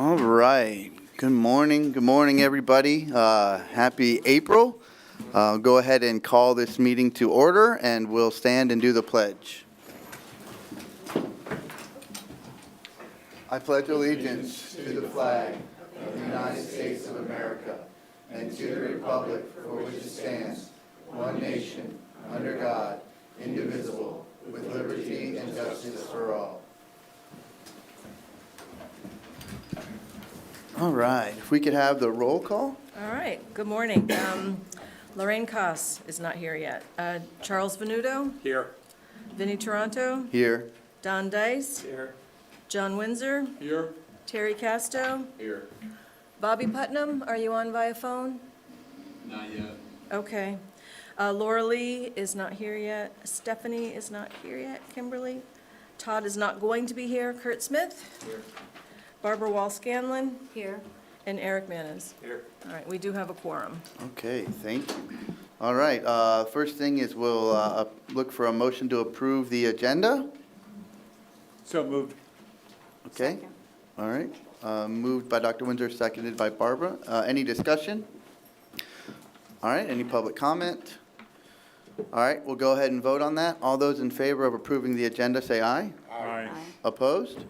All right. Good morning, everybody. Happy April. Go ahead and call this meeting to order, and we'll stand and do the pledge. I pledge allegiance to the flag of the United States of America and to the republic for which it stands, one nation, under God, indivisible, with liberty and justice for all. All right, if we could have the roll call. All right, good morning. Lorraine Koss is not here yet. Charles Venuto? Here. Vinnie Toronto? Here. Don Dice? Here. John Windsor? Here. Terry Casto? Here. Bobby Putnam, are you on via phone? Not yet. Okay. Laura Lee is not here yet. Stephanie is not here yet. Kimberly? Todd is not going to be here. Kurt Smith? Here. Barbara Wall-Scanlon? Here. And Eric Manis. Here. All right, we do have a quorum. Okay, thank you. All right, first thing is we'll look for a motion to approve the agenda. So moved. Okay, Second. all right. Moved by Dr. Windsor, seconded by Barbara. Any discussion? All right, any public comment? All right, we'll go ahead and vote on that. All those in favor of approving the agenda, say aye. Aye. Opposed?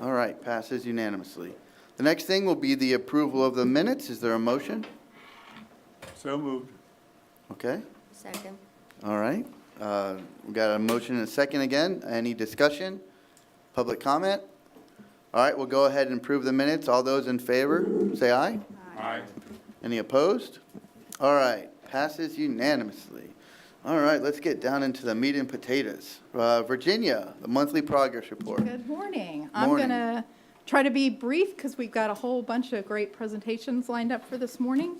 All right, passes unanimously. The next thing will be the approval of the minutes. Is there a motion? So moved. Okay, Second. all right. We got a motion and a second again. Any discussion? Public comment? All right, we'll go ahead and approve the minutes. All those in favor, say aye. Aye. Any opposed? All right, passes unanimously. All right, let's get down into the meat and potatoes. Virginia, the monthly progress report. Good morning. I'm Morning. going to try to be brief because we've got a whole bunch of great presentations lined up for this morning.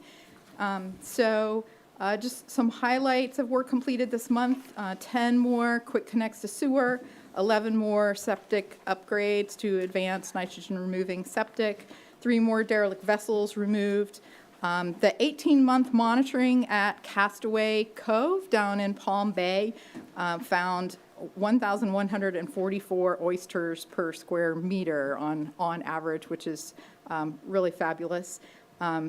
Just some highlights of work completed this month. 10 more quick connects to sewer, 11 more septic upgrades to advanced nitrogen removing septic, 3 more derelict vessels removed. The 18-month monitoring at Castaway Cove down in Palm Bay found 1,144 oysters per square meter on average, which is really fabulous.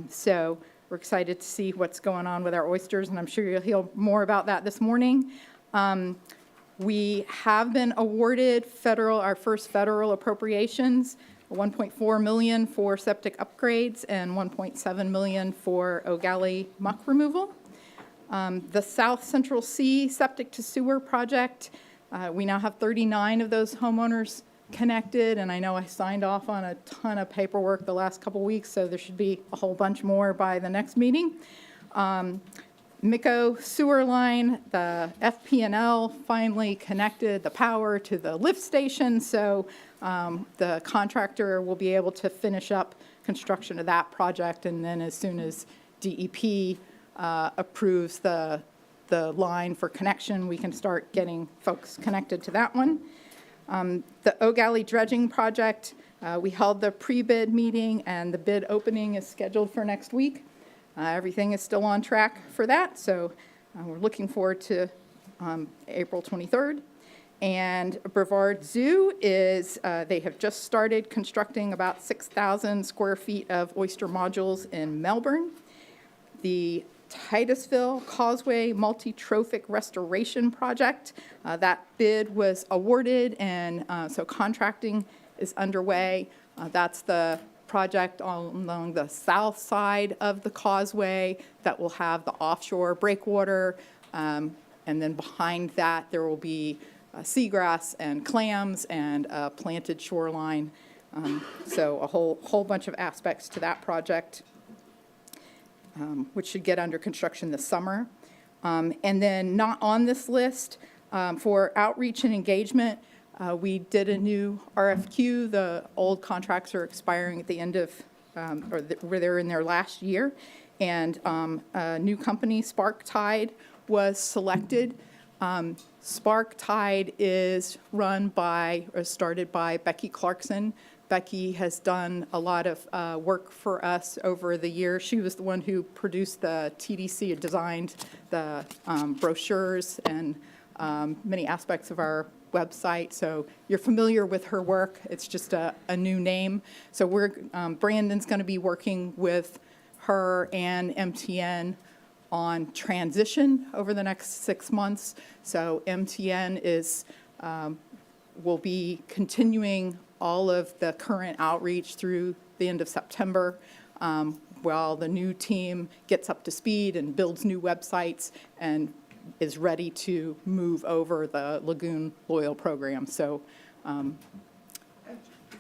So we're excited to see what's going on with our oysters, and I'm sure you'll hear more about that this morning. We have been awarded our first federal appropriations. 1.4 million for septic upgrades, and 1.7 million for O'Galley muck removal. The South Central Sea septic to sewer project, we now have 39 of those homeowners connected, and I know I signed off on a ton of paperwork the last couple weeks, so there should be a whole bunch more by the next meeting. Miko sewer line, the FP&L finally connected the power to the lift station, so the contractor will be able to finish up construction of that project, and then as soon as DEP approves the line for connection, we can start getting folks connected to that one. The O'Galley dredging project, we held the pre-bid meeting, and the bid opening is scheduled for next week. Everything is still on track for that, so we're looking forward to April 23rd. And Brevard Zoo is, they have just started constructing about 6,000 square feet of Oyster modules in Melbourne. The Titusville Causeway Multi-Trophic Restoration Project, that bid was awarded, and so contracting is underway. That's the project along the south side of the causeway that will have the offshore breakwater, and then behind that there will be seagrass and clams and a planted shoreline. So a whole bunch of aspects to that project, which should get under construction this summer. And then not on this list, for outreach and engagement, we did a new RFQ. The old contracts are expiring at the end of, where they're in their last year. And a new company, Spark Tide, was selected. Spark Tide is run by, or started by Becky Clarkson. Becky has done a lot of work for us over the years. She was the one who produced the TDC and designed the brochures and many aspects of our website. So you're familiar with her work. It's just a new name. So Brandon's going to be working with her and MTN on transition over the next 6 months. So MTN will be continuing all of the current outreach through the end of September, while the new team gets up to speed and builds new websites and is ready to move over the Lagoon Loyal program. So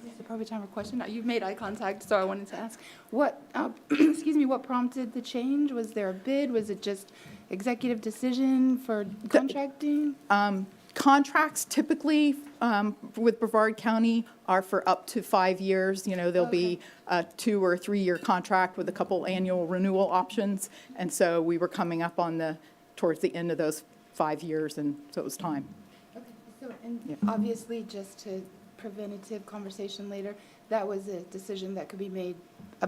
This is the appropriate time for a question. You've made eye contact, so I wanted to ask, what, excuse me, what prompted the change? Was there a bid? Was it just executive decision for contracting? Contracts typically with Brevard County are for up to 5 years. You know, there'll be a 2 or 3 year contract with a couple annual renewal options. And so we were coming up on towards the end of those 5 years, and so it was time. Okay, so, and obviously, just to preventative conversation later, that was a decision that could be made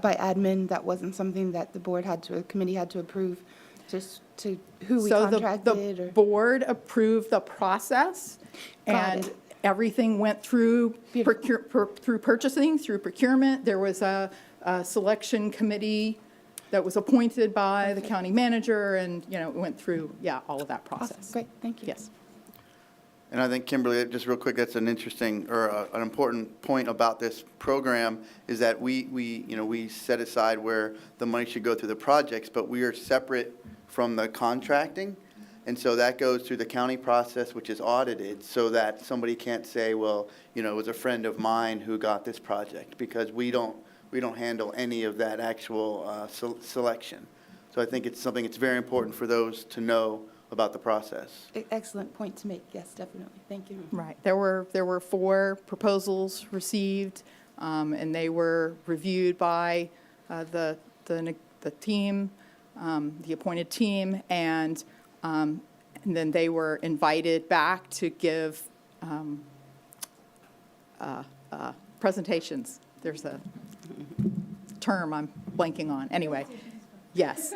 by admin. That wasn't something that the board committee had to approve, just to who we contracted? The board approved the process, and everything went through through purchasing, through procurement. There was a selection committee that was appointed by the county manager, and, you know, it went through, all of that process. Awesome. Great, thank you. Yes. And I think, Kimberly, just real quick, that's an interesting or an important point about this program is that we set aside where the money should go through the projects, but we are separate from the contracting. And so that goes through the county process, which is audited, so that somebody can't say, well, it was a friend of mine who got this project, because we don't handle any of that actual selection. So I think it's something that's very important for those to know about the process. Excellent point to make. Yes, definitely. Thank you. Right. There were 4 proposals received, and they were reviewed by the team, the appointed team, and then they were invited back to give presentations. There's a term I'm blanking on. Anyway. Yes.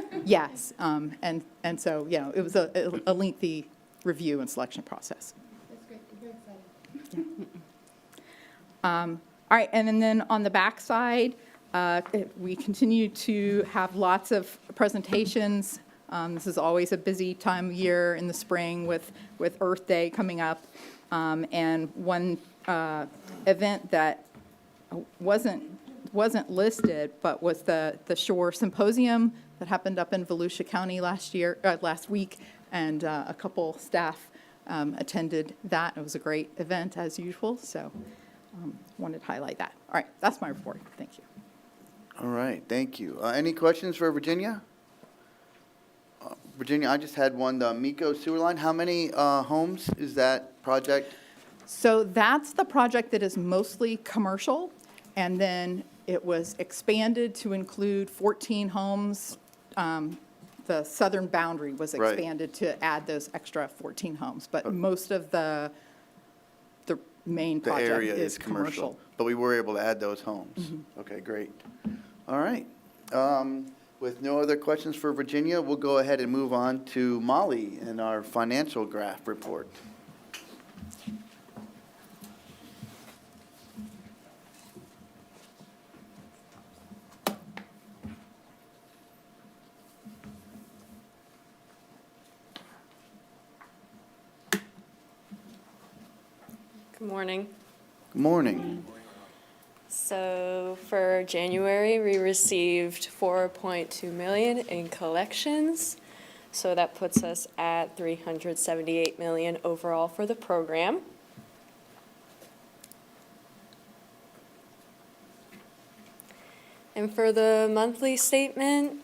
And so, it was a lengthy review and selection process. That's great. Very excited. All right, and then on the back side, we continue to have lots of presentations. This is always a busy time of year in the spring with Earth Day coming up. And one event that wasn't listed, but was the Shore Symposium that happened up in Volusia County last week, and a couple staff attended that. It was a great event as usual, so wanted to highlight that. All right, that's my report. Thank you. All right, thank you. Any questions for Virginia? Virginia, I just had one, the Miko sewer line. How many homes is that project? So that's the project that is mostly commercial, and then it was expanded to include 14 homes. The southern boundary was Right. expanded to add those extra 14 homes, but most of the main The project area is commercial. but we were able to add those homes. Okay, great. All right. With no other questions for Virginia, we'll go ahead and move on to Molly and our financial graph report. Good morning. Good morning. So for January, we received 4.2 million in collections. So that puts us at 378 million overall for the program. And for the monthly statement,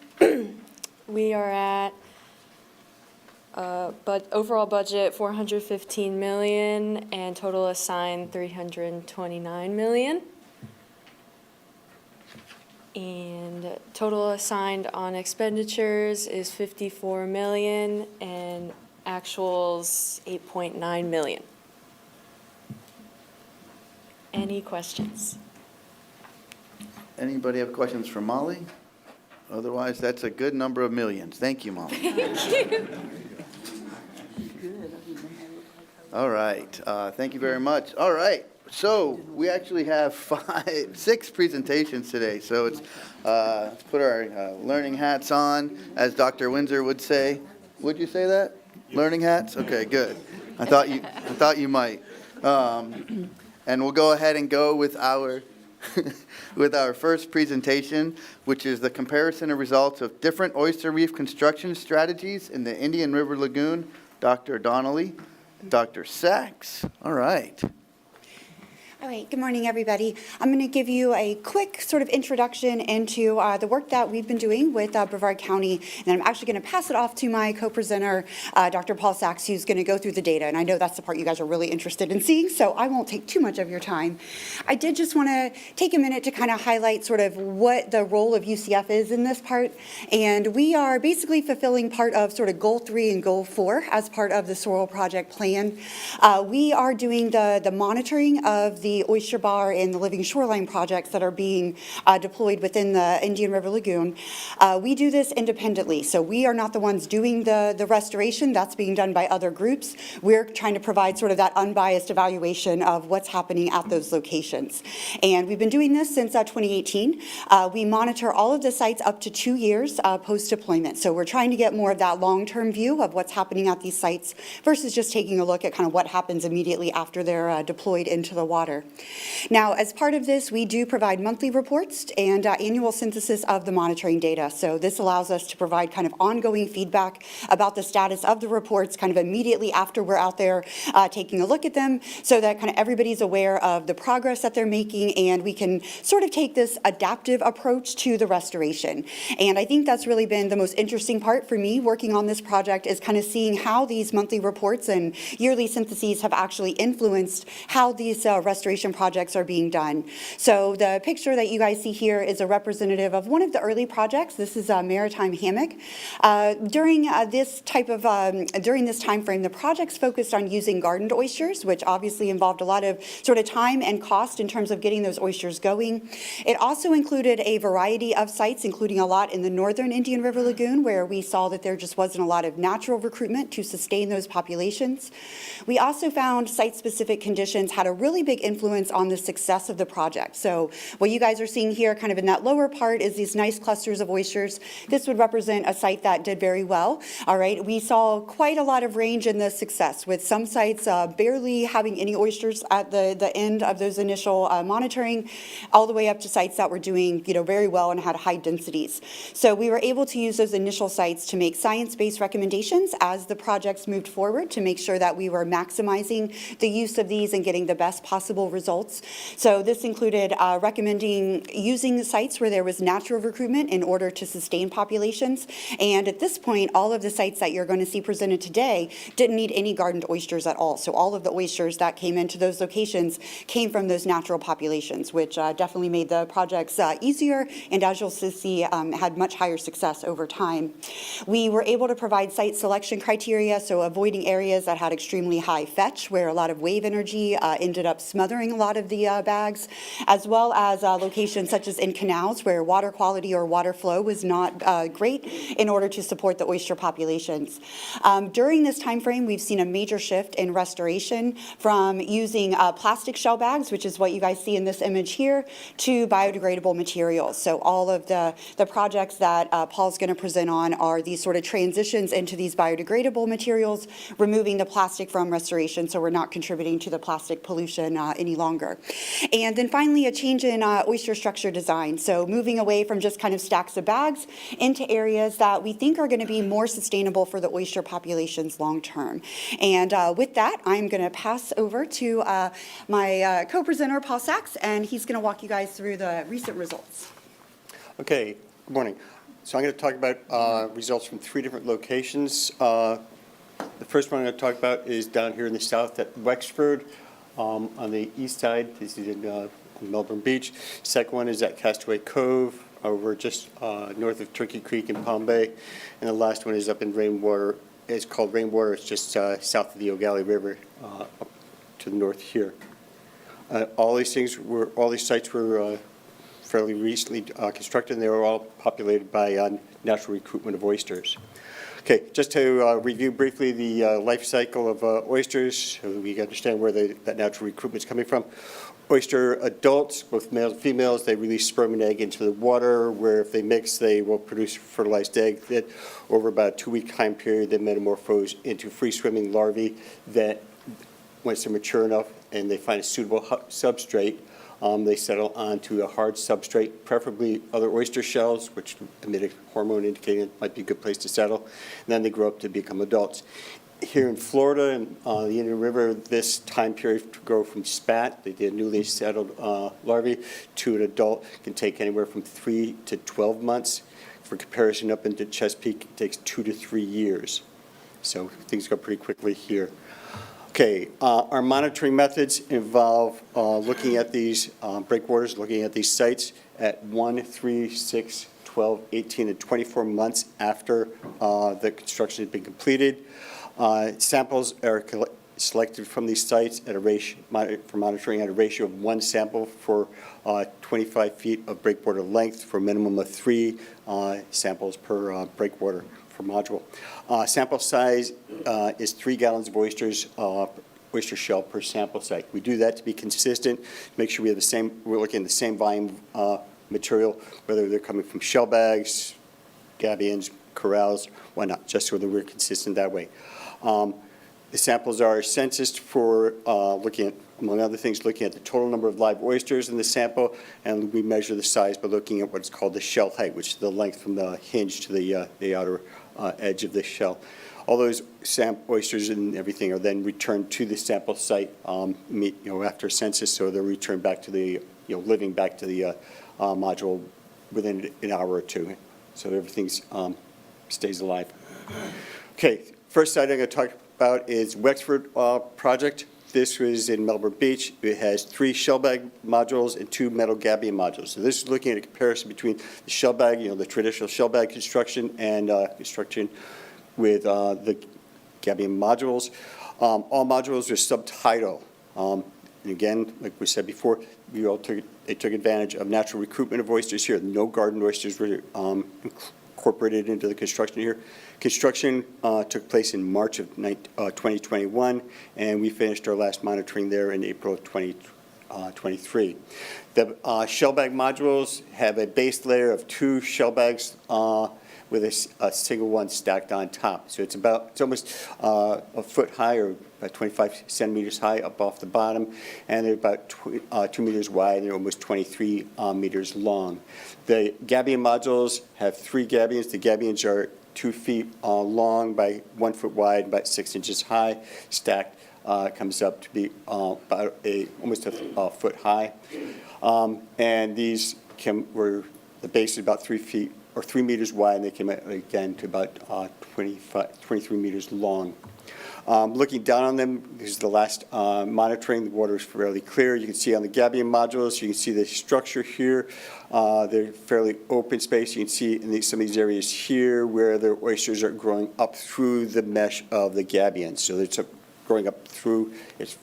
we are at but overall budget 415 million and total assigned 329 million. And total assigned on expenditures is 54 million and actuals 8.9 million. Any questions? Anybody have questions for Molly? Otherwise, that's a good number of millions. Thank you, Molly. All right, thank you very much. All right, so we actually have 6 presentations today. So it's, let's put our learning hats on, as Dr. Windsor would say. Would you say that? Learning hats? Okay, good. I thought you might. And we'll go ahead and go with our with our first presentation, which is the comparison of results of different oyster reef construction strategies in the Indian River Lagoon. Dr. Donnelly, Dr. Sachs. All right. All right, good morning, everybody. I'm going to give you a quick sort of introduction into the work that we've been doing with Brevard County, and then I'm actually going to pass it off to my co-presenter, Dr. Paul Sachs, who's going to go through the data, and I know that's the part you guys are really interested in seeing, so I won't take too much of your time. I did just want to take a minute to kind of highlight sort of what the role of UCF is in this part, and we are basically fulfilling part of sort of Goal 3 and Goal 4 as part of the Sorrel Project plan. We are doing the monitoring of the Oyster Bar and the Living Shoreline projects that are being deployed within the Indian River Lagoon. We do this independently, so we are not the ones doing the restoration. That's being done by other groups. We're trying to provide sort of that unbiased evaluation of what's happening at those locations. And we've been doing this since 2018. We monitor all of the sites up to 2 years post-deployment. So we're trying to get more of that long-term view of what's happening at these sites versus just taking a look at kind of what happens immediately after they're deployed into the water. Now, as part of this, we do provide monthly reports and annual synthesis of the monitoring data. So this allows us to provide kind of ongoing feedback about the status of the reports kind of immediately after we're out there taking a look at them, so that kind of everybody's aware of the progress that they're making, and we can sort of take this adaptive approach to the restoration. And I think that's really been the most interesting part for me working on this project, is kind of seeing how these monthly reports and yearly syntheses have actually influenced how these restoration projects are being done. So the picture that you guys see here is a representative of one of the early projects. This is a maritime hammock. During this time frame, the project's focused on using gardened oysters, which obviously involved a lot of sort of time and cost in terms of getting those oysters going. It also included a variety of sites, including a lot in the northern Indian River Lagoon, where we saw that there just wasn't a lot of natural recruitment to sustain those populations. We also found site-specific conditions had a really big impact influence on the success of the project. So what you guys are seeing here kind of in that lower part is these nice clusters of oysters. This would represent a site that did very well. All right, we saw quite a lot of range in the success, with some sites barely having any oysters at the end of those initial monitoring, all the way up to sites that were doing very well and had high densities. So we were able to use those initial sites to make science-based recommendations as the projects moved forward to make sure that we were maximizing the use of these and getting the best possible results. So this included recommending using sites where there was natural recruitment in order to sustain populations. And at this point, all of the sites that you're going to see presented today didn't need any gardened oysters at all. So all of the oysters that came into those locations came from those natural populations, which definitely made the projects easier, and as you'll see, had much higher success over time. We were able to provide site selection criteria, so avoiding areas that had extremely high fetch, where a lot of wave energy ended up smothering a lot of the bags, as well as locations such as in canals where water quality or water flow was not great in order to support the oyster populations. During this time frame, we've seen a major shift in restoration from using plastic shell bags, which is what you guys see in this image here, to biodegradable materials. So all of the projects that Paul's going to present on are these sort of transitions into these biodegradable materials, removing the plastic from restoration so we're not contributing to the plastic pollution any longer. And then finally, a change in oyster structure design. So moving away from just kind of stacks of bags into areas that we think are going to be more sustainable for the oyster populations long term. And with that, I'm going to pass over to my co-presenter, Paul Sachs, and he's going to walk you guys through the recent results. Okay, good morning. So I'm going to talk about results from 3 different locations. The first one I'm going to talk about is down here in the south at Wexford on the east side. This is in Melbourne Beach. Second one is at Castaway Cove over just north of Turkey Creek in Palm Bay. And the last one is up in Rainwater. It's called Rainwater. It's just south of the Ogallie River up to the north here. All these sites were fairly recently constructed, and they were all populated by natural recruitment of oysters. Okay, just to review briefly the life cycle of oysters, so we understand where that natural recruitment is coming from. Oyster adults, both males and females, they release sperm and egg into the water, where if they mix, they will produce a fertilized egg that over about a 2-week time period, they metamorphose into free-swimming larvae that, once they're mature enough and they find a suitable substrate, they settle onto a hard substrate, preferably other oyster shells, which emit a hormone indicating it might be a good place to settle. And then they grow up to become adults. Here in Florida, and the Indian River, this time period to grow from spat, the newly settled larvae, to an adult can take anywhere from 3 to 12 months. For comparison, up into Chesapeake, it takes 2 to 3 years. So things go pretty quickly here. Okay, our monitoring methods involve looking at these breakwaters, looking at these sites at 1, 3, 6, 12, 18, and 24 months after the construction has been completed. Samples are selected from these sites at a ratio, for monitoring at a ratio of 1 sample for 25 feet of breakwater length for a minimum of 3 samples per breakwater for module. Sample size is 3 gallons of oysters, oyster shell per sample site. We do that to be consistent, make sure we have we're looking at the same volume material, whether they're coming from shell bags, gabions, corrals, why not, just so that we're consistent that way. The samples are censused for looking at, among other things, looking at the total number of live oysters in the sample, and we measure the size by looking at what's called the shell height, which is the length from the hinge to the outer edge of the shell. All those oysters and everything are then returned to the sample site after census, so they're returned back to the, living back to the module within an hour or 2, so everything stays alive. Okay, first site I'm going to talk about is Wexford project. This was in Melbourne Beach. It has 3 shell bag modules and 2 metal gabion modules. So this is looking at a comparison between the shell bag, the traditional shell bag construction, and construction with the gabion modules. All modules are subtidal. And again, like we said before, they took advantage of natural recruitment of oysters here. No garden oysters were incorporated into the construction here. Construction took place in March of 2021, and we finished our last monitoring there in April of 23. The shell bag modules have a base layer of 2 shell bags with a single one stacked on top. So it's almost a foot high or about 25 centimeters high up off the bottom, and they're about 2 meters wide and they're almost 23 meters long. The gabion modules have 3 gabions. The gabions are 2 feet long by 1 foot wide, about 6 inches high, stacked. Comes up to be about almost a foot high. And these were, the base is about 3 feet or 3 meters wide, and they came out again to about 23 meters long. Looking down on them, this is the last monitoring. The water is fairly clear. You can see on the gabion modules, you can see the structure here. They're fairly open space. You can see in some of these areas here where the oysters are growing up through the mesh of the gabions. So it's growing up through, it's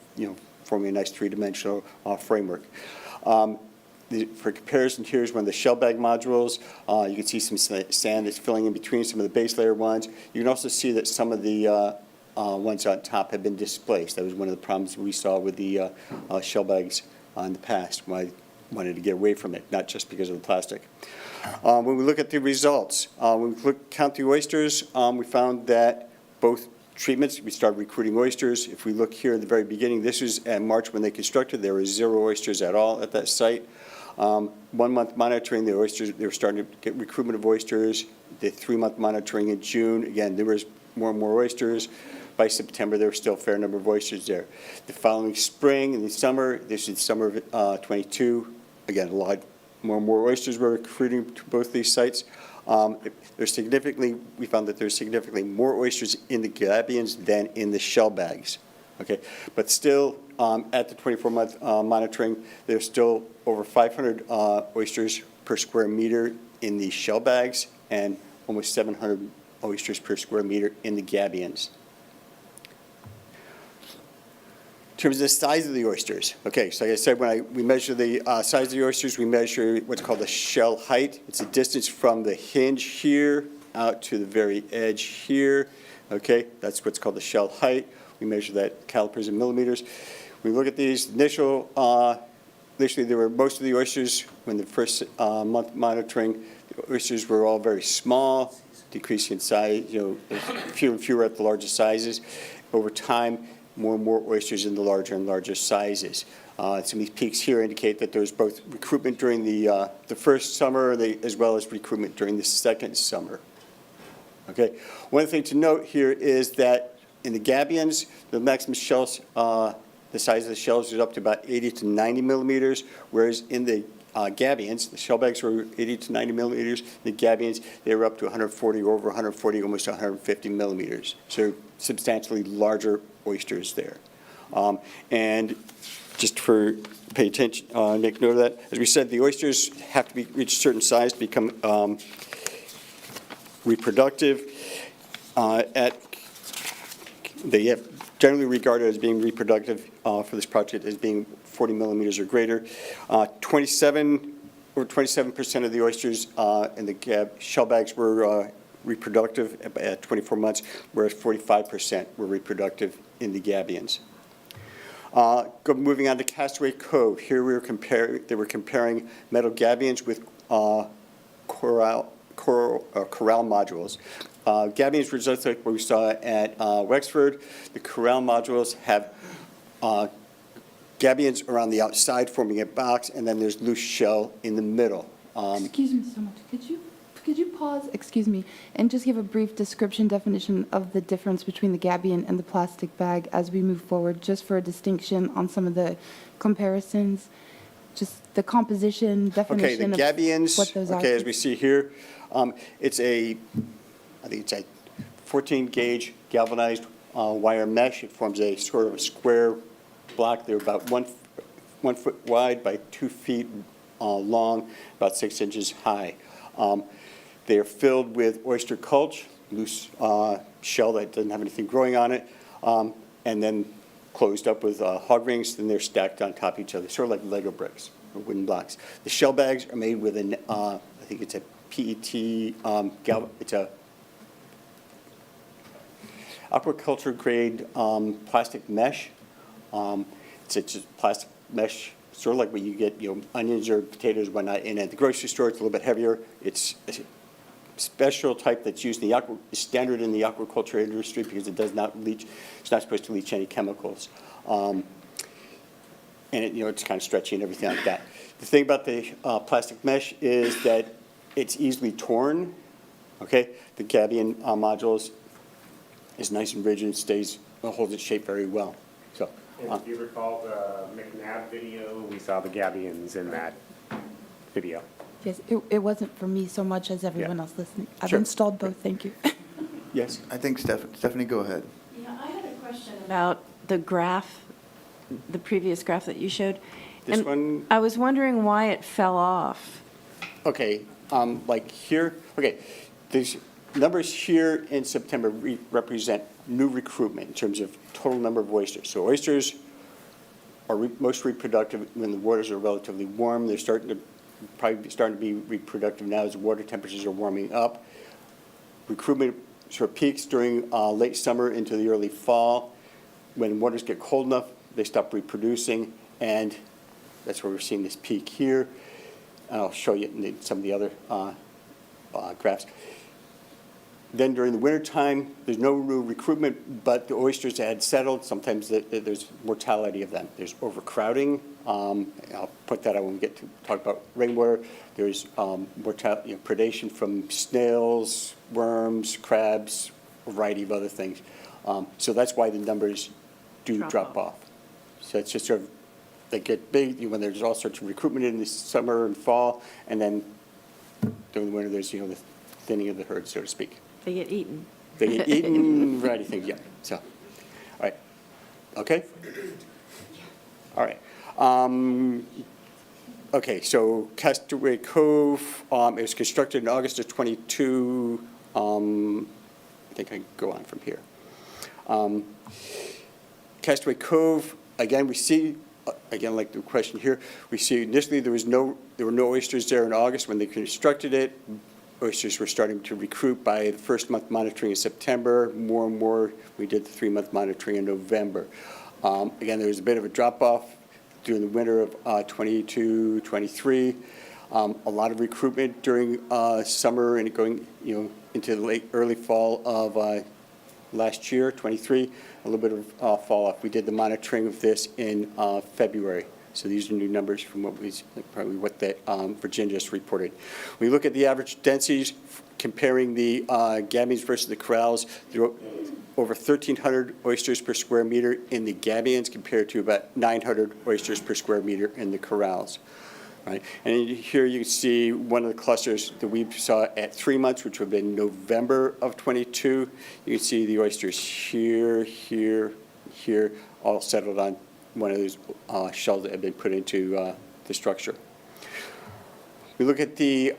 forming a nice three-dimensional framework. For comparison, here's one of the shell bag modules. You can see some sand that's filling in between some of the base layer ones. You can also see that some of the ones on top have been displaced. That was one of the problems we saw with the shell bags in the past, why I wanted to get away from it, not just because of the plastic. When we look at the results, when we count the oysters, we found that both treatments, we started recruiting oysters. If we look here at the very beginning, this was in March when they constructed. There were 0 oysters at all at that site. 1 month monitoring, the oysters, they were starting to get recruitment of oysters. The 3-month monitoring in June, again, there was more and more oysters. By September, there were still a fair number of oysters there. The following spring and the summer, this is summer of 22, again, a lot more and more oysters were recruiting to both these sites. We found that there's significantly more oysters in the gabions than in the shell bags. Okay, but still, at the 24-month monitoring, there's still over 500 oysters per square meter in the shell bags and almost 700 oysters per square meter in the gabions. In terms of the size of the oysters, okay, so like I said, when we measure the size of the oysters, we measure what's called the shell height. It's the distance from the hinge here out to the very edge here. Okay, that's what's called the shell height. We measure that calipers in millimeters. We look at these initially there were most of the oysters when the first month monitoring, the oysters were all very small, decreasing in size, fewer and fewer at the larger sizes. Over time, more and more oysters in the larger and larger sizes. Some of these peaks here indicate that there was both recruitment during the first summer as well as recruitment during the second summer. Okay. One thing to note here is that in the gabions, the maximum shells, the size of the shells is up to about 80 to 90 millimeters, whereas in the gabions, the shell bags were 80 to 90 millimeters. The gabions, they were up to 140, over 140, almost 150 millimeters. So substantially larger oysters there. And just for pay attention, make note of that. As we said, the oysters have to reach a certain size to become reproductive. They have generally regarded as being reproductive for this project as being 40 millimeters or greater. 27% of the oysters in the shell bags were reproductive at 24 months, whereas 45% were reproductive in the gabions. Moving on to Castaway Cove. Here they were comparing metal gabions with corral modules. Gabions were just like what we saw at Wexford. The corral modules have gabions around the outside forming a box, and then there's loose shell in the middle. Excuse me so much. Could you pause, excuse me, and just give a brief description definition of the difference between the gabion and the plastic bag as we move forward, just for a distinction on some of the comparisons, just the composition, definition Okay, the gabions, of what those are. okay, as we see here, I think it's a 14-gauge galvanized wire mesh. It forms a sort of a square block. They're about 1 foot wide by 2 feet long, about 6 inches high. They are filled with oyster culch, loose shell that doesn't have anything growing on it, and then closed up with hog rings, then they're stacked on top of each other, sort of like Lego bricks or wooden blocks. The shell bags are made with an, I think it's a PET, it's a aquaculture grade plastic mesh. It's just plastic mesh sort of like what you get, onions or potatoes, whatnot, and at the grocery store, it's a little bit heavier. It's a special type that's used in the standard in the aquaculture industry because it does not leach, it's not supposed to leach any chemicals. And it's kind of stretchy and everything like that. The thing about the plastic mesh is that it's easily torn, okay? The gabion modules is nice and rigid, holds its shape very well. So, And if you recall the McNabb video, we saw the gabions in that video. Yes, it wasn't for me so much as everyone else listening. I've Sure. installed both, thank you. yes? I think Stephanie, go ahead. Yeah, I had a question about the graph, the previous graph that you showed. This And one? I was wondering why it fell off. Okay, like here, okay, these numbers here in September represent new recruitment in terms of total number of oysters. So oysters are most reproductive when the waters are relatively warm. They're probably starting to be reproductive now as the water temperatures are warming up. Recruitment sort of peaks during late summer into the early fall. When waters get cold enough, they stop reproducing, and that's where we're seeing this peak here. And I'll show you in some of the other graphs. Then during the wintertime, there's no new recruitment, but the oysters had settled. Sometimes there's mortality of them. There's overcrowding. I'll put that out when we get to talk about rainwater. There's mortality, predation from snails, worms, crabs, a variety of other things. So that's why the numbers do drop off. So it's just sort of, they get big when there's all sorts of recruitment in the summer and fall, and then during the winter there's the thinning of the herd, so to speak. They get eaten. They get eaten, variety of things, yeah. So, all right, okay? All right. Okay, so Castaway Cove, it was constructed in August of 22. I think I can go on from here. Castaway Cove, again, we see, again, like the question here, we see initially there were no oysters there in August when they constructed it. Oysters were starting to recruit by the first month monitoring in September. More and more, we did the 3-month monitoring in November. Again, there was a bit of a drop-off during the winter of 22, 23. A lot of recruitment during summer and going, into the early fall of last year, 23. A little bit of fall off. We did the monitoring of this in February. So these are new numbers from what Virginia just reported. When you look at the average densities, comparing the gabions versus the corrals, there are over 1,300 oysters per square meter in the gabions compared to about 900 oysters per square meter in the corrals. Right? And here you can see one of the clusters that we saw at 3 months, which would have been November of 22. You can see the oysters here, here, here, all settled on one of those shells that have been put into the structure. We look at the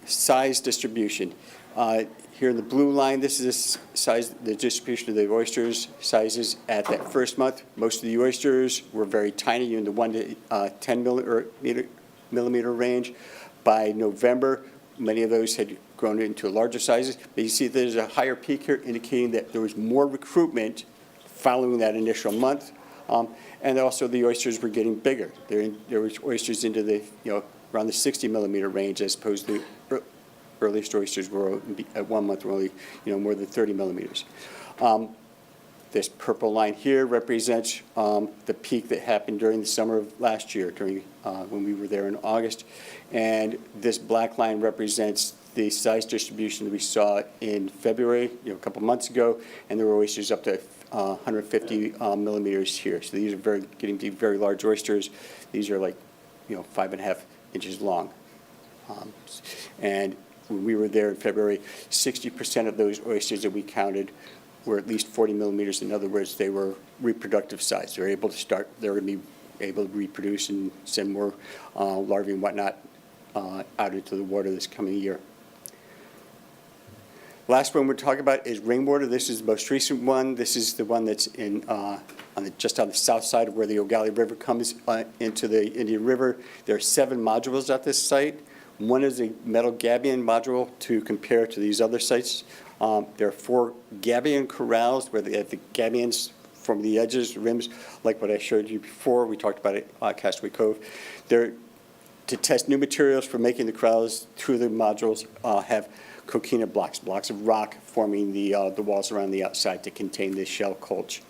size distribution. Here in the blue line, this is the distribution of the oysters sizes at that first month. Most of the oysters were very tiny, in the 1 to 10 millimeter range. By November, many of those had grown into larger sizes. But you see there's a higher peak here indicating that there was more recruitment following that initial month. And also the oysters were getting bigger. There was oysters into the, around the 60 millimeter range as opposed to the earliest oysters were at 1 month were only, more than 30 millimeters. This purple line here represents the peak that happened during the summer of last year, when we were there in August. And this black line represents the size distribution that we saw in February, a couple months ago, and there were oysters up to 150 millimeters here. So these are getting to be very large oysters. These are like, 5.5 inches long. And when we were there in February, 60% of those oysters that we counted were at least 40 millimeters. In other words, they were reproductive size. They're able to they're going to be able to reproduce and send more larvae and whatnot out into the water this coming year. Last one we're talking about is rainwater. This is the most recent one. This is the one that's in just on the south side of where the Ogallie River comes into the Indian River. There are 7 modules at this site. One is a metal gabion module to compare to these other sites. There are 4 gabion corrals where they have the gabions forming the edges, rims, like what I showed you before. We talked about it at Castaway Cove. They're to test new materials for making the corrals through the modules, have coquina blocks of rock forming the walls around the outside to contain the shell culch.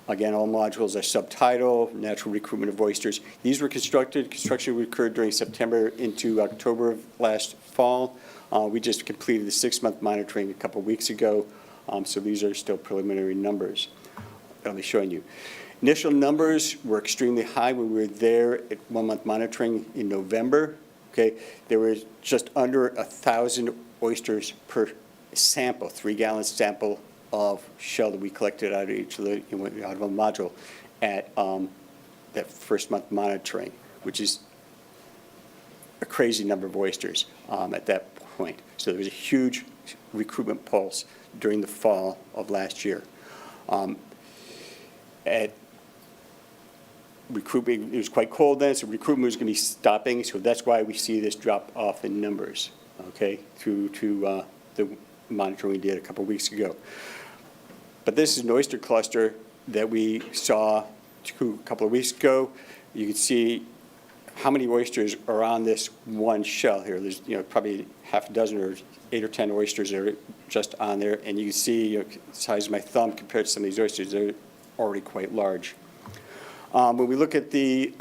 Again, all modules are subtidal, natural recruitment of oysters. These were construction occurred during September into October of last fall. We just completed the 6-month monitoring a couple weeks ago, so these are still preliminary numbers I'll be showing you. Initial numbers were extremely high when we were there at 1-month monitoring in November. Okay, there was just under 1,000 oysters per sample, 3-gallon sample of shell that we collected out of each of the, out of a module at that 1st-month monitoring, which is a crazy number of oysters at that point. So there was a huge recruitment pulse during the fall of last year. At recruitment, it was quite cold then, so recruitment was going to be stopping, so that's why we see this drop off in numbers, okay, through to the monitoring we did a couple weeks ago. But this is an oyster cluster that we saw a couple of weeks ago. You can see how many oysters are on this one shell here. There's probably half a dozen or 8 or 10 oysters that are just on there, and you can see the size of my thumb compared to some of these oysters. They're already quite large. When we look at the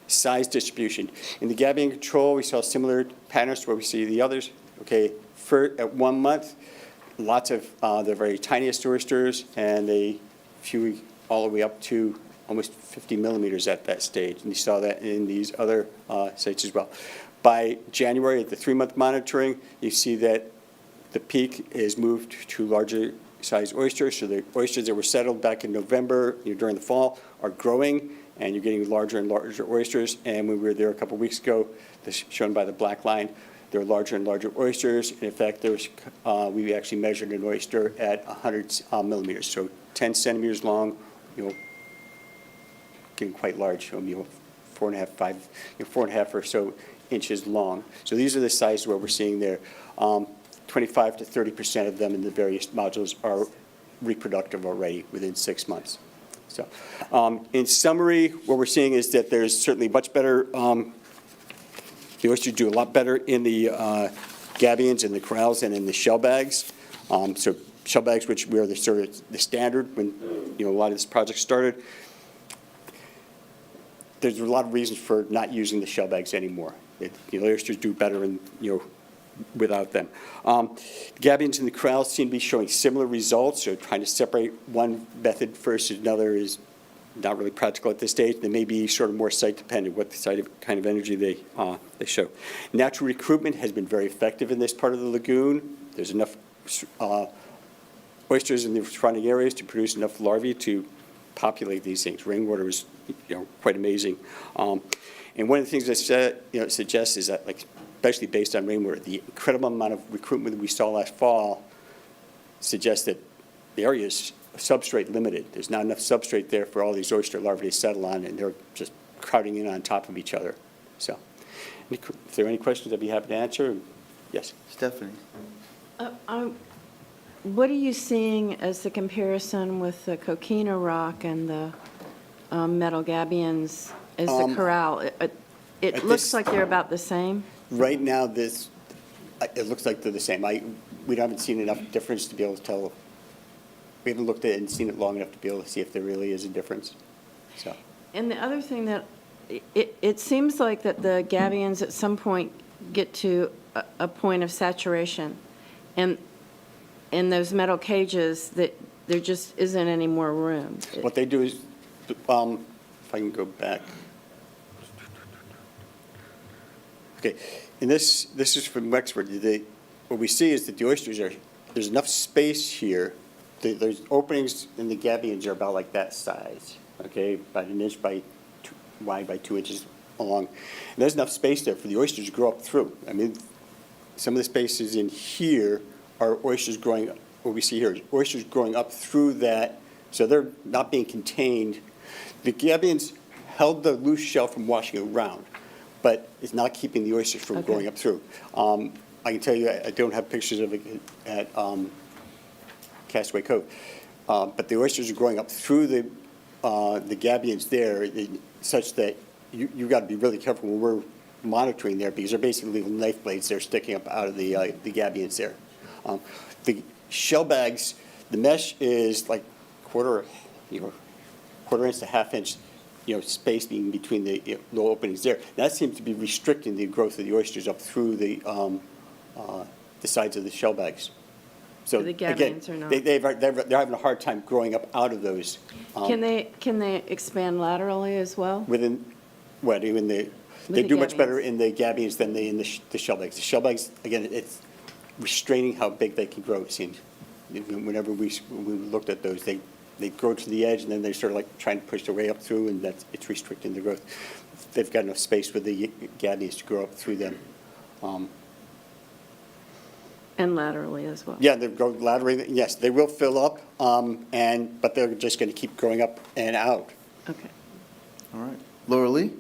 size distribution, in the gabion control, we saw similar patterns to where we see the others. Okay, at 1 month, lots of the very tiniest oysters, and a few all the way up to almost 50 millimeters at that stage. And you saw that in these other sites as well. By January, at the 3-month monitoring, you see that the peak is moved to larger size oysters. So the oysters that were settled back in November during the fall are growing, and you're getting larger and larger oysters. And when we were there a couple weeks ago, this shown by the black line, there are larger and larger oysters. And in fact, we actually measured an oyster at 100 millimeters, so 10 centimeters long, getting quite large, 4.5 or so inches long. So these are the sizes where we're seeing there. 25 to 30% of them in the various modules are reproductive already within 6 months. So in summary, what we're seeing is that there's certainly much better, the oysters do a lot better in the gabions and the corrals than in the shell bags. So shell bags, which were the sort of the standard when a lot of this project started, there's a lot of reasons for not using the shell bags anymore. The oysters do better in, without them. Gabions and the corrals seem to be showing similar results, so trying to separate one method versus another is not really practical at this stage. They may be sort of more site dependent, what the site kind of energy they show. Natural recruitment has been very effective in this part of the lagoon. There's enough oysters in the surrounding areas to produce enough larvae to populate these things. Rainwater is quite amazing. And one of the things I suggest is that, especially based on rainwater, the incredible amount of recruitment that we saw last fall suggests that the area is substrate limited. There's not enough substrate there for all these oyster larvae to settle on, and they're just crowding in on top of each other. So if there are any questions, I'd be happy to answer. Yes? Stephanie? What are you seeing as the comparison with the coquina rock and the metal gabions as the corral? It looks like they're about the same. Right now, it looks like they're the same. We haven't seen enough difference to be able to tell. We haven't looked at it and seen it long enough to be able to see if there really is a difference. So. And the other thing that it seems like that the gabions at some point get to a point of saturation, and in those metal cages that there just isn't any more room. What they do is, if I can go back. Okay, and this is from Wexford. What we see is that the oysters there's enough space here. There's openings in the gabions are about like that size, okay, about 1 inch wide by 2 inches long. And there's enough space there for the oysters to grow up through. I mean, some of the spaces in here are oysters growing, what we see here is oysters growing up through that, so they're not being contained. The gabions held the loose shell from washing around, but it's not keeping the oysters from growing up through. I can tell you, I don't have pictures of it at Castaway Cove, but the oysters are growing up through the gabions there, such that you got to be really careful when we're monitoring there, because they're basically little knife blades they're sticking up out of the gabions there. The shell bags, the mesh is like quarter inch to half inch, spacing between the little openings there. That seems to be restricting the growth of the oysters up through the sides of the shell bags. So The again, gabions are not. they're having a hard time growing up out of those. Can they expand laterally as well? Within, even they the do much better gabions. in the gabions than they in the shell bags. The shell bags, again, it's restraining how big they can grow, it seems. Whenever we looked at those, they grow to the edge, and then they sort of like trying to push their way up through, and it's restricting the growth. They've got enough space with the gabions to grow up through them. And laterally as well? Yeah, they grow laterally, yes, they will fill up, but they're just going to keep growing up and out. Okay. All right. Laura Lee?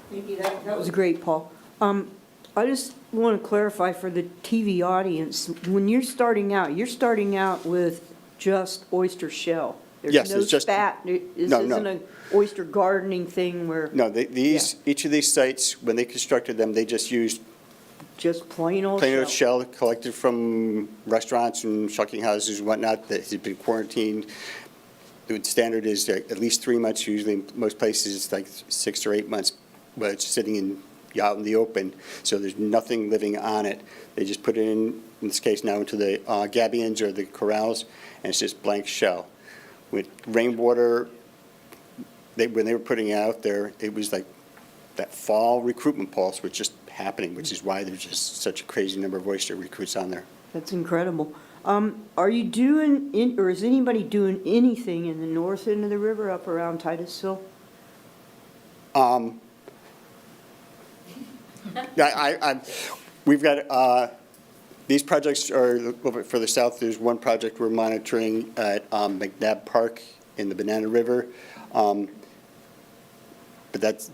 Thank you, that was great, Paul. I just want to clarify for the TV audience, when you're starting out with just oyster shell. Yes, There's it's just- no spat, this No, isn't no. an oyster gardening thing where, No, each of these sites, when they constructed them, they just used just plain old plain old shell. shell collected from restaurants and shucking houses and whatnot that had been quarantined. The standard is at least 3 months, usually in most places it's like 6 or 8 months, but it's sitting out in the open, so there's nothing living on it. They just put it in this case now, into the gabions or the corrals, and it's just blank shell. With rainwater, when they were putting it out there, it was like that fall recruitment pulse was just happening, which is why there's just such a crazy number of oyster recruits on there. That's incredible. Are you doing, or is anybody doing anything in the north end of the river up around Titusville? We've got, these projects are a little bit further south. There's one project we're monitoring at McNabb Park in the Banana River. But that's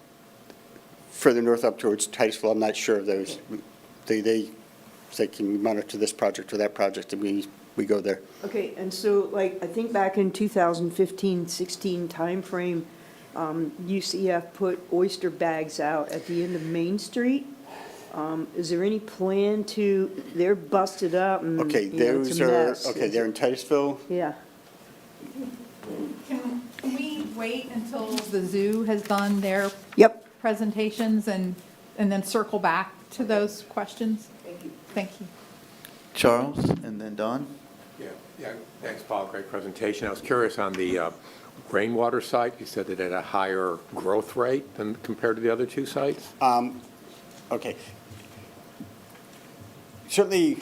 further north up towards Titusville. I'm not sure of those. They say, can we monitor this project or that project, and we go there. Okay, and so, like, I think back in 2015-16 timeframe, UCF put oyster bags out at the end of Main Street. Is there any plan to, they're busted up and, Okay, you know, it's those a are, mess. okay, they're in Titusville. Yeah. Can we wait until the zoo has done their Yep. presentations and then circle back to those questions? Thank you. Charles, and then Don? Yeah, thanks, Paul, great presentation. I was curious on the rainwater site, you said that it had a higher growth rate than compared to the other two sites? Okay. Certainly,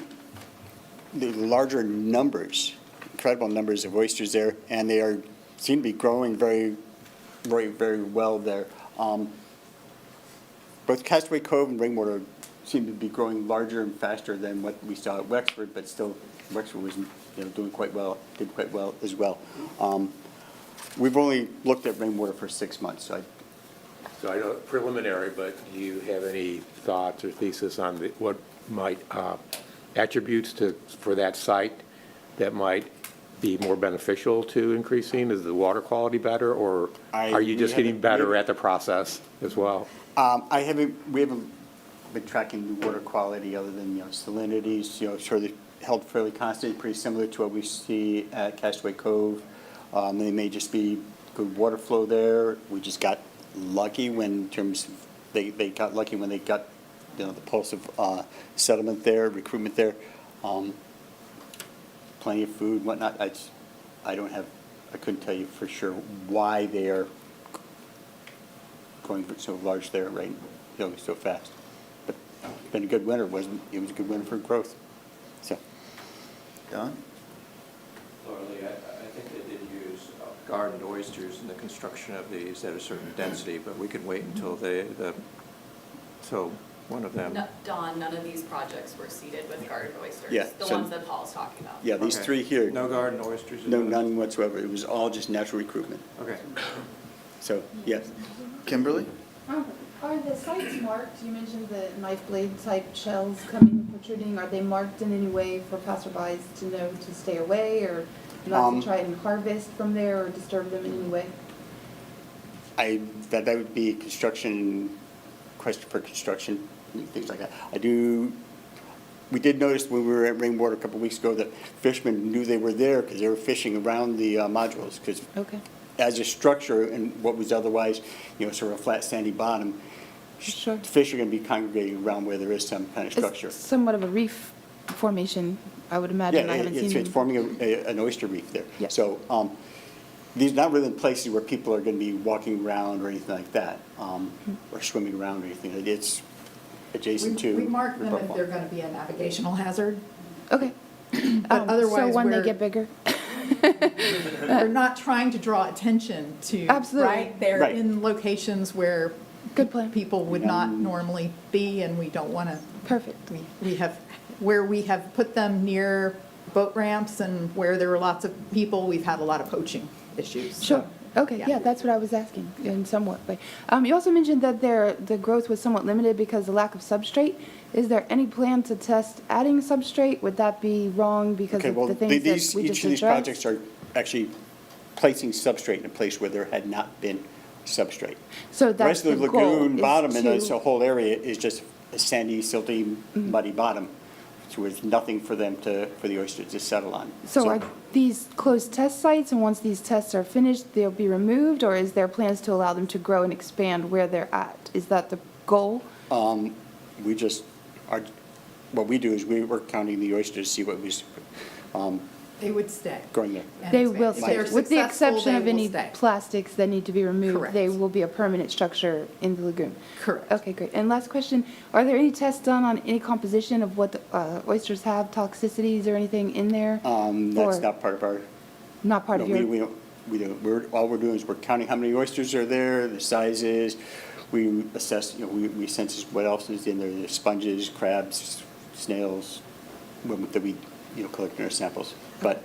the larger numbers, incredible numbers of oysters there, and they seem to be growing very, very, very well there. Both Castaway Cove and Rainwater seem to be growing larger and faster than what we saw at Wexford, but still, Wexford was doing quite well, did quite well as well. We've only looked at Rainwater for 6 months, so So I know preliminary, but do you have any thoughts or thesis on what might, attributes for that site that might be more beneficial to increasing? Is the water quality better, or are you just getting better at the process as well? we haven't been tracking the water quality other than, salinities, sure they held fairly constant, pretty similar to what we see at Castaway Cove. They may just be good water flow there. We just got lucky when, in terms of, they got lucky when they got, the pulse of settlement there, recruitment there. Plenty of food, whatnot. I couldn't tell you for sure why they are growing so large there, right, so fast. But it's been a good winter, wasn't it? It was a good winter for growth. So, Don? Laura Lee, I think they did use gardened oysters in the construction of these at a certain density, but we could wait until so one of them. No, Don, none of these projects were seeded with garden oysters. Yeah, The so- ones that Paul's talking about. yeah, these Okay. three here. No garden oysters? in No, those? none whatsoever. It was all just natural recruitment. Okay. So, yes. Kimberly? Are the sites marked? You mentioned the knife blade type shells coming and protruding. Are they marked in any way for passerbys to know to stay away, or not to try and harvest from there or disturb them in any way? That would be construction, question for construction, things like that. We did notice when we were at Rainwater a couple of weeks ago that fishermen knew they were there because they were fishing around the modules. Because Okay. as a structure and what was otherwise, sort of a flat sandy bottom, Sure. fish are going to be congregating around where there is some kind of structure. It's somewhat of a reef formation, I would imagine. I haven't seen it's forming an oyster reef there. Yeah. So these are not really places where people are going to be walking around or anything like that, or swimming around or anything. It's adjacent to. We mark them if riverfront. they're going to be a navigational hazard. Okay. But otherwise, So when they we're- get bigger? We're not trying to draw attention to. Absolutely. Right? They're Right. in locations where Good plan. people would not normally be, and we don't want to. Perfect. We have put them near boat ramps and where there are lots of people, we've had a lot of poaching issues. Sure. Okay, yeah. yeah, that's what I was asking in somewhat way. You also mentioned that the growth was somewhat limited because of the lack of substrate. Is there any plan to test adding substrate? Would that be wrong because Okay, of well, the things that we just each of these addressed? projects are actually placing substrate in a place where there had not been substrate. So The rest that's of the the goal. lagoon is bottom and this to- whole area is just a sandy, silty, muddy bottom. So there's nothing for the oysters to settle on. So are these closed test sites, and once these tests are finished, they'll be removed, or is there plans to allow them to grow and expand where they're at? Is that the goal? What we do is we're counting the oysters to see what was They would stay. growing there. and They expand. will If stay, they're with the successful, exception they of will any stay. plastics that need to be removed. Correct. They will be a permanent structure in the lagoon. Correct. Okay, great. And last question, are there any tests done on any composition of what the oysters have, toxicities or anything in there? That's Or not part of our. not part No, of your? we don't. All we're doing is we're counting how many oysters are there, the sizes. We assess, we census what else is in there, there's sponges, crabs, snails, that we, collect in our samples. But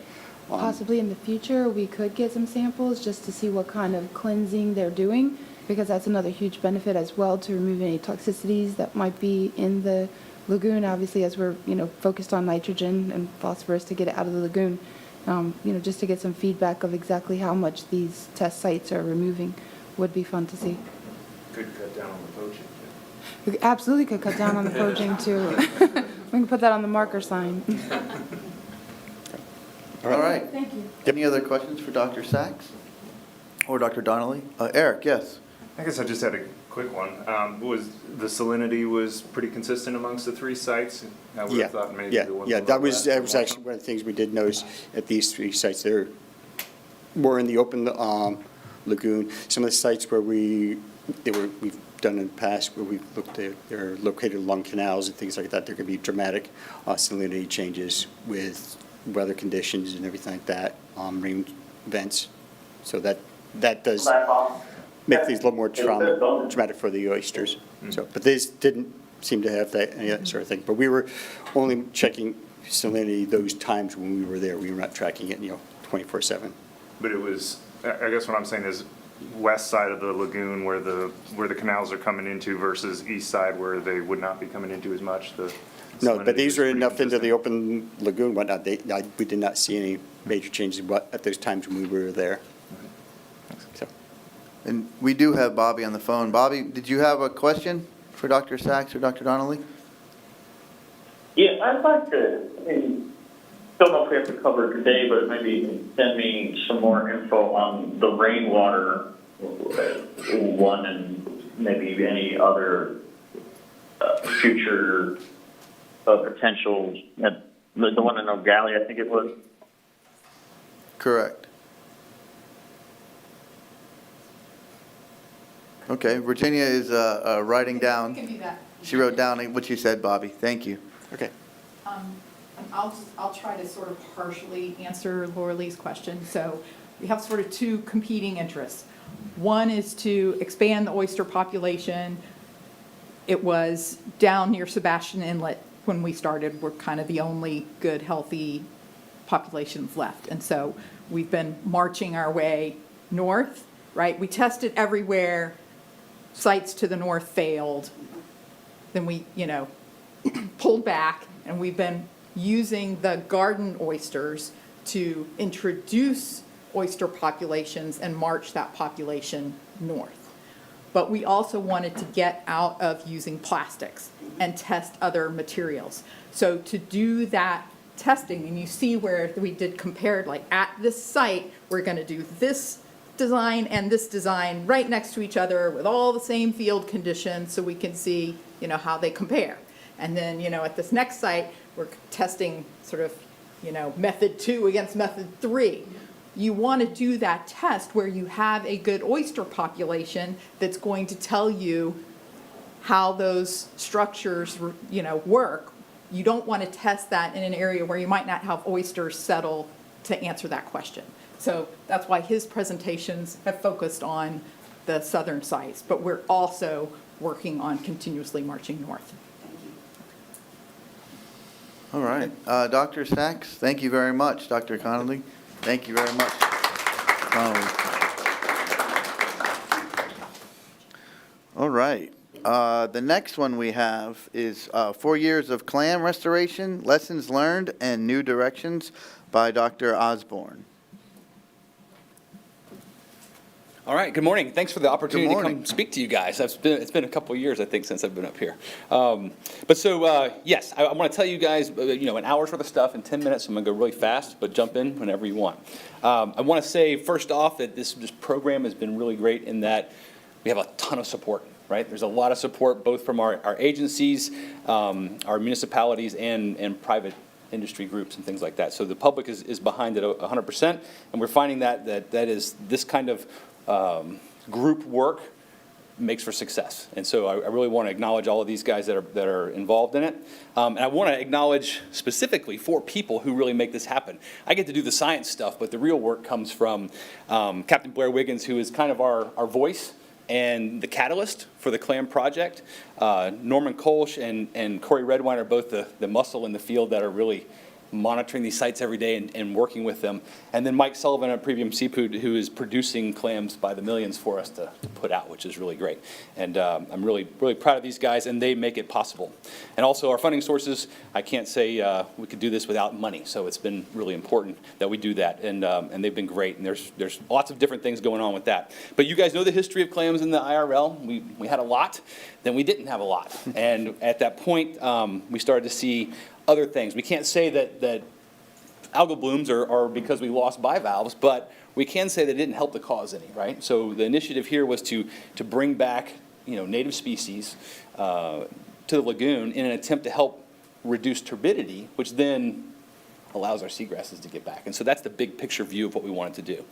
Possibly in the future, we could get some samples just to see what kind of cleansing they're doing, because that's another huge benefit as well, to remove any toxicities that might be in the lagoon, obviously, as we're, focused on nitrogen and phosphorus to get it out of the lagoon. Just to get some feedback of exactly how much these test sites are removing would be fun to see. Could cut down on the poaching. We absolutely could cut down on the poaching too. We can put that on the marker sign. All right. Thank you. Any other questions for Dr. Sachs or Dr. Donnelly? Eric, yes. I guess I just had a quick one. Was the salinity was pretty consistent amongst the three sites? I would have thought maybe the one That below was actually one of the things we did notice at these three sites. They're more in the open lagoon. Some of the sites where we've done in the past where we've looked at, they're located along canals and things like that. There could be dramatic salinity changes with weather conditions and everything like that, rain events. So that does make things a little more traumatic for the oysters. So, but these didn't seem to have that sort of thing. But we were only checking salinity those times when we were there. We were not tracking it, 24/7. But it was, I guess what I'm saying is west side of the lagoon where the canals are coming into versus east side where they would not be coming into as much. No, but salinity these was are pretty enough into the consistent. open lagoon, whatnot. We did not see any major changes at those times when we were there. So. And we do have Bobby on the phone. Bobby, did you have a question for Dr. Sachs or Dr. Donnelly? Yeah, I'd like to, don't know if we have to cover it today, but maybe send me some more info on the rainwater one and maybe any other future potential, the one in O'Galley, I think it was. Correct. Okay, Virginia is writing down. We can do that. She wrote down what you said, Bobby. Thank you. Okay. I'll try to sort of partially answer Laura Lee's question. So we have sort of two competing interests. One is to expand the oyster population. It was down near Sebastian Inlet when we started. We're kind of the only good, healthy populations left. And so we've been marching our way north, right? We tested everywhere. Sites to the north failed. Then we, pulled back, and we've been using the garden oysters to introduce oyster populations and march that population north. But we also wanted to get out of using plastics and test other materials. So to do that testing, and you see where we did compared, like at this site, we're going to do this design and this design right next to each other with all the same field conditions so we can see, you know, how they compare. And then, you know, at this next site, we're testing sort of, you know, method 2 against method 3. You want to do that test where you have a good oyster population that's going to tell you how those structures, you know, work. You don't want to test that in an area where you might not have oysters settle to answer that question. So that's why his presentations have focused on the southern sites, but we're also working on continuously marching north. All right. Dr. Sachs, thank you very much. Dr. Connolly, thank you very much. All right. The next one we have is 4 years of clam restoration, lessons learned, and new directions by Dr. Osborne. All right, good morning. Thanks for the opportunity Good to morning. come speak to you guys. It's been a couple of years, I think, since I've been up here. Yes, I want to tell you guys, you know, an hour's worth of stuff in 10 minutes. I'm going to go really fast, but jump in whenever you want. I want to say, first off, that this program has been really great in that we have a ton of support, right? There's a lot of support both from our agencies, our municipalities, and private industry groups and things like that. So the public is behind it 100%, and we're finding that is this kind of group work makes for success. And so I really want to acknowledge all of these guys that are involved in it. And I want to acknowledge specifically 4 people who really make this happen. I get to do the science stuff, but the real work comes from Captain Blair Wiggins, who is kind of our voice and the catalyst for the Clam project. Norman Kolsch and Corey Redwine are both the muscle in the field that are really monitoring these sites every day and working with them. And then Mike Sullivan at Premium Seafood, who is producing clams by the millions for us to put out, which is really great. And I'm really, really proud of these guys, and they make it possible. And also our funding sources, I can't say we could do this without money, so it's been really important that we do that, and they've been great. And there's lots of different things going on with that. But you guys know the history of clams in the IRL. We had a lot, then we didn't have a lot. And at that point, we started to see other things. We can't say that algal blooms are because we lost bivalves, but we can say that it didn't help the cause any, right? So the initiative here was to bring back, you know, native species to the lagoon in an attempt to help reduce turbidity, which then allows our seagrasses to get back. And so that's the big picture view of what we wanted to do.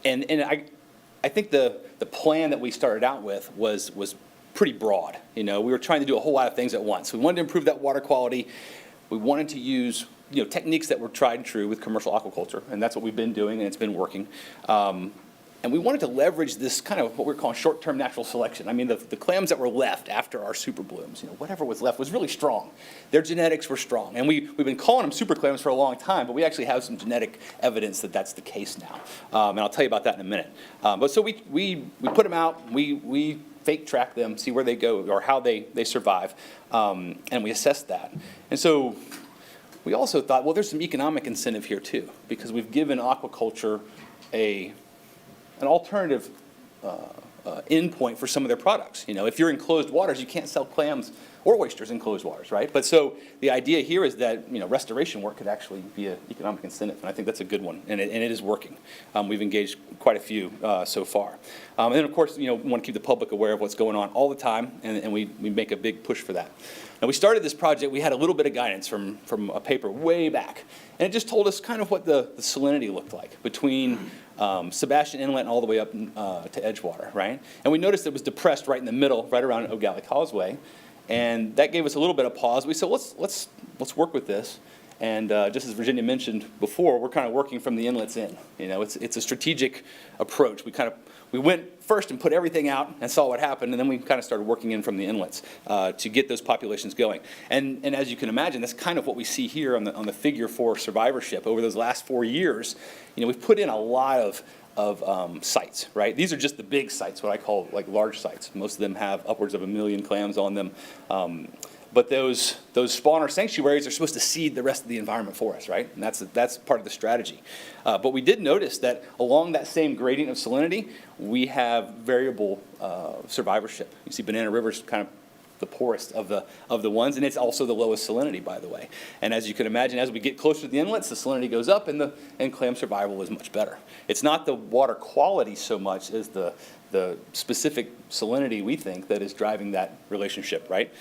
And I think the plan that we started out with was pretty broad. You know, we were trying to do a whole lot of things at once. We wanted to improve that water quality. We wanted to use, you know, techniques that were tried and true with commercial aquaculture, and that's what we've been doing, and it's been working. And we wanted to leverage this kind of what we're calling short-term natural selection. I mean, the clams that were left after our super blooms, you know, whatever was left was really strong. Their genetics were strong, and we've been calling them super clams for a long time, but we actually have some genetic evidence that that's the case now. And I'll tell you about that in a minute. But so we put them out. We fake track them, see where they go or how they survive, and we assess that. And so we also thought, well, there's some economic incentive here too, because we've given aquaculture an alternative endpoint for some of their products. You know, if you're in closed waters, you can't sell clams or oysters in closed waters, right? But so the idea here is that, you know, restoration work could actually be an economic incentive, and I think that's a good one, and it is working. We've engaged quite a few so far. And then, of course, you know, we want to keep the public aware of what's going on all the time, and we make a big push for that. Now, we started this project, we had a little bit of guidance from a paper way back, and it just told us kind of what the salinity looked like between Sebastian Inlet and all the way up to Edgewater, right? And we noticed it was depressed right in the middle, right around O'Galley Causeway, and that gave us a little bit of pause. We said, let's work with this. And just as Virginia mentioned before, we're kind of working from the inlets in. You know, it's a strategic approach. We went first and put everything out and saw what happened, and then we kind of started working in from the inlets to get those populations going. And as you can imagine, that's kind of what we see here on the figure for survivorship over those last 4 years. You know, we've put in a lot of sites, right? These are just the big sites, what I call like large sites. Most of them have upwards of 1 million clams on them. but those spawner sanctuaries are supposed to seed the rest of the environment for us, right? And that's part of the strategy. But we did notice that along that same gradient of salinity, we have variable survivorship. You see Banana River's kind of the poorest of the ones, and it's also the lowest salinity, by the way. And as you can imagine, as we get closer to the inlets, the salinity goes up, and clam survival is much better. It's not the water quality so much as the specific salinity, we think, that is driving that relationship, right?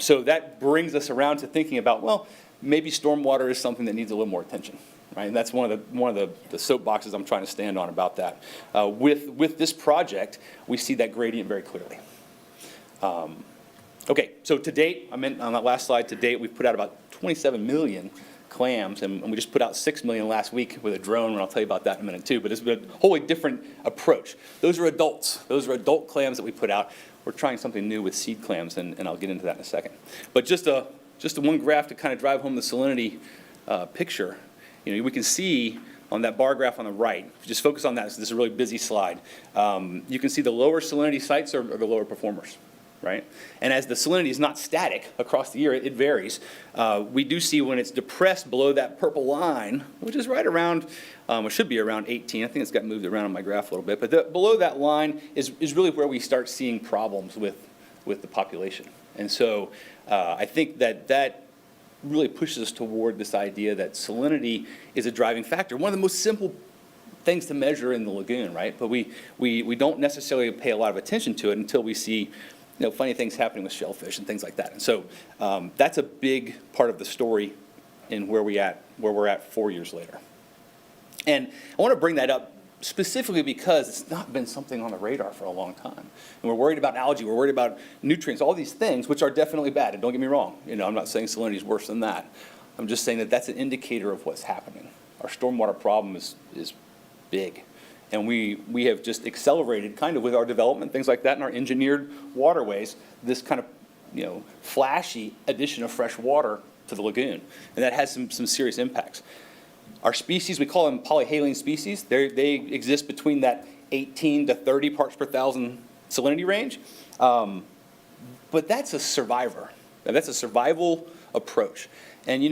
So that brings us around to thinking about, well, maybe stormwater is something that needs a little more attention, right? And that's one of the soapboxes I'm trying to stand on about that. With this project, we see that gradient very clearly. Okay, so to date, I meant on that last slide, to date, we've put out about 27 million clams, and we just put out 6 million last week with a drone, and I'll tell you about that in a minute too, but it's been a wholly different approach. Those are adults. Those are adult clams that we put out. We're trying something new with seed clams, and I'll get into that in a second. But just a one graph to kind of drive home the salinity picture. You know, we can see on that bar graph on the right, if you just focus on that, so this is a really busy slide, you can see the lower salinity sites are the lower performers. Right? And as the salinity is not static across the year, it varies. We do see when it's depressed below that purple line, which is right around, it should be around 18. I think it's got moved around on my graph a little bit. But below that line is really where we start seeing problems with the population. And so I think that really pushes us toward this idea that salinity is a driving factor. One of the most simple things to measure in the lagoon, right? But we don't necessarily pay a lot of attention to it until we see funny things happening with shellfish and things like that. And so that's a big part of the story in where we're at 4 years later. And I want to bring that up specifically because it's not been something on the radar for a long time. And we're worried about algae, we're worried about nutrients, all these things, which are definitely bad. And don't get me wrong, I'm not saying salinity is worse than that. I'm just saying that that's an indicator of what's happening. Our stormwater problem is big. And we have just accelerated kind of with our development, things like that, in our engineered waterways, this kind of, flashy addition of fresh water to the lagoon. And that has some serious impacts. Our species, we call them polyhaline species. They exist between that 18 to 30 parts per thousand salinity range. But that's a survivor. That's a survival approach. And,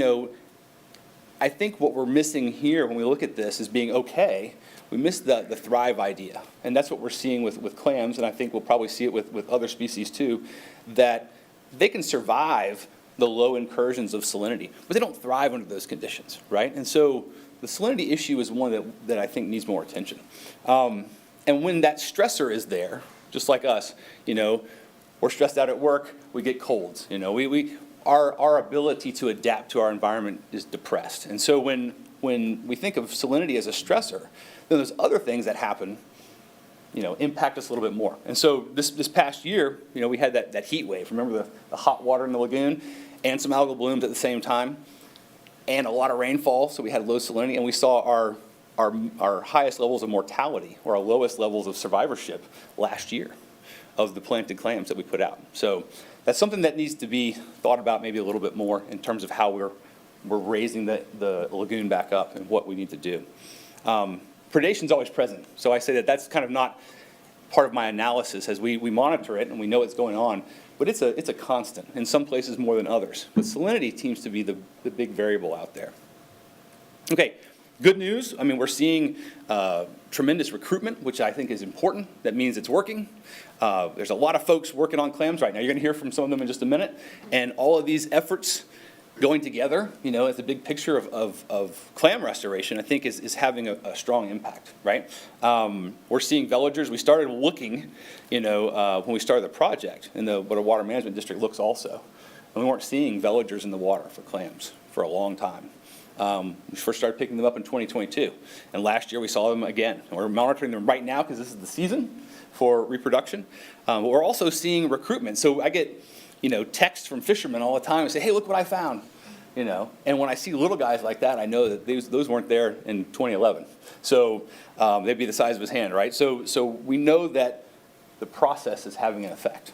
I think what we're missing here when we look at this is being okay. We miss the thrive idea, and that's what we're seeing with clams, and I think we'll probably see it with other species too, that they can survive the low incursions of salinity, but they don't thrive under those conditions, right? And so the salinity issue is one that I think needs more attention. And when that stressor is there, just like us, we're stressed out at work, we get colds, our ability to adapt to our environment is depressed. And so when we think of salinity as a stressor, then there's other things that happen, impact us a little bit more. And so this past year, we had that heat wave. Remember the hot water in the lagoon and some algal blooms at the same time and a lot of rainfall, so we had low salinity, and we saw our highest levels of mortality or our lowest levels of survivorship last year of the planted clams that we put out. So that's something that needs to be thought about maybe a little bit more in terms of how we're raising the lagoon back up and what we need to do. Predation's always present, so I say that's kind of not part of my analysis as we monitor it and we know what's going on, but it's a constant, in some places more than others. But salinity seems to be the big variable out there. Okay, good news, we're seeing tremendous recruitment, which I think is important. That means it's working. There's a lot of folks working on clams right now. You're gonna hear from some of them in just a minute, and all of these efforts going together, as a big picture of clam restoration, I think is having a strong impact, right? We're seeing villagers. We started looking, when we started the project, and what a water management district looks also. And we weren't seeing villagers in the water for clams for a long time. We first started picking them up in 2022. And last year we saw them again. And we're monitoring them right now because this is the season for reproduction. But we're also seeing recruitment. So I get texts from fishermen all the time and say, hey, look what I found, And when I see little guys like that, I know that those weren't there in 2011. So they'd be the size of his hand, right? So we know that the process is having an effect.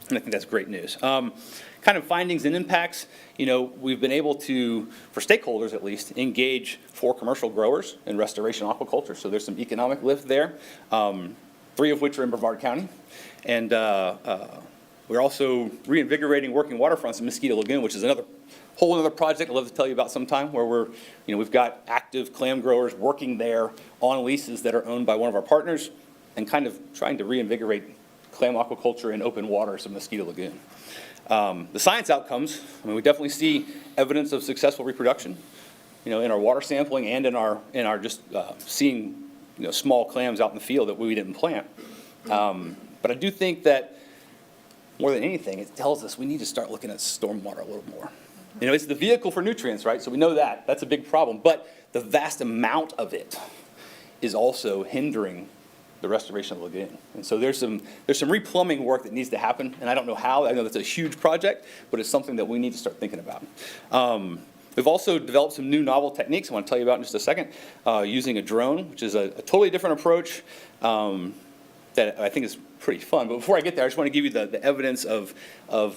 And I think that's great news. Kind of findings and impacts, we've been able to, for stakeholders at least, engage 4 commercial growers in restoration aquaculture. So there's some economic lift there, 3 of which are in Brevard County. And We're also reinvigorating working waterfronts in Mosquito Lagoon, which is whole other project I'd love to tell you about sometime, where we've got active clam growers working there on leases that are owned by one of our partners and kind of trying to reinvigorate clam aquaculture in open waters of Mosquito Lagoon. The science outcomes, we definitely see evidence of successful reproduction, in our water sampling and in our just seeing, small clams out in the field that we didn't plant. But I do think that more than anything, it tells us we need to start looking at stormwater a little more. It's the vehicle for nutrients, right? So we know that. That's a big problem. But the vast amount of it is also hindering the restoration of the lagoon. And so there's some replumbing work that needs to happen, and I don't know how. I know that's a huge project, but it's something that we need to start thinking about. We've also developed some new novel techniques I want to tell you about in just a second, using a drone, which is a totally different approach that I think is pretty fun. But before I get there, I just want to give you the evidence of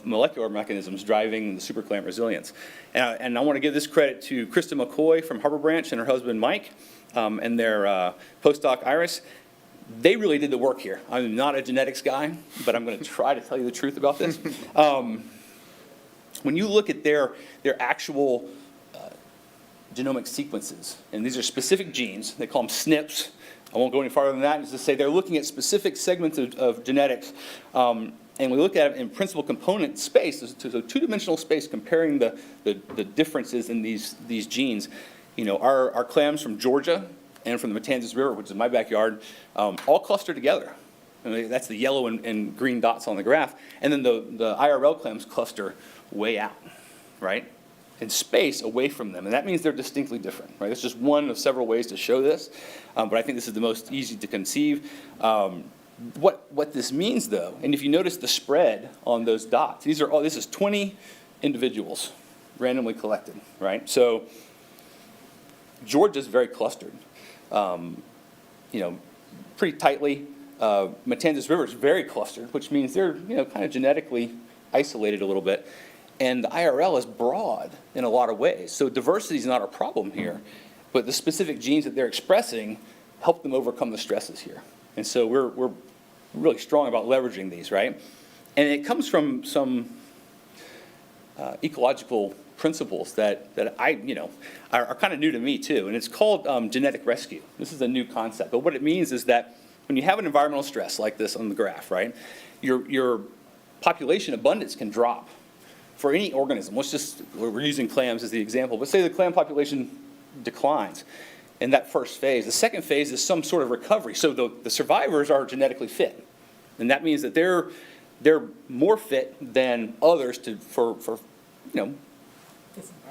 molecular mechanisms driving the super clam resilience. And I want to give this credit to Krista McCoy from Harbor Branch and her husband Mike and their postdoc Iris. They really did the work here. I'm not a genetics guy, but I'm going to try to tell you the truth about this. When you look at their actual genomic sequences, and these are specific genes, they call them SNPs. I won't go any farther than that. Just to say they're looking at specific segments of genetics. And we look at it in principal component space, so two-dimensional space, comparing the differences in these genes. Our clams from Georgia and from the Matanzas River, which is my backyard, all cluster together. That's the yellow and green dots on the graph. And then the IRL clams cluster way out, right? In space away from them, and that means they're distinctly different, right? It's just one of several ways to show this, but I think this is the most easy to conceive. What this means, though, and if you notice the spread on those dots, this is 20 individuals randomly collected, right? So Georgia's very clustered, pretty tightly. Matanzas River is very clustered, which means they're kind of genetically isolated a little bit. And the IRL is broad in a lot of ways. So diversity is not a problem here, but the specific genes that they're expressing help them overcome the stresses here. And so we're really strong about leveraging these, right? And it comes from some ecological principles that are kind of new to me too. And it's called genetic rescue. This is a new concept. But what it means is that when you have an environmental stress like this on the graph, right, your population abundance can drop. For any organism, we're using clams as the example, but say the clam population declines in that first phase. The second phase is some sort of recovery. So the survivors are genetically fit. And that means that they're more fit than others for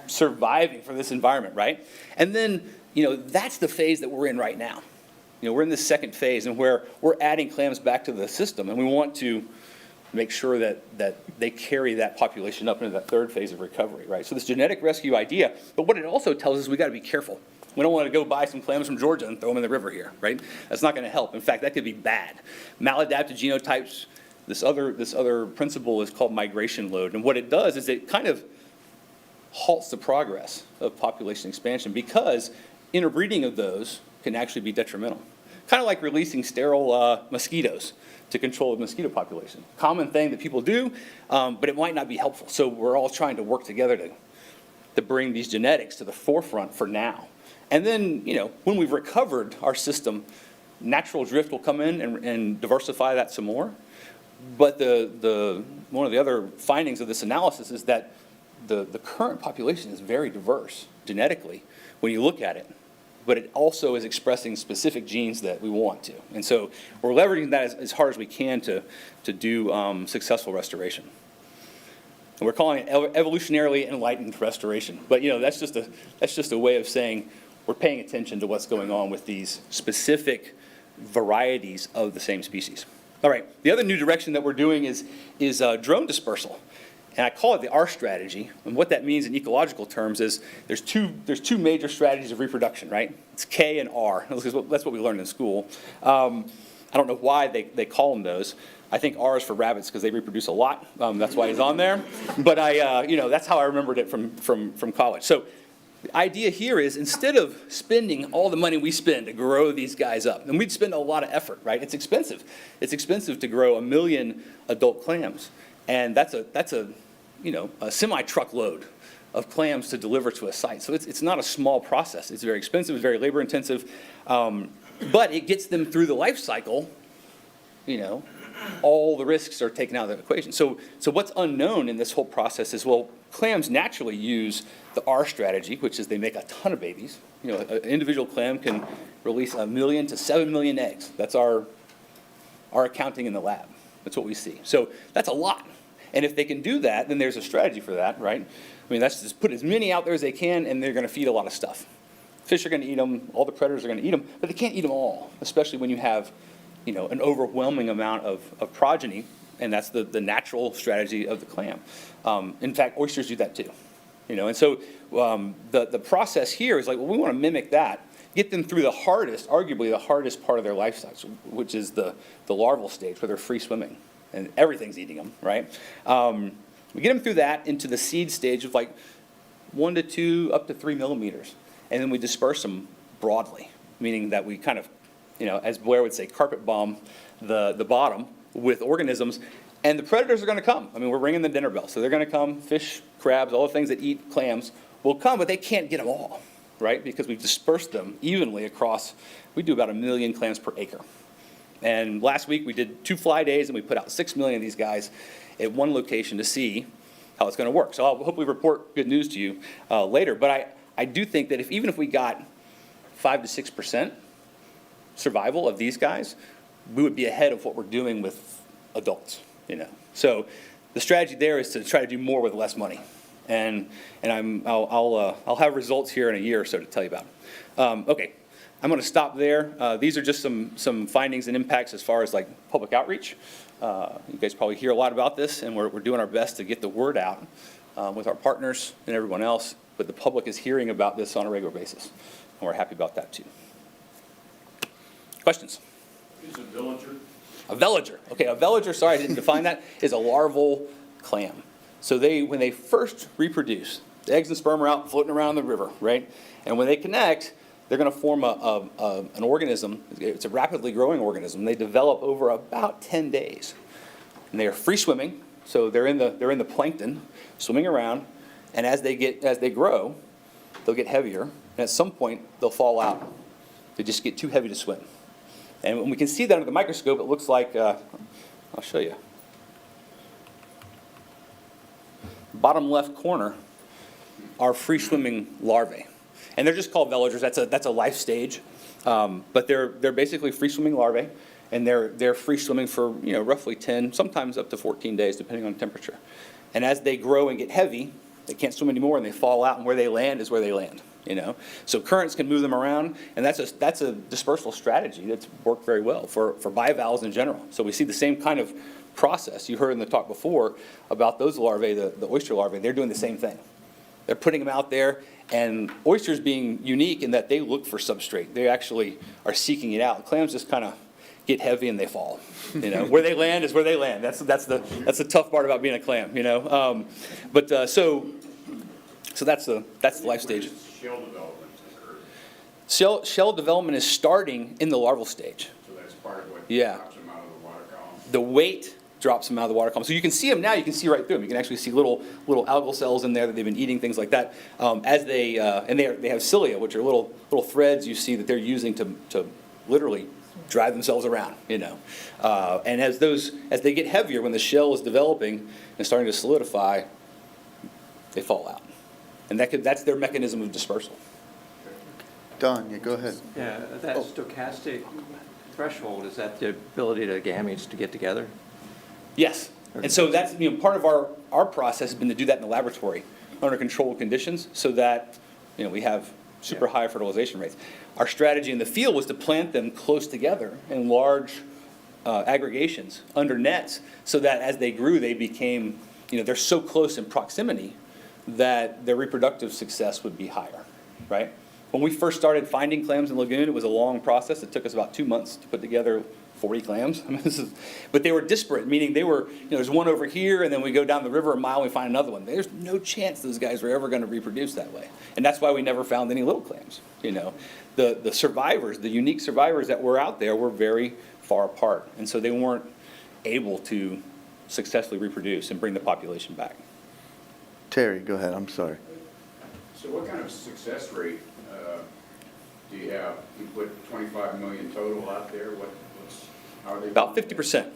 surviving for this environment, right? And then, that's the phase that we're in right now. We're in this second phase and where we're adding clams back to the system, and we want to make sure that they carry that population up into that third phase of recovery, right? So this genetic rescue idea, but what it also tells us, we got to be careful. We don't want to go buy some clams from Georgia and throw them in the river here, right? That's not going to help. In fact, that could be bad. Maladaptive genotypes, this other principle is called migration load. And what it does is it kind of halts the progress of population expansion because interbreeding of those can actually be detrimental. Kind of like releasing sterile mosquitoes to control the mosquito population. Common thing that people do, but it might not be helpful. So we're all trying to work together to bring these genetics to the forefront for now. And then, when we've recovered our system, natural drift will come in and diversify that some more. But one of the other findings of this analysis is that the current population is very diverse genetically when you look at it. But it also is expressing specific genes that we want to. And so we're leveraging that as hard as we can to do successful restoration. And we're calling it evolutionarily enlightened restoration. But that's just a way of saying we're paying attention to what's going on with these specific varieties of the same species. All right, the other new direction that we're doing is drone dispersal. And I call it the R strategy. And what that means in ecological terms is there's two major strategies of reproduction, right? It's K and R. That's what we learned in school. I don't know why they call them those. I think R is for rabbits because they reproduce a lot. That's why it's on there. But that's how I remembered it from college. So the idea here is instead of spending all the money we spend to grow these guys up, and we'd spend a lot of effort, right? It's expensive. It's expensive to grow 1 million adult clams. And that's a semi-truck load of clams to deliver to a site. So it's not a small process. It's very expensive, it's very labor intensive, but it gets them through the life cycle. All the risks are taken out of the equation. So what's unknown in this whole process is, well, clams naturally use the R strategy, which is they make a ton of babies. An individual clam can release 1 million to 7 million eggs. That's our accounting in the lab. That's what we see. So that's a lot. And if they can do that, then there's a strategy for that, right? I mean, that's just put as many out there as they can, and they're going to feed a lot of stuff. Fish are going to eat them. All the predators are going to eat them, but they can't eat them all, especially when you have an overwhelming amount of progeny, and that's the natural strategy of the clam. In fact, oysters do that too. And so the process here is like, well, we want to mimic that, get them through arguably the hardest part of their life cycle, which is the larval stage where they're free swimming and everything's eating them, right? We get them through that into the seed stage of like 1 to 2 up to 3 millimeters, and then we disperse them broadly, meaning that we kind of, as Blair would say, carpet bomb the bottom with organisms, and the predators are going to come. I mean, we're ringing the dinner bell, so they're going to come. Fish, crabs, all the things that eat clams will come, but they can't get them all, right? Because we've dispersed them evenly across. We do about 1 million clams per acre. And last week we did 2 fly days, and we put out 6 million of these guys at one location to see how it's going to work. So I'll hopefully report good news to you later. But I do think that even if we got 5 to 6% survival of these guys, we would be ahead of what we're doing with adults. So the strategy there is to try to do more with less money, and I'll have results here in a year or so to tell you about. Okay, I'm going to stop there. These are just some findings and impacts as far as like public outreach. You guys probably hear a lot about this, and we're doing our best to get the word out with our partners and everyone else. But the public is hearing about this on a regular basis, and we're happy about that too. Questions? Is a villager? A veliger. Okay, a veliger, sorry, I didn't define that, is a larval clam. So when they first reproduce, the eggs and sperm are out floating around the river, right? And when they connect, they're going to form an organism. It's a rapidly growing organism. They develop over about 10 days. And they are free swimming, so they're in the plankton, swimming around. And as they grow, they'll get heavier. And at some point, they'll fall out. They just get too heavy to swim. And when we can see that under the microscope, it looks like, I'll show you. Bottom left corner are free-swimming larvae. And they're just called veligers. That's a life stage. But they're basically free-swimming larvae. And they're free-swimming for roughly 10, sometimes up to 14 days, depending on temperature. And as they grow and get heavy, they can't swim anymore, and they fall out, and where they land is where they land. So currents can move them around, and that's a dispersal strategy that's worked very well for bivalves in general. So we see the same kind of process. You heard in the talk before about those larvae, the oyster larvae. They're doing the same thing. They're putting them out there, and oysters being unique in that they look for substrate. They actually are seeking it out. Clams just kind of get heavy and they fall. Where they land is where they land. That's the tough part about being a clam. So that's the life stage. Shell development occurred. Shell development is starting in the larval stage. So that's part of what Yeah. drops them out of the water column. The weight drops them out of the water column. So you can see them now. You can see right through them. You can actually see little algal cells in there that they've been eating, things like that. As they have cilia, which are little threads you see that they're using to literally drive themselves around. And as they get heavier, when the shell is developing and starting to solidify, they fall out. And that's their mechanism of dispersal. Don, yeah, go ahead. Yeah, that stochastic threshold, is that the ability to gametes to get together? Yes. And so that's part of our process has been to do that in the laboratory under controlled conditions so that we have super high fertilization rates. Our strategy in the field was to plant them close together in large aggregations under nets so that as they grew, they became, they're so close in proximity that their reproductive success would be higher, right? When we first started finding clams in Lagoon, it was a long process. It took us about 2 months to put together 40 clams. But they were disparate, meaning they were, there's one over here, and then we go down the river a mile and we find another one. There's no chance those guys were ever going to reproduce that way. And that's why we never found any little clams. The survivors, the unique survivors that were out there were very far apart. And so they weren't able to successfully reproduce and bring the population back. Terry, go ahead, I'm sorry. So what kind of success rate do you have? You put 25 million total out there, how are they? About 50%.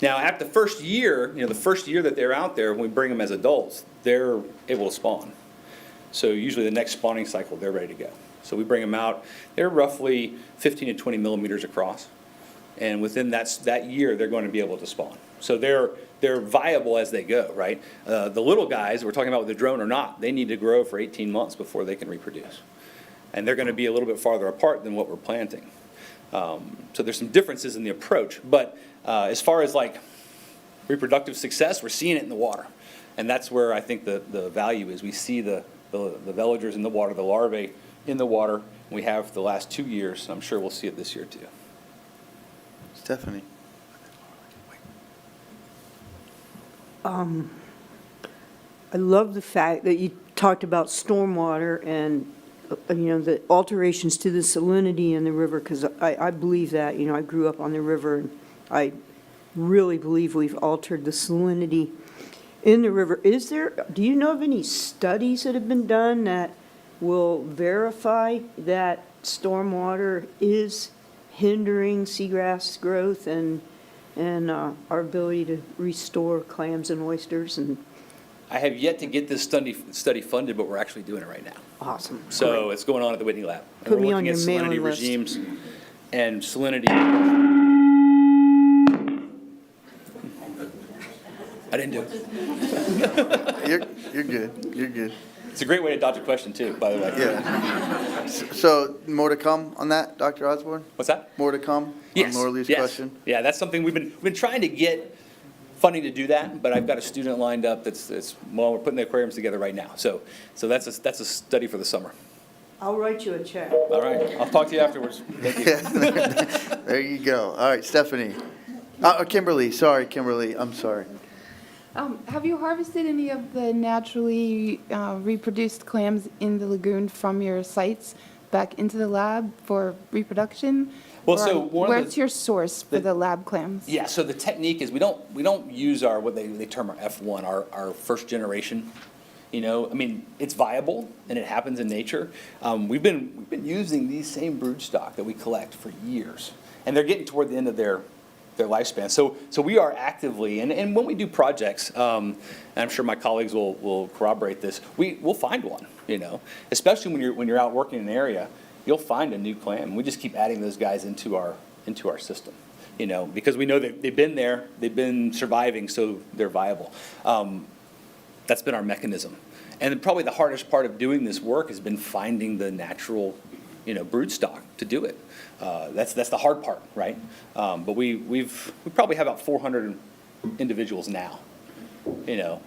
Now, after the first year, the first year that they're out there, when we bring them as adults, they're able to spawn. So usually the next spawning cycle, they're ready to go. So we bring them out, they're roughly 15 to 20 millimeters across. And within that year, they're going to be able to spawn. So they're viable as they go, right? The little guys, we're talking about with the drone or not, they need to grow for 18 months before they can reproduce. And they're going to be a little bit farther apart than what we're planting. So there's some differences in the approach. But as far as like reproductive success, we're seeing it in the water. And that's where I think the value is. We see the veligers in the water, the larvae in the water. We have the last 2 years, and I'm sure we'll see it this year too. Stephanie. I love the fact that you talked about stormwater and, the alterations to the salinity in the river, because I believe that, I grew up on the river, and I really believe we've altered the salinity in the river. Do you know of any studies that have been done that will verify that stormwater is hindering seagrass growth and our ability to restore clams and oysters? And I have yet to get this study funded, but we're actually doing it right now. Awesome. So it's going on at the Whitney Lab. And Put we're me on looking your at salinity mailing list. regimes and salinity. I didn't do it. You're good, you're good. It's a great way to dodge a question too, by the way. Yeah. So more to come on that, Dr. Osborne? What's that? More to come Yes. on Laura Lee's yes. question? Yeah, that's something we've been trying to get funding to do that, but I've got a student lined up we're putting the aquariums together right now. So that's a study for the summer. I'll write you a check. All right, I'll talk to you afterwards. Thank you. There you go. All right, Stephanie. Kimberly, I'm sorry. Have you harvested any of the naturally reproduced clams in the lagoon from your sites back into the lab for reproduction? Well, Or so one of where's your source for the lab clams? Yeah, so the technique is we don't use what they term our F1, our first generation. It's viable and it happens in nature. We've been using these same broodstock that we collect for years, and they're getting toward the end of their lifespan. So we are actively, and when we do projects, and I'm sure my colleagues will corroborate this, we'll find one, especially when you're out working in an area, you'll find a new clam. We just keep adding those guys into our system, because we know that they've been there, they've been surviving, so they're viable. That's been our mechanism. And then probably the hardest part of doing this work has been finding the natural, broodstock to do it. That's the hard part, right? But we probably have about 400 individuals now,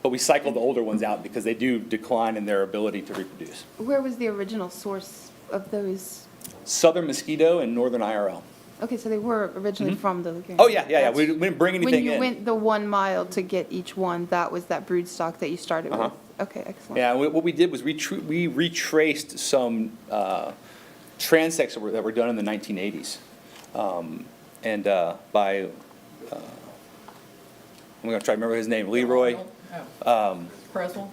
but we cycle the older ones out because they do decline in their ability to reproduce. Where was the original source of those? Southern mosquito and northern IRL. Okay, so they were originally from the lagoon. Oh, yeah. We didn't bring anything in. When you went the 1 mile to get each one, that was that broodstock that you started with? Okay, excellent. Yeah, what we did was we retraced some transects that were done in the 1980s. By, I'm going to try to remember his name, Leroy. Creswell?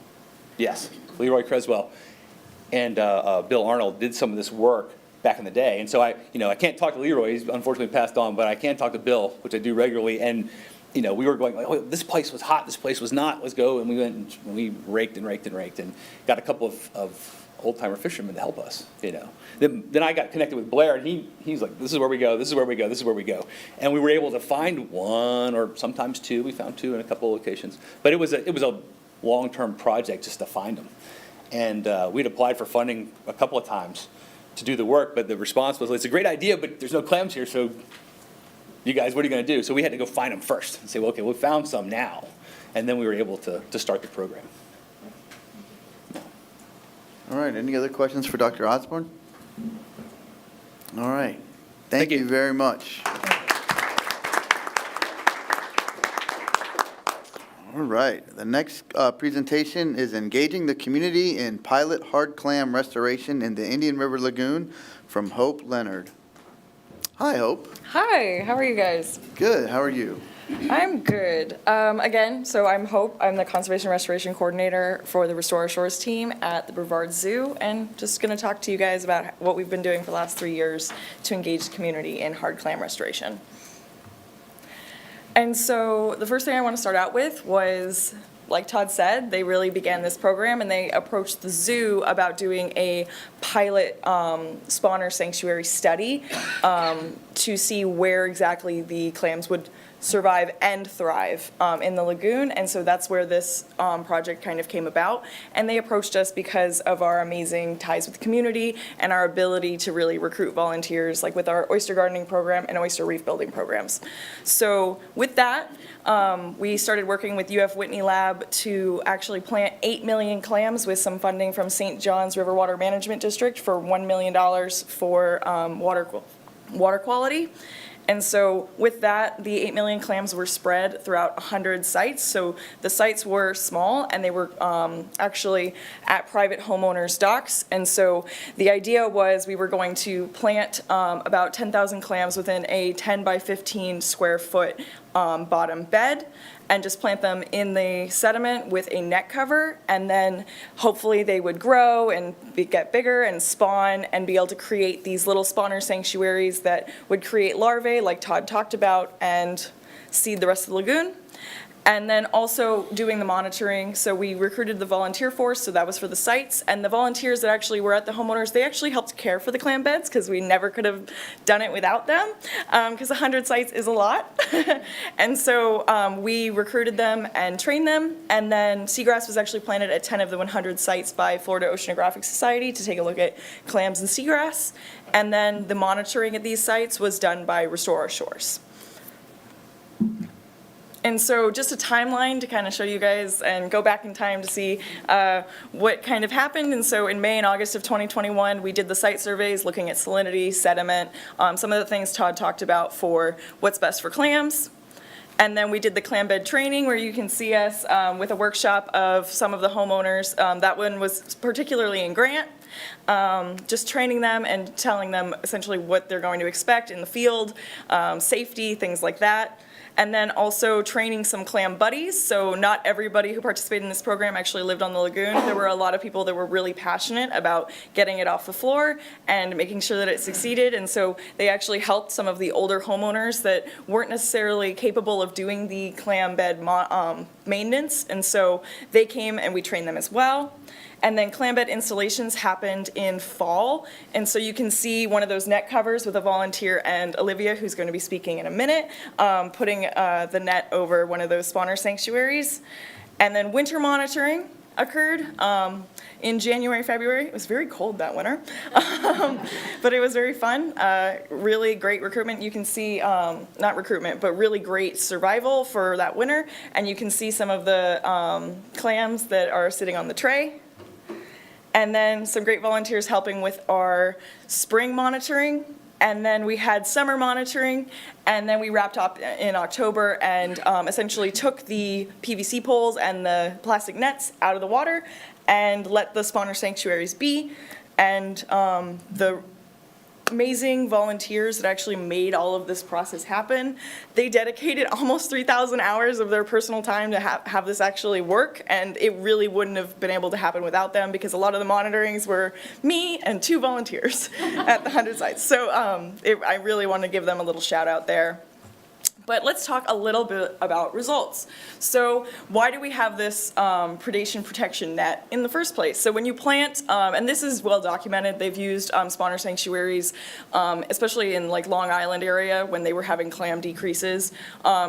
Yes, Leroy Creswell. And Bill Arnold did some of this work back in the day. And so I can't talk to Leroy, he's unfortunately passed on, but I can talk to Bill, which I do regularly. And, we were going, oh, this place was hot, this place was not, let's go. And we went and we raked and got a couple of old-timer fishermen to help us, Then I got connected with Blair, and he's like, this is where we go, this is where we go, this is where we go. And we were able to find one or sometimes two. We found two in a couple of locations. But it was a long-term project just to find them. And we'd applied for funding a couple of times to do the work, but the response was, it's a great idea, but there's no clams here, so you guys, what are you going to do? So we had to go find them first and say, well, okay, we found some now. And then we were able to start the program. All right, any other questions for Dr. Osborne? All right, thank you very much. All right, the next presentation is Engaging the Community in Pilot Hard Clam Restoration in the Indian River Lagoon from Hope Leonard. Hi, Hope. Hi, how are you guys? Good, how are you? I'm good. Again, so I'm Hope. I'm the Conservation Restoration Coordinator for the Restore Our Shores team at the Brevard Zoo, and just going to talk to you guys about what we've been doing for the last 3 years to engage the community in hard clam restoration. And so the first thing I want to start out with was, like Todd said, they really began this program and they approached the zoo about doing a pilot spawner sanctuary study to see where exactly the clams would survive and thrive in the lagoon. And so that's where this project kind of came about. And they approached us because of our amazing ties with the community and our ability to really recruit volunteers, like with our oyster gardening program and oyster reef building programs. So with that, we started working with UF Whitney Lab to actually plant 8 million clams with some funding from St. John's River Water Management District for $1 million for water quality. And so with that, the 8 million clams were spread throughout 100 sites. So the sites were small and they were actually at private homeowners' docks. And so the idea was we were going to plant about 10,000 clams within a 10 by 15 square foot bottom bed, and just plant them in the sediment with a net cover, and then hopefully they would grow and get bigger and spawn and be able to create these little spawner sanctuaries that would create larvae like Todd talked about and seed the rest of the lagoon. And then also doing the monitoring. So we recruited the volunteer force, so that was for the sites. And the volunteers that actually were at the homeowners, they actually helped care for the clam beds because we never could have done it without them, because 100 sites is a lot. And so we recruited them and trained them. And then Seagrass was actually planted at 10 of the 100 sites by Florida Oceanographic Society to take a look at clams and seagrass. And then the monitoring at these sites was done by Restore Our Shores. And so just a timeline to kind of show you guys and go back in time to see what kind of happened. And so in May and August of 2021, we did the site surveys looking at salinity, sediment, some of the things Todd talked about for what's best for clams. And then we did the clam bed training where you can see us with a workshop of some of the homeowners. That one was particularly in Grant. Just training them and telling them essentially what they're going to expect in the field, safety, things like that. And then also training some clam buddies. So not everybody who participated in this program actually lived on the lagoon. There were a lot of people that were really passionate about getting it off the floor and making sure that it succeeded. And so they actually helped some of the older homeowners that weren't necessarily capable of doing the clam bed maintenance. And so they came and we trained them as well. And then clam bed installations happened in fall. And so you can see one of those net covers with a volunteer and Olivia, who's going to be speaking in a minute, putting the net over one of those spawner sanctuaries. And then winter monitoring occurred in January, February. It was very cold that winter, but it was very fun. Really great recruitment. You can see, not recruitment, but really great survival for that winter. And you can see some of the clams that are sitting on the tray. And then some great volunteers helping with our spring monitoring. And then we had summer monitoring. And then we wrapped up in October and essentially took the PVC poles and the plastic nets out of the water and let the spawner sanctuaries be. And the amazing volunteers that actually made all of this process happen, they dedicated almost 3,000 hours of their personal time to have this actually work, and it really wouldn't have been able to happen without them because a lot of the monitorings were me and 2 volunteers at the 100 sites. So I really want to give them a little shout out there. But let's talk a little bit about results. So why do we have this predation protection net in the first place? So when you plant, and this is well documented, they've used spawner sanctuaries, especially in like Long Island area when they were having clam decreases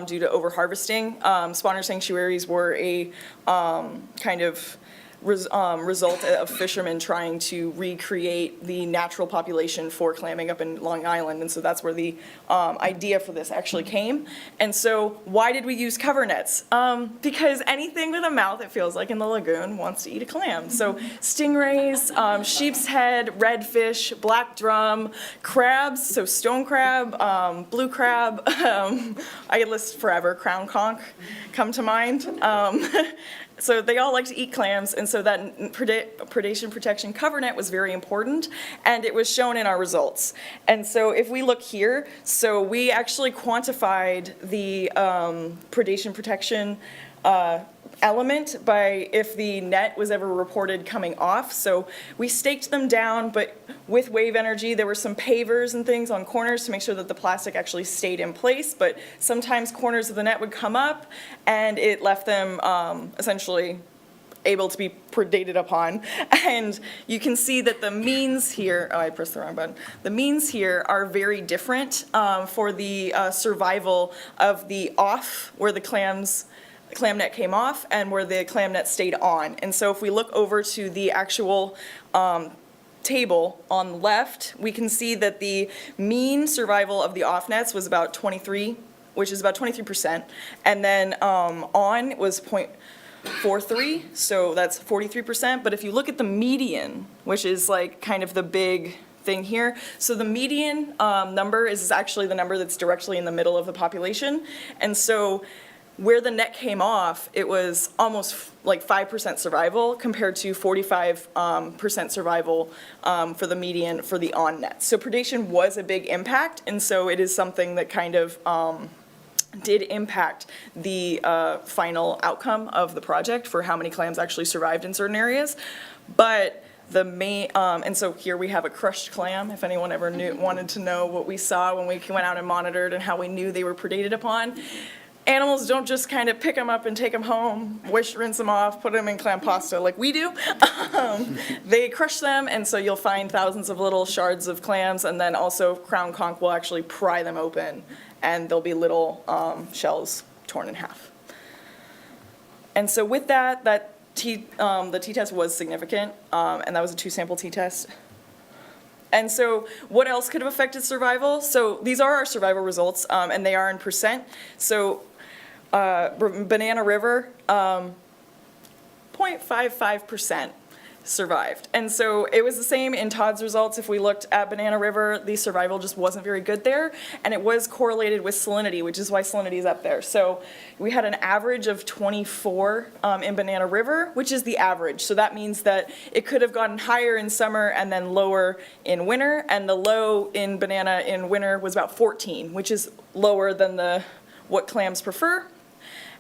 due to overharvesting. Spawner sanctuaries were a kind of result of fishermen trying to recreate the natural population for clamming up in Long Island. And so that's where the idea for this actually came. And so why did we use cover nets? Because anything with a mouth, it feels like, in the lagoon wants to eat a clam. So stingrays, sheep's head, redfish, black drum, crabs, so stone crab, blue crab, I could list forever, crown conch come to mind. So they all like to eat clams, and so that predation protection cover net was very important, and it was shown in our results. And so if we look here, so we actually quantified the predation protection element by if the net was ever reported coming off. So we staked them down, but with wave energy, there were some pavers and things on corners to make sure that the plastic actually stayed in place, but sometimes corners of the net would come up and it left them essentially able to be predated upon. And you can see that the means here, oh, I pressed the wrong button. The means here are very different for the survival of the off, where the clam net came off and where the clam net stayed on. And so if we look over to the actual table on the left, we can see that the mean survival of the off nets was about 23, which is about 23%. And then on was 0.43, so that's 43%. But if you look at the median, which is like kind of the big thing here, so the median number is actually the number that's directly in the middle of the population. And so where the net came off, it was almost like 5% survival compared to 45% survival for the median for the on net. So predation was a big impact, and so it is something that kind of did impact the final outcome of the project for how many clams actually survived in certain areas. But the main, and so here we have a crushed clam, if anyone ever wanted to know what we saw when we went out and monitored and how we knew they were predated upon. Animals don't just kind of pick them up and take them home, rinse them off, put them in clam pasta like we do. They crush them, and so you'll find thousands of little shards of clams, and then also crown conch will actually pry them open, and there'll be little shells torn in half. And so with that, the t-test was significant, and that was a 2-sample t-test. And so what else could have affected survival? So these are our survival results, and they are in percent. So Banana River, 0.55% survived. And so it was the same in Todd's results. If we looked at Banana River, the survival just wasn't very good there, and it was correlated with salinity, which is why salinity is up there. So we had an average of 24 in Banana River, which is the average. So that means that it could have gotten higher in summer and then lower in winter, and the low in banana in winter was about 14, which is lower than what clams prefer.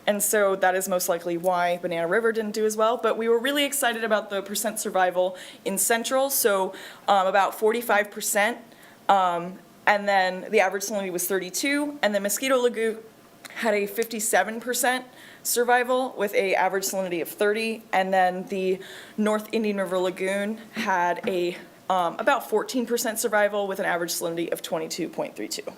And so that is most likely why Banana River didn't do as well. But we were really excited about the percent survival in Central, so about 45%. And then the average salinity was 32. And then Mosquito Lagoon had a 57% survival with a average salinity of 30. And then the North Indian River Lagoon had a about 14% survival with an average salinity of 22.32.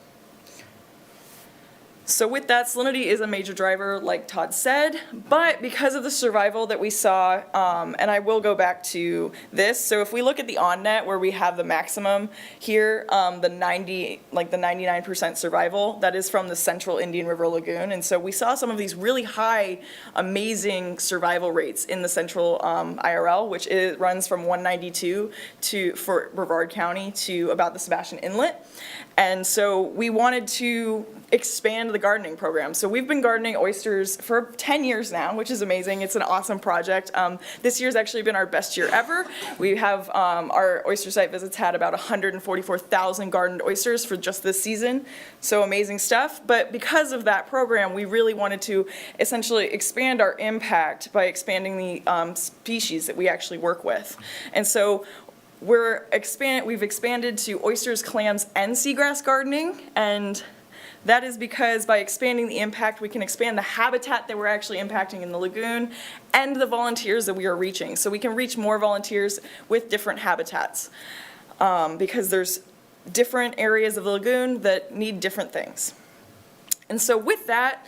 So with that, salinity is a major driver, like Todd said, but because of the survival that we saw, and I will go back to this, so if we look at the on-net where we have the maximum here, the 99% survival, that is from the Central Indian River Lagoon, and so we saw some of these really high, amazing survival rates in the Central IRL, which runs from 192 for Brevard County to about the Sebastian Inlet. And so we wanted to expand the gardening program. So we've been gardening oysters for 10 years now, which is amazing. It's an awesome project. This year's actually been our best year ever. We have our oyster site visits had about 144,000 gardened oysters for just this season. So amazing stuff. But because of that program, we really wanted to essentially expand our impact by expanding the species that we actually work with. And so we've expanded to oysters, clams, and seagrass gardening, and that is because by expanding the impact, we can expand the habitat that we're actually impacting in the lagoon and the volunteers that we are reaching. So we can reach more volunteers with different habitats because there's different areas of the lagoon that need different things. And so with that,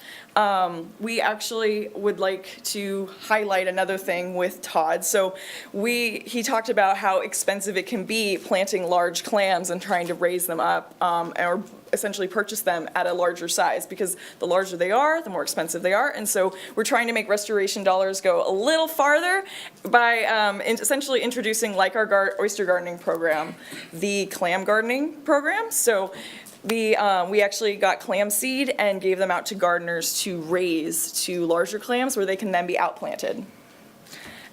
we actually would like to highlight another thing with Todd. So he talked about how expensive it can be planting large clams and trying to raise them up or essentially purchase them at a larger size, because the larger they are, the more expensive they are. And so we're trying to make restoration dollars go a little farther by essentially introducing, like our oyster gardening program, the clam gardening program. So we actually got clam seed and gave them out to gardeners to raise to larger clams where they can then be outplanted.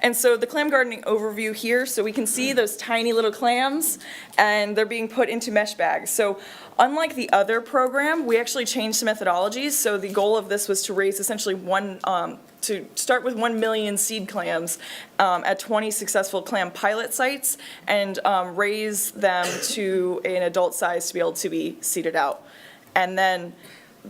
And so the clam gardening overview here, so we can see those tiny little clams, and they're being put into mesh bags. So unlike the other program, we actually changed some methodologies. So the goal of this was to raise essentially to start with 1 million seed clams at 20 successful clam pilot sites, and raise them to an adult size to be able to be seeded out. And then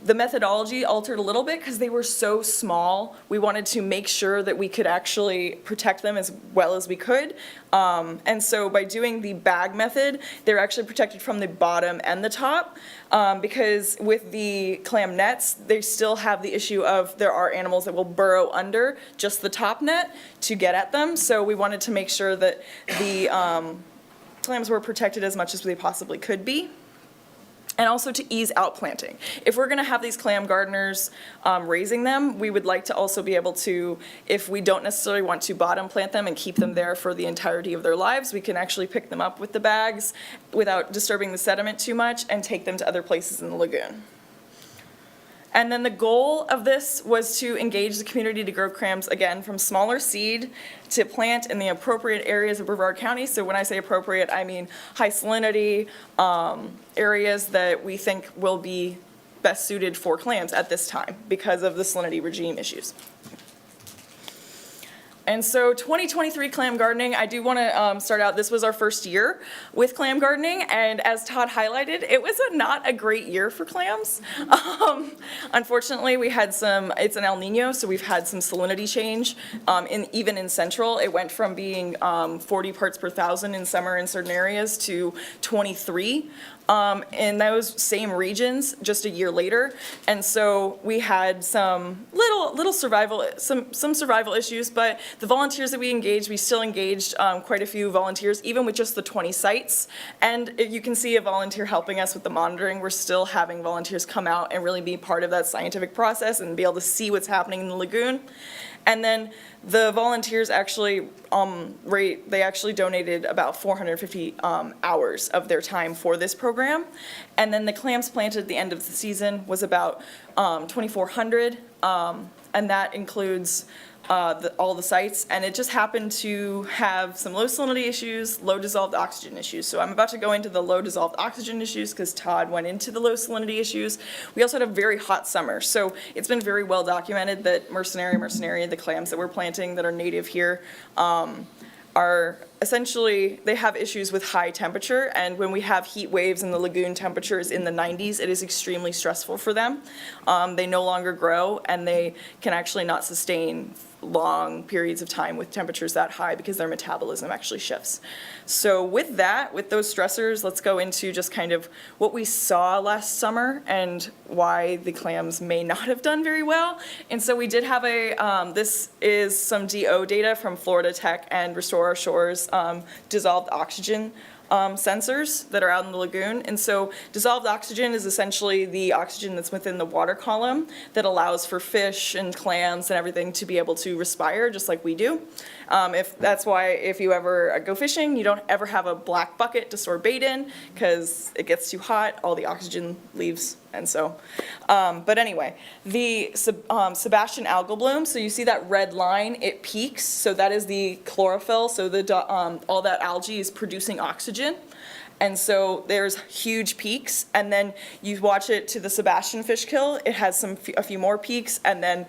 the methodology altered a little bit because they were so small. We wanted to make sure that we could actually protect them as well as we could. And so by doing the bag method, they're actually protected from the bottom and the top, because with the clam nets, they still have the issue of there are animals that will burrow under just the top net to get at them. So we wanted to make sure that the clams were protected as much as they possibly could be. And also to ease out planting. If we're gonna have these clam gardeners raising them, we would like to also be able to, if we don't necessarily want to bottom plant them and keep them there for the entirety of their lives, we can actually pick them up with the bags without disturbing the sediment too much and take them to other places in the lagoon. And then the goal of this was to engage the community to grow clams, again, from smaller seed to plant in the appropriate areas of Brevard County. So when I say appropriate, I mean high salinity areas that we think will be best suited for clams at this time because of the salinity regime issues. And so 2023 clam gardening, I do want to start out, this was our first year with clam gardening, and as Todd highlighted, it was not a great year for clams. Unfortunately, we had it's an El Nino, so we've had some salinity change, even in Central. It went from being 40 parts per thousand in summer in certain areas to 23. In those same regions just a year later. And so we had some little survival, some survival issues, but the volunteers that we engaged, we still engaged quite a few volunteers, even with just the 20 sites. And you can see a volunteer helping us with the monitoring. We're still having volunteers come out and really be part of that scientific process and be able to see what's happening in the lagoon. And then the volunteers actually, they actually donated about 450 hours of their time for this program. And then the clams planted at the end of the season was about 2,400, and that includes all the sites, and it just happened to have some low salinity issues, low dissolved oxygen issues. So I'm about to go into the low dissolved oxygen issues because Todd went into the low salinity issues. We also had a very hot summer, so it's been very well documented that Mercenaria, the clams that we're planting that are native here, are essentially, they have issues with high temperature, and when we have heat waves and the lagoon temperatures in the 90s, it is extremely stressful for them. They no longer grow, and they can actually not sustain long periods of time with temperatures that high because their metabolism actually shifts. So with that, with those stressors, let's go into just kind of what we saw last summer and why the clams may not have done very well. And so we did have this is some DO data from Florida Tech and Restore Our Shores dissolved oxygen sensors that are out in the lagoon. And so dissolved oxygen is essentially the oxygen that's within the water column that allows for fish and clams and everything to be able to respire just like we do. That's why if you ever go fishing, you don't ever have a black bucket to store bait in because it gets too hot, all the oxygen leaves. And so, but anyway, the Sebastian algal bloom, so you see that red line, it peaks, so that is the chlorophyll, so all that algae is producing oxygen. And so there's huge peaks, and then you watch it to the Sebastian fish kill, it has a few more peaks, and then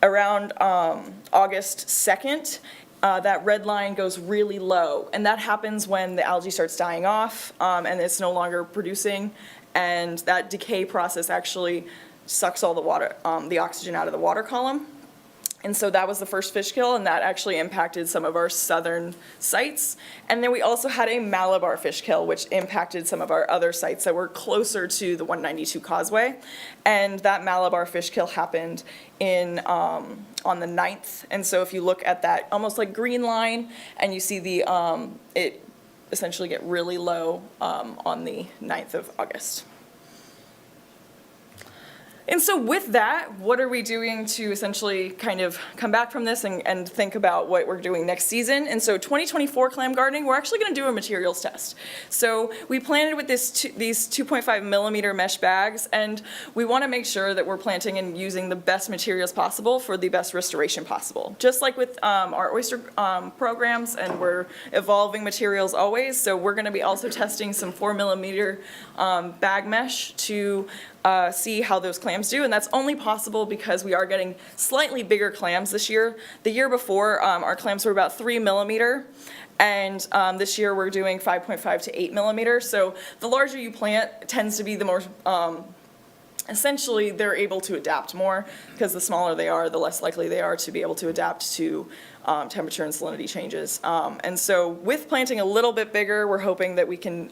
around August 2nd, that red line goes really low, and that happens when the algae starts dying off and it's no longer producing, and that decay process actually sucks all the water, the oxygen out of the water column. And so that was the first fish kill, and that actually impacted some of our southern sites. And then we also had a Malabar fish kill, which impacted some of our other sites that were closer to the 192 causeway. And that Malabar fish kill happened on the 9th. And so if you look at that almost like green line, and you see it essentially get really low on the 9th of August. And so with that, what are we doing to essentially kind of come back from this and think about what we're doing next season? And so 2024 clam gardening, we're actually going to do a materials test. So we planted with these 2.5 millimeter mesh bags, and we want to make sure that we're planting and using the best materials possible for the best restoration possible. Just like with our oyster programs, and we're evolving materials always. So we're going to be also testing some 4 millimeter bag mesh to see how those clams do, and that's only possible because we are getting slightly bigger clams this year. The year before, our clams were about 3 millimeter, and this year we're doing 5.5 to 8 millimeter. So the larger you plant tends to be the more, essentially they're able to adapt more, because the smaller they are, the less likely they are to be able to adapt to temperature and salinity changes. And so with planting a little bit bigger, we're hoping that we can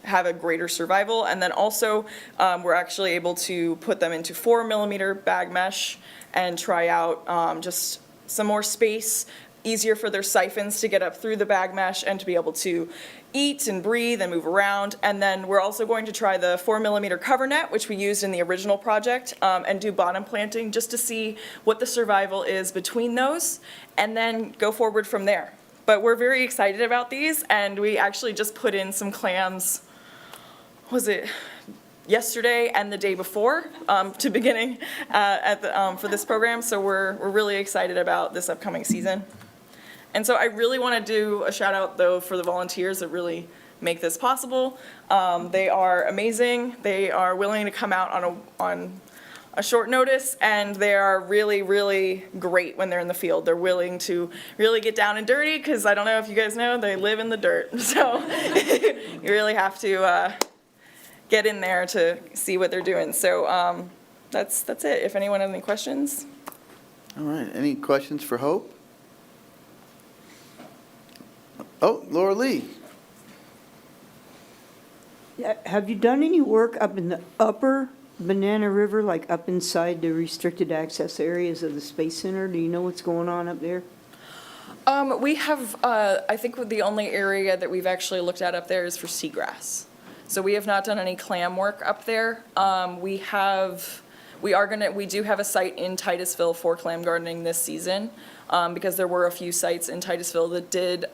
have a greater survival. And then also, we're actually able to put them into 4 millimeter bag mesh and try out just some more space, easier for their siphons to get up through the bag mesh and to be able to eat and breathe and move around. And then we're also going to try the 4 millimeter cover net, which we used in the original project, and do bottom planting just to see what the survival is between those, and then go forward from there. But we're very excited about these, and we actually just put in some clams, was it yesterday and the day before, to beginning for this program. So we're really excited about this upcoming season. And so I really want to do a shout out though for the volunteers that really make this possible. They are amazing. They are willing to come out on a short notice, and they are really, really great when they're in the field. They're willing to really get down and dirty, because I don't know if you guys know, they live in the dirt. So you really have to get in there to see what they're doing. So that's it. If anyone has any questions. All right, any questions for Hope? Oh, Laura Lee. Yeah, have you done any work up in the upper Banana River, like up inside the restricted access areas of the Space Center? Do you know what's going on up there? We have, I think the only area that we've actually looked at up there is for seagrass. So we have not done any clam work up there. We do have a site in Titusville for clam gardening this season, because there were a few sites in Titusville that did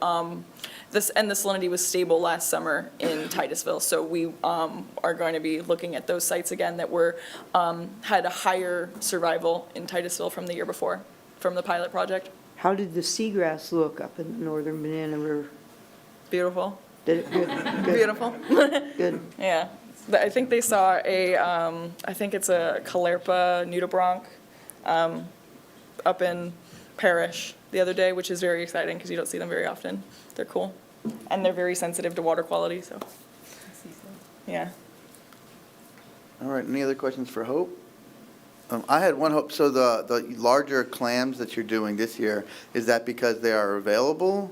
this, and the salinity was stable last summer in Titusville. So we are going to be looking at those sites again that were had a higher survival in Titusville from the year before, from the pilot project. How did the seagrass look up in the northern Banana River? Beautiful. Did it good? Good. Beautiful. Good. Yeah. I think they saw I think it's a Caulerpa nudibranch up in Parrish the other day, which is very exciting because you don't see them very often. They're cool. And they're very sensitive to water quality, so. Yeah. All right, any other questions for Hope? I had one, Hope. So the larger clams that you're doing this year, is that because they are available?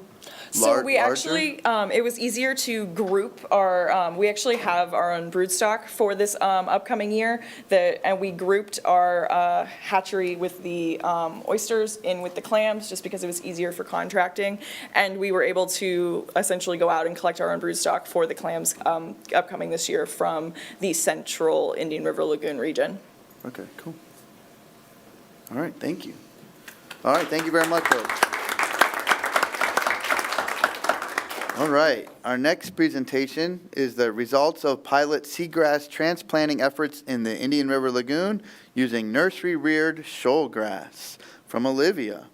So we actually, it was easier to group our, we actually have our own broodstock for this upcoming year, and we grouped our hatchery with the oysters in with the clams, just because it was easier for contracting, and we were able to essentially go out and collect our own broodstock for the clams upcoming this year from the central Indian River Lagoon region. Okay, cool. All right, thank you. All right, thank you very much, Hope. All right, our next presentation is the results of pilot seagrass transplanting efforts in the Indian River Lagoon using nursery-reared shoal grass, from Olivia.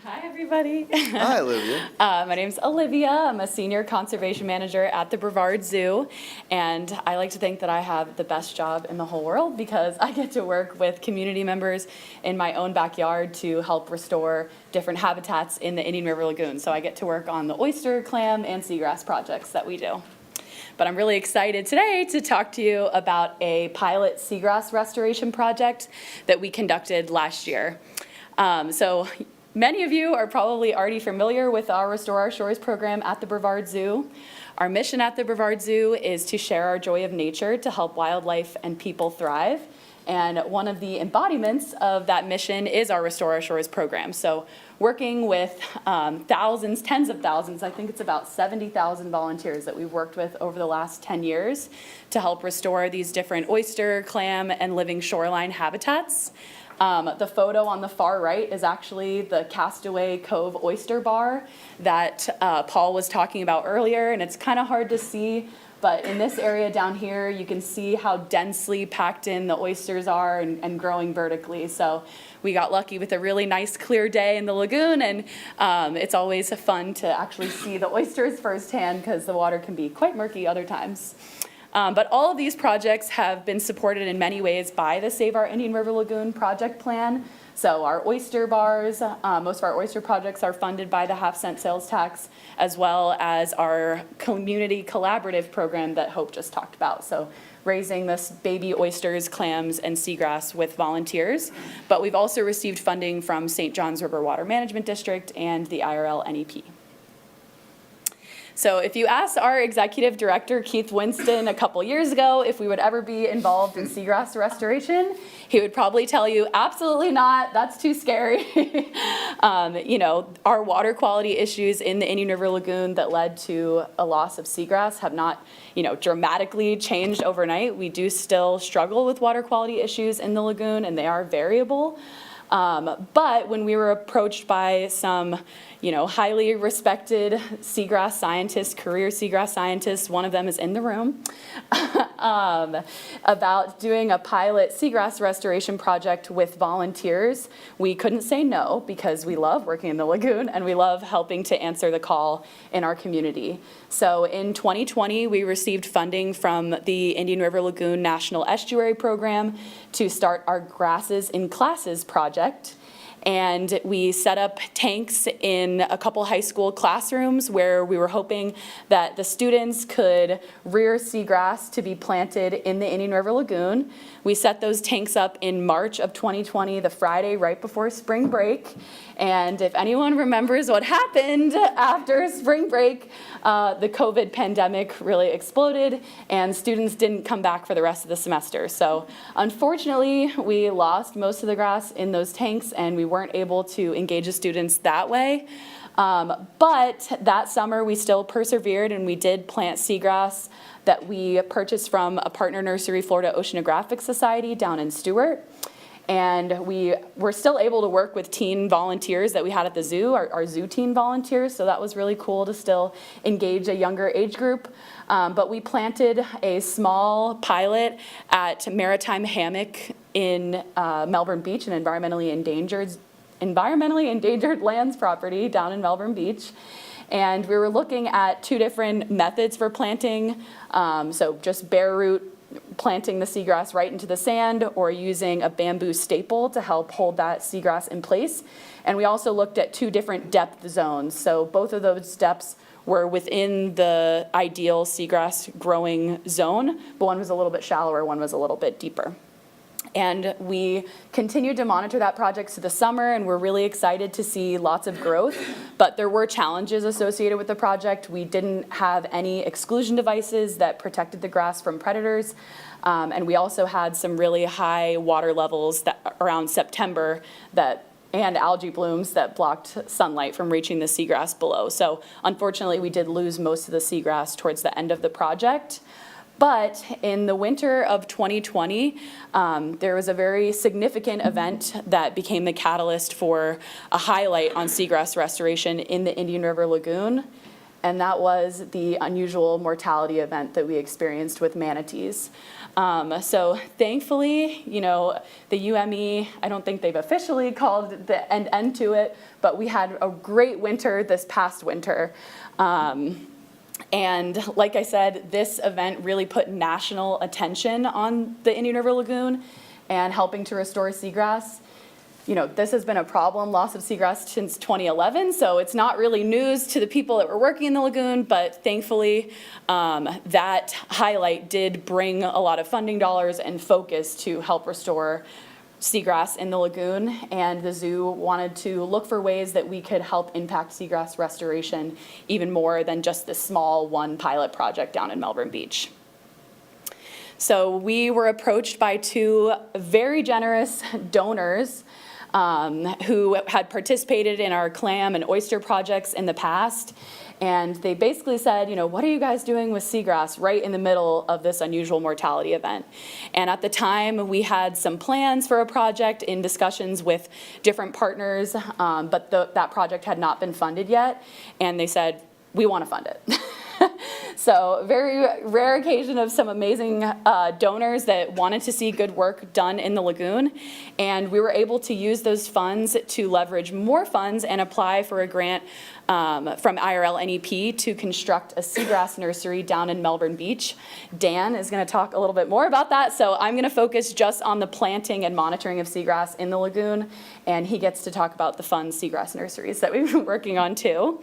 Hi, everybody. Hi, Olivia. My name's Olivia. I'm a senior conservation manager at the Brevard Zoo, and I like to think that I have the best job in the whole world because I get to work with community members in my own backyard to help restore different habitats in the Indian River Lagoon. So I get to work on the oyster, clam, and seagrass projects that we do. But I'm really excited today to talk to you about a pilot seagrass restoration project that we conducted last year. Many of you are probably already familiar with our Restore Our Shores program at the Brevard Zoo. Our mission at the Brevard Zoo is to share our joy of nature to help wildlife and people thrive. And one of the embodiments of that mission is our Restore Our Shores program. So working with thousands, tens of thousands, I think it's about 70,000 volunteers that we've worked with over the last 10 years to help restore these different oyster, clam, and living shoreline habitats. The photo on the far right is actually the Castaway Cove Oyster Bar that Paul was talking about earlier, and it's kind of hard to see, but in this area down here, you can see how densely packed in the oysters are and growing vertically. So we got lucky with a really nice clear day in the lagoon, and it's always fun to actually see the oysters firsthand because the water can be quite murky other times. But all of these projects have been supported in many ways by the Save Our Indian River Lagoon project plan. So our oyster bars, most of our oyster projects are funded by the half-cent sales tax, as well as our community collaborative program that Hope just talked about. So raising this baby oysters, clams, and seagrass with volunteers. But we've also received funding from St. John's River Water Management District and the IRL NEP. So if you asked our executive director, Keith Winston, a couple years ago if we would ever be involved in seagrass restoration, he would probably tell you, absolutely not, that's too scary. You know, our water quality issues in the Indian River Lagoon that led to a loss of seagrass have not, you know, dramatically changed overnight. We do still struggle with water quality issues in the lagoon, and they are variable. But when we were approached by some, you know, highly respected seagrass scientists, career seagrass scientists, one of them is in the room, about doing a pilot seagrass restoration project with volunteers, we couldn't say no because we love working in the lagoon and we love helping to answer the call in our community. So in 2020, we received funding from the Indian River Lagoon National Estuary Program to start our Grasses in Classes project. And we set up tanks in a couple high school classrooms where we were hoping that the students could rear seagrass to be planted in the Indian River Lagoon. We set those tanks up in March of 2020, the Friday right before spring break. And if anyone remembers what happened after spring break, the COVID pandemic really exploded and students didn't come back for the rest of the semester. So unfortunately, we lost most of the grass in those tanks and we weren't able to engage the students that way. But that summer we still persevered and we did plant seagrass that we purchased from a partner nursery, Florida Oceanographic Society down in Stewart. And we were still able to work with teen volunteers that we had at the zoo, our zoo teen volunteers, so that was really cool to still engage a younger age group. But we planted a small pilot at Maritime Hammock in Melbourne Beach, an environmentally endangered lands property down in Melbourne Beach. And we were looking at two different methods for planting, so just bare root planting the seagrass right into the sand or using a bamboo staple to help hold that seagrass in place. And we also looked at two different depth zones. So both of those depths were within the ideal seagrass growing zone, but one was a little bit shallower, one was a little bit deeper. And we continued to monitor that project through the summer, and we're really excited to see lots of growth. But there were challenges associated with the project. We didn't have any exclusion devices that protected the grass from predators. And we also had some really high water levels that around September and algae blooms that blocked sunlight from reaching the seagrass below. So unfortunately, we did lose most of the seagrass towards the end of the project. But in the winter of 2020, there was a very significant event that became the catalyst for a highlight on seagrass restoration in the Indian River Lagoon, and that was the unusual mortality event that we experienced with manatees. So thankfully, you know, the UME, I don't think they've officially called the end to it, but we had a great winter this past winter. And like I said, this event really put national attention on the Indian River Lagoon and helping to restore seagrass. You know, this has been a problem, loss of seagrass, since 2011, so it's not really news to the people that were working in the lagoon, but thankfully that highlight did bring a lot of funding dollars and focus to help restore seagrass in the lagoon, and the zoo wanted to look for ways that we could help impact seagrass restoration even more than just this small one pilot project down in Melbourne Beach. So we were approached by two very generous donors who had participated in our Clam and Oyster projects in the past. And they basically said, you know, what are you guys doing with seagrass right in the middle of this unusual mortality event? And at the time, we had some plans for a project in discussions with different partners, but that project had not been funded yet. And they said, we want to fund it. So very rare occasion of some amazing donors that wanted to see good work done in the lagoon. And we were able to use those funds to leverage more funds and apply for a grant from IRL NEP to construct a seagrass nursery down in Melbourne Beach. Dan is going to talk a little bit more about that. So I'm going to focus just on the planting and monitoring of seagrass in the lagoon. And he gets to talk about the fun seagrass nurseries that we've been working on too.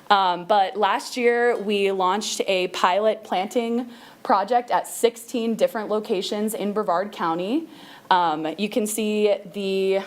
But last year we launched a pilot planting project at 16 different locations in Brevard County. You can see the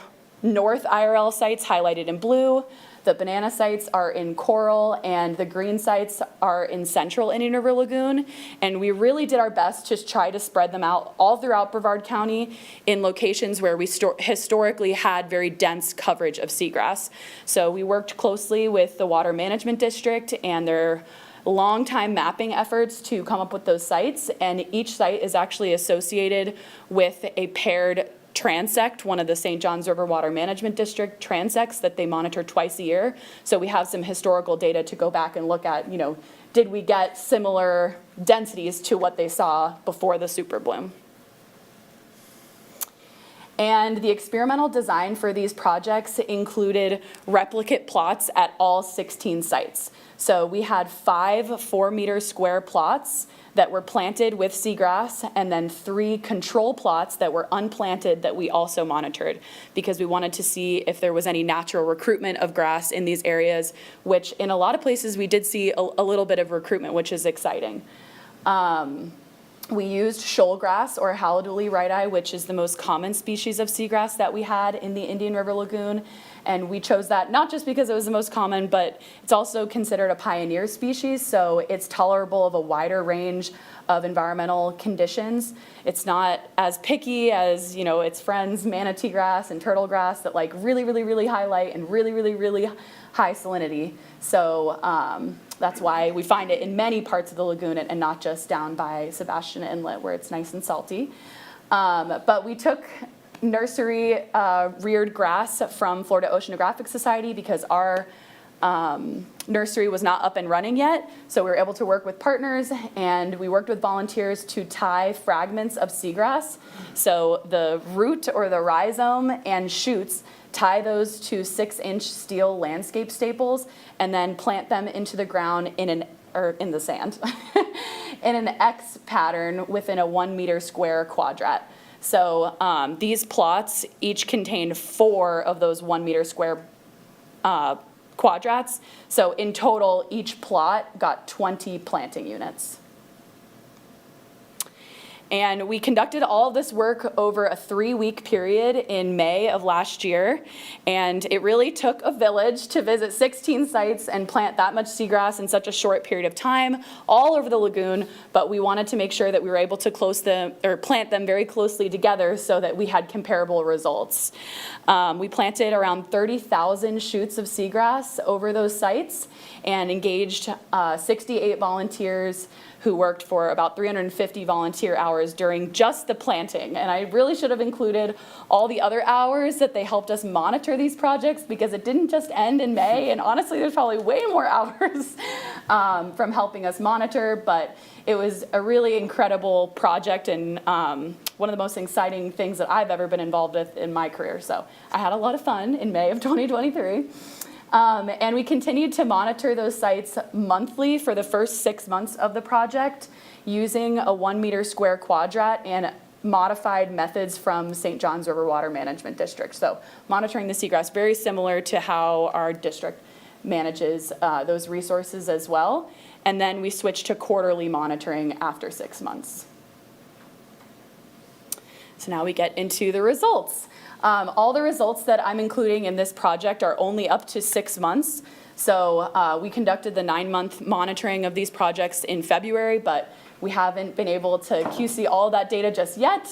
North IRL sites highlighted in blue. The banana sites are in coral, and the green sites are in central Indian River Lagoon. And we really did our best to try to spread them out all throughout Brevard County in locations where we historically had very dense coverage of seagrass. So we worked closely with the Water Management District and their long-time mapping efforts to come up with those sites. And each site is actually associated with a paired transect, one of the St. Johns River Water Management District transects that they monitor twice a year. So we have some historical data to go back and look at, you know, did we get similar densities to what they saw before the super bloom? And the experimental design for these projects included replicate plots at all 16 sites. So we had 5 4-meter square plots that were planted with seagrass, and then 3 control plots that were unplanted that we also monitored, because we wanted to see if there was any natural recruitment of grass in these areas, which in a lot of places we did see a little bit of recruitment, which is exciting. We used shoal grass, or Haliduli rhydi, which is the most common species of seagrass that we had in the Indian River Lagoon. And we chose that not just because it was the most common, but it's also considered a pioneer species, so it's tolerable of a wider range of environmental conditions. It's not as picky as, you know, its friends manatee grass and turtle grass that like really, really, really high light and really, really, really high salinity. So that's why we find it in many parts of the lagoon and not just down by Sebastian Inlet where it's nice and salty. But we took nursery reared grass from Florida Oceanographic Society because our nursery was not up and running yet. So we were able to work with partners, and we worked with volunteers to tie fragments of seagrass. So the root or the rhizome and shoots, tie those to 6-inch steel landscape staples, and then plant them into the ground in the sand in an X pattern within a 1-meter square quadrat. So these plots each contained 4 of those 1-meter square quadrats. So in total, each plot got 20 planting units. And we conducted all of this work over a 3-week period in May of last year. And it really took a village to visit 16 sites and plant that much seagrass in such a short period of time all over the lagoon. But we wanted to make sure that we were able to plant them very closely together so that we had comparable results. We planted around 30,000 shoots of seagrass over those sites and engaged 68 volunteers who worked for about 350 volunteer hours during just the planting. And I really should have included all the other hours that they helped us monitor these projects, because it didn't just end in May. And honestly, there's probably way more hours from helping us monitor. But it was a really incredible project, and one of the most exciting things that I've ever been involved with in my career. So I had a lot of fun in May of 2023. And we continued to monitor those sites monthly for the first 6 months of the project using a 1-meter square quadrat and modified methods from St. Johns River Water Management District. So monitoring the seagrass, very similar to how our district manages those resources as well. And then we switched to quarterly monitoring after 6 months. So now we get into the results. All the results that I'm including in this project are only up to 6 months. So we conducted the 9-month monitoring of these projects in February, but We haven't been able to QC all that data just yet,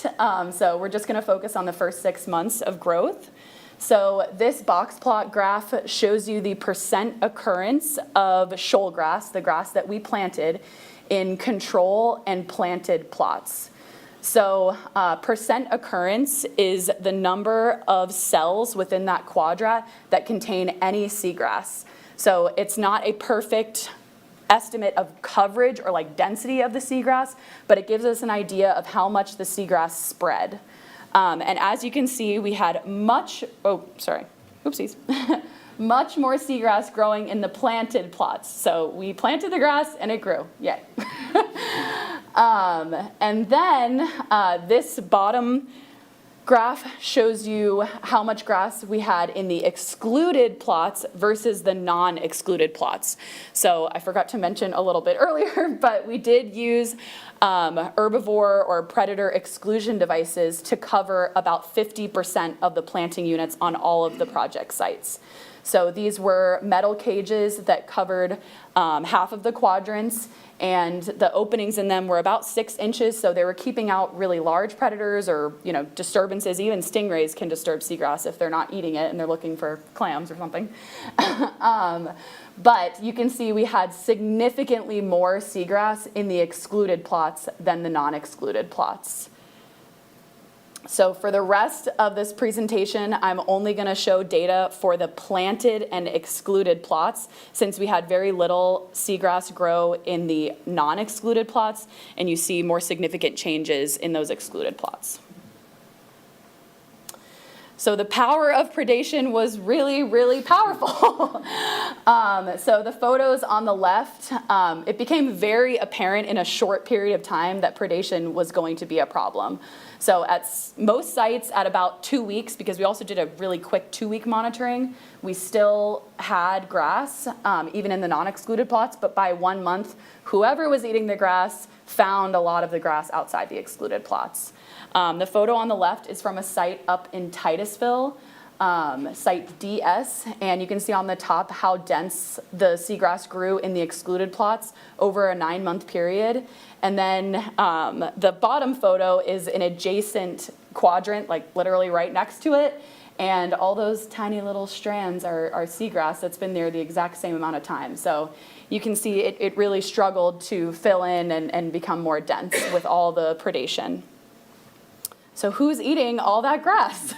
so we're just going to focus on the first 6 months of growth. So this box plot graph shows you the percent occurrence of shoal grass, the grass that we planted, in control and planted plots. So percent occurrence is the number of cells within that quadrat that contain any seagrass. So it's not a perfect estimate of coverage or like density of the seagrass, but it gives us an idea of how much the seagrass spread. And as you can see, we had much more seagrass growing in the planted plots. So we planted the grass and it grew, yay. And then this bottom graph shows you how much grass we had in the excluded plots versus the non-excluded plots. So I forgot to mention a little bit earlier, but we did use herbivore or predator exclusion devices to cover about 50% of the planting units on all of the project sites. So these were metal cages that covered half of the quadrants, and the openings in them were about 6 inches, so they were keeping out really large predators or, disturbances. Even stingrays can disturb seagrass if they're not eating it and they're looking for clams or something. But you can see we had significantly more seagrass in the excluded plots than the non-excluded plots. So for the rest of this presentation, I'm only going to show data for the planted and excluded plots, since we had very little seagrass grow in the non-excluded plots, and you see more significant changes in those excluded plots. So the power of predation was really, really powerful. So the photos on the left, it became very apparent in a short period of time that predation was going to be a problem. So at most sites at about 2 weeks, because we also did a really quick 2-week monitoring, we still had grass, even in the non-excluded plots, but by 1 month, whoever was eating the grass found a lot of the grass outside the excluded plots. The photo on the left is from a site up in Titusville, site DS, and you can see on the top how dense the seagrass grew in the excluded plots over a 9-month period. And then the bottom photo is an adjacent quadrant, like literally right next to it, and all those tiny little strands are seagrass that's been there the exact same amount of time. So you can see it really struggled to fill in and become more dense with all the predation. So who's eating all that grass?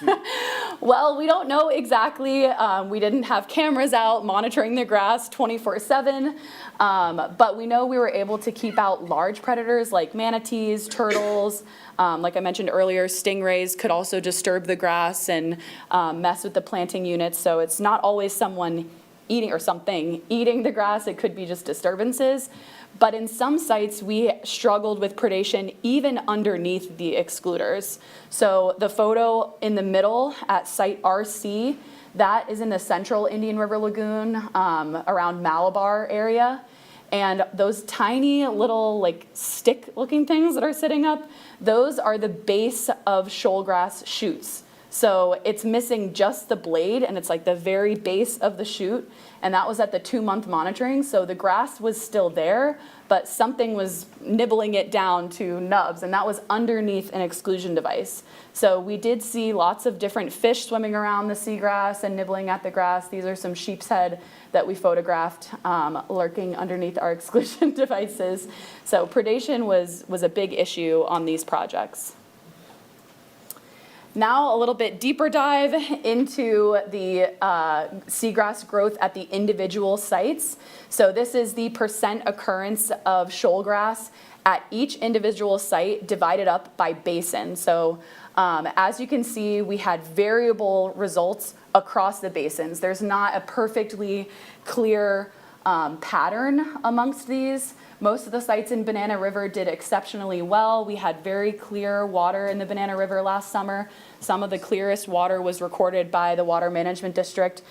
Well, we don't know exactly. We didn't have cameras out monitoring the grass 24/7, but we know we were able to keep out large predators like manatees, turtles. Like I mentioned earlier, stingrays could also disturb the grass and mess with the planting units. So it's not always someone eating or something eating the grass. It could be just disturbances. But in some sites, we struggled with predation even underneath the excluders. So the photo in the middle at site RC, that is in the central Indian River Lagoon around Malabar area. And those tiny little like stick-looking things that are sitting up, those are the base of shoalgrass shoots. So it's missing just the blade, and it's like the very base of the shoot, and that was at the 2-month monitoring. So the grass was still there, but something was nibbling it down to nubs, and that was underneath an exclusion device. So we did see lots of different fish swimming around the seagrass and nibbling at the grass. These are some sheep's head that we photographed lurking underneath our exclusion devices. So predation was a big issue on these projects. Now a little bit deeper dive into the seagrass growth at the individual sites. So this is the percent occurrence of shoalgrass at each individual site divided up by basin. So as you can see, we had variable results across the basins. There's not a perfectly clear pattern amongst these. Most of the sites in Banana River did exceptionally well. We had very clear water in the Banana River last summer. Some of the clearest water was recorded by the Water Management District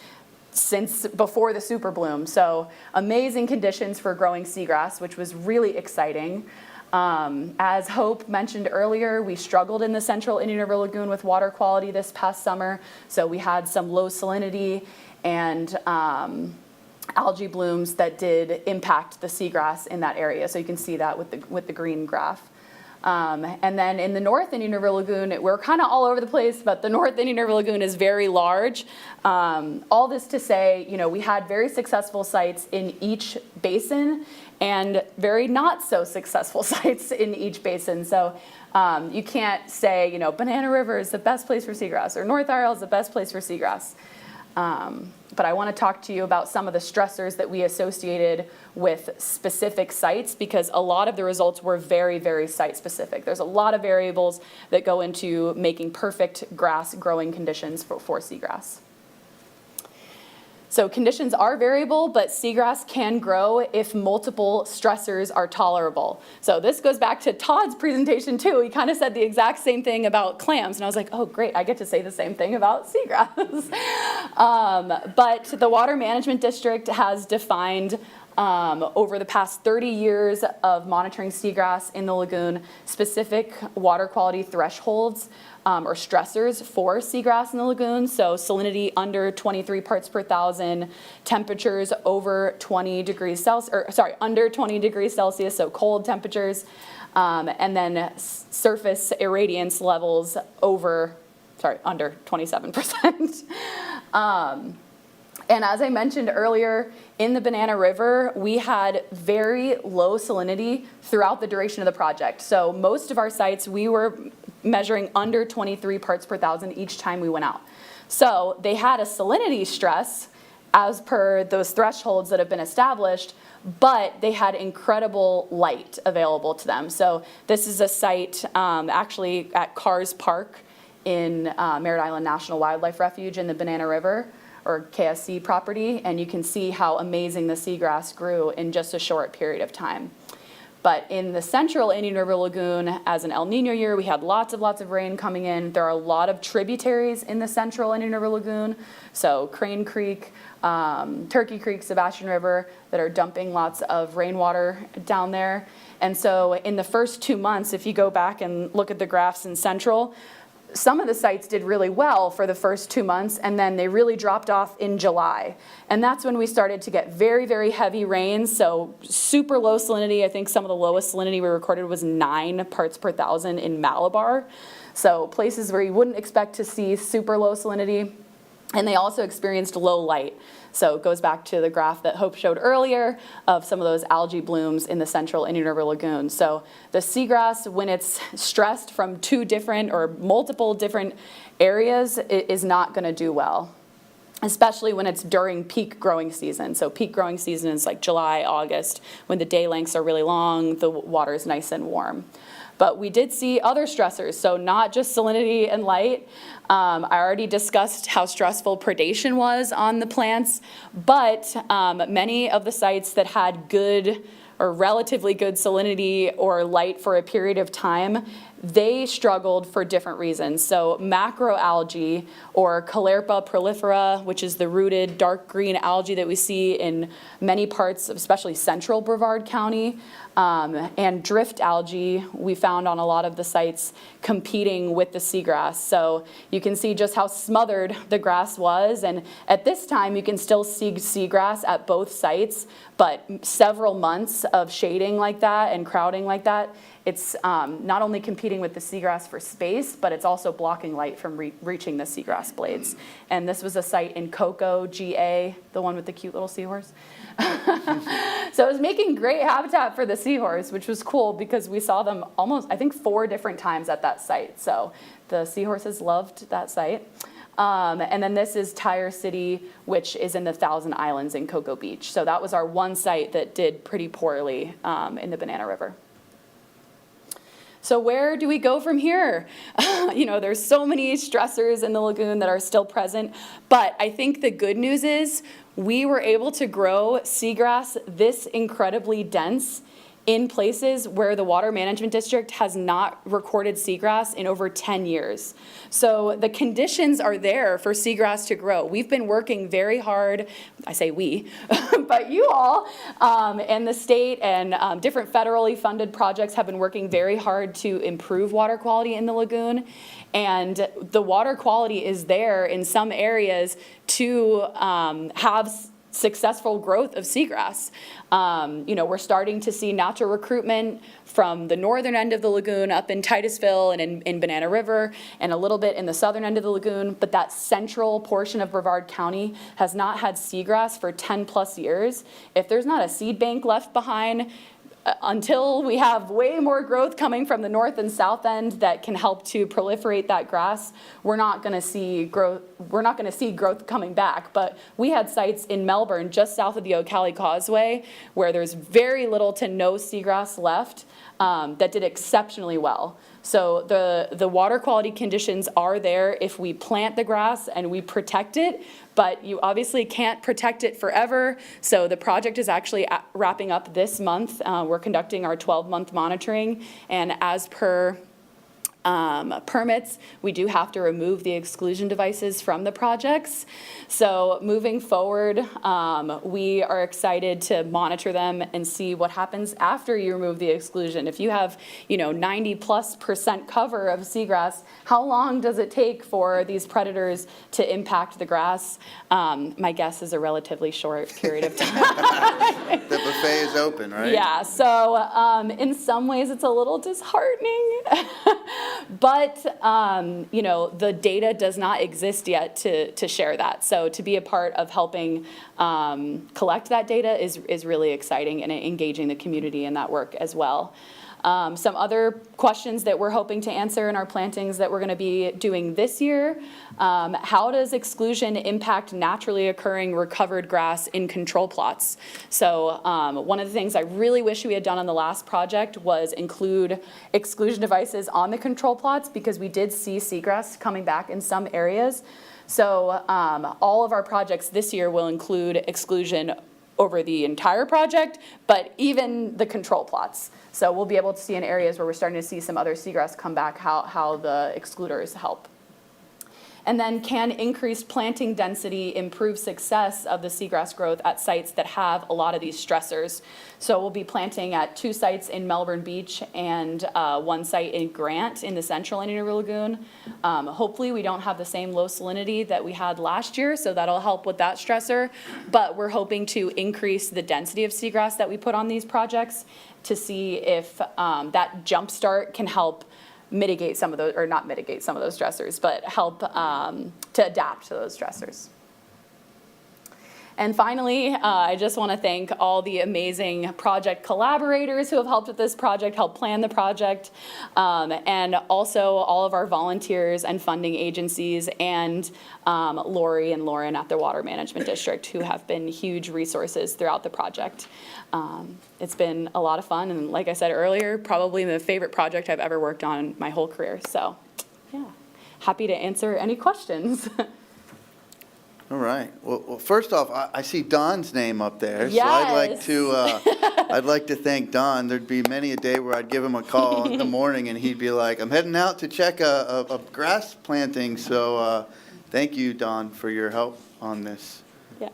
since before the super bloom. So amazing conditions for growing seagrass, which was really exciting. As Hope mentioned earlier, we struggled in the central Indian River Lagoon with water quality this past summer. So we had some low salinity and algae blooms that did impact the seagrass in that area. So you can see that with the green graph. And then in the North Indian River Lagoon, we're kind of all over the place, but the North Indian River Lagoon is very large. All this to say, we had very successful sites in each basin and very not so successful sites in each basin. So you can't say, Banana River is the best place for seagrass or North Isle is the best place for seagrass. But I want to talk to you about some of the stressors that we associated with specific sites, because a lot of the results were very, very site specific. There's a lot of variables that go into making perfect grass growing conditions for seagrass. So conditions are variable, but seagrass can grow if multiple stressors are tolerable. So this goes back to Todd's presentation too. He kind of said the exact same thing about clams, and I was like, oh great, I get to say the same thing about seagrass. But the Water Management District has defined over the past 30 years of monitoring seagrass in the lagoon specific water quality thresholds or stressors for seagrass in the lagoon. So salinity under 23 parts per thousand, temperatures over 20 degrees Celsius, under 20 degrees Celsius, so cold temperatures, and then surface irradiance levels under 27%. And as I mentioned earlier, in the Banana River, we had very low salinity throughout the duration of the project. So most of our sites, we were measuring under 23 parts per thousand each time we went out. So they had a salinity stress as per those thresholds that have been established, but they had incredible light available to them. So this is a site actually at Carrs Park in Merritt Island National Wildlife Refuge in the Banana River, or KSC property, and you can see how amazing the seagrass grew in just a short period of time. But in the central Indian River Lagoon, as an El Nino year, we had lots of rain coming in. There are a lot of tributaries in the central Indian River Lagoon, so Crane Creek, Turkey Creek, Sebastian River, that are dumping lots of rainwater down there. And so in the first 2 months, if you go back and look at the graphs in central, some of the sites did really well for the first 2 months, and then they really dropped off in July. And that's when we started to get very, very heavy rains, so super low salinity. I think some of the lowest salinity we recorded was 9 parts per thousand in Malabar. So places where you wouldn't expect to see super low salinity. And they also experienced low light. So it goes back to the graph that Hope showed earlier of some of those algae blooms in the central Indian River Lagoon. So the seagrass, when it's stressed from 2 different or multiple different areas, it is not going to do well, especially when it's during peak growing season. So peak growing season is like July, August, when the day lengths are really long, the water is nice and warm. But we did see other stressors, so not just salinity and light. I already discussed how stressful predation was on the plants, but many of the sites that had good or relatively good salinity or light for a period of time, they struggled for different reasons. So macroalgae, or Caulerpa prolifera, which is the rooted dark green algae that we see in many parts of especially central Brevard County, and drift algae we found on a lot of the sites competing with the seagrass. So you can see just how smothered the grass was, and at this time you can still see seagrass at both sites, but several months of shading like that and crowding like that, it's not only competing with the seagrass for space, but it's also blocking light from reaching the seagrass blades. And this was a site in Cocoa, GA, the one with the cute little seahorse. So it was making great habitat for the seahorse, which was cool because we saw them almost, I think, 4 different times at that site. So the seahorses loved that site. And then this is Tire City, which is in the Thousand Islands in Cocoa Beach. So that was our one site that did pretty poorly in the Banana River. So where do we go from here? There's so many stressors in the lagoon that are still present, but I think the good news is we were able to grow seagrass this incredibly dense in places where the Water Management District has not recorded seagrass in over 10 years. So the conditions are there for seagrass to grow. We've been working very hard, I say we, but you all and the state and different federally funded projects have been working very hard to improve water quality in the lagoon. And the water quality is there in some areas to have successful growth of seagrass. We're starting to see natural recruitment from the northern end of the lagoon up in Titusville and in Banana River and a little bit in the southern end of the lagoon, but that central portion of Brevard County has not had seagrass for 10 plus years. If there's not a seed bank left behind, until we have way more growth coming from the north and south end that can help to proliferate that grass, we're not going to see growth. We're not going to see growth coming back. But we had sites in Melbourne, just south of the O'Callaghan Causeway, where there's very little to no seagrass left, that did exceptionally well. So the water quality conditions are there if we plant the grass and we protect it, but you obviously can't protect it forever. So the project is actually wrapping up this month. We're conducting our 12-month monitoring, and as per permits, we do have to remove the exclusion devices from the projects. So moving forward, we are excited to monitor them and see what happens after you remove the exclusion. If you have, 90+% cover of seagrass, how long does it take for these predators to impact the grass? My guess is a relatively short period of time. The buffet is open, right? Yeah, so in some ways it's a little disheartening. But, the data does not exist yet to share that. So to be a part of helping collect that data is really exciting and engaging the community in that work as well. Some other questions that we're hoping to answer in our plantings that we're going to be doing this year. How does exclusion impact naturally occurring recovered grass in control plots? So one of the things I really wish we had done on the last project was include exclusion devices on the control plots, because we did see seagrass coming back in some areas. So all of our projects this year will include exclusion over the entire project, but even the control plots. So we'll be able to see in areas where we're starting to see some other seagrass come back, how the excluders help. And then, can increased planting density improve success of the seagrass growth at sites that have a lot of these stressors? So we'll be planting at 2 sites in Melbourne Beach and 1 site in Grant in the central Indian River Lagoon. Hopefully we don't have the same low salinity that we had last year, so that'll help with that stressor. But we're hoping to increase the density of seagrass that we put on these projects to see if that jump start can help mitigate some of those, or not mitigate some of those stressors, but help to adapt to those stressors. And finally, I just want to thank all the amazing project collaborators who have helped with this project, helped plan the project, and also all of our volunteers and funding agencies, and Lori and Lauren at the Water Management District, who have been huge resources throughout the project. It's been a lot of fun, and like I said earlier, probably my favorite project I've ever worked on my whole career. So, yeah, happy to answer any questions. All right. Well, first off, I see Don's name up there. Yes. So I'd like to thank Don. There'd be many a day where I'd give him a call in the morning and he'd be like, I'm heading out to check a grass planting. So thank you, Don, for your help on this. Yeah.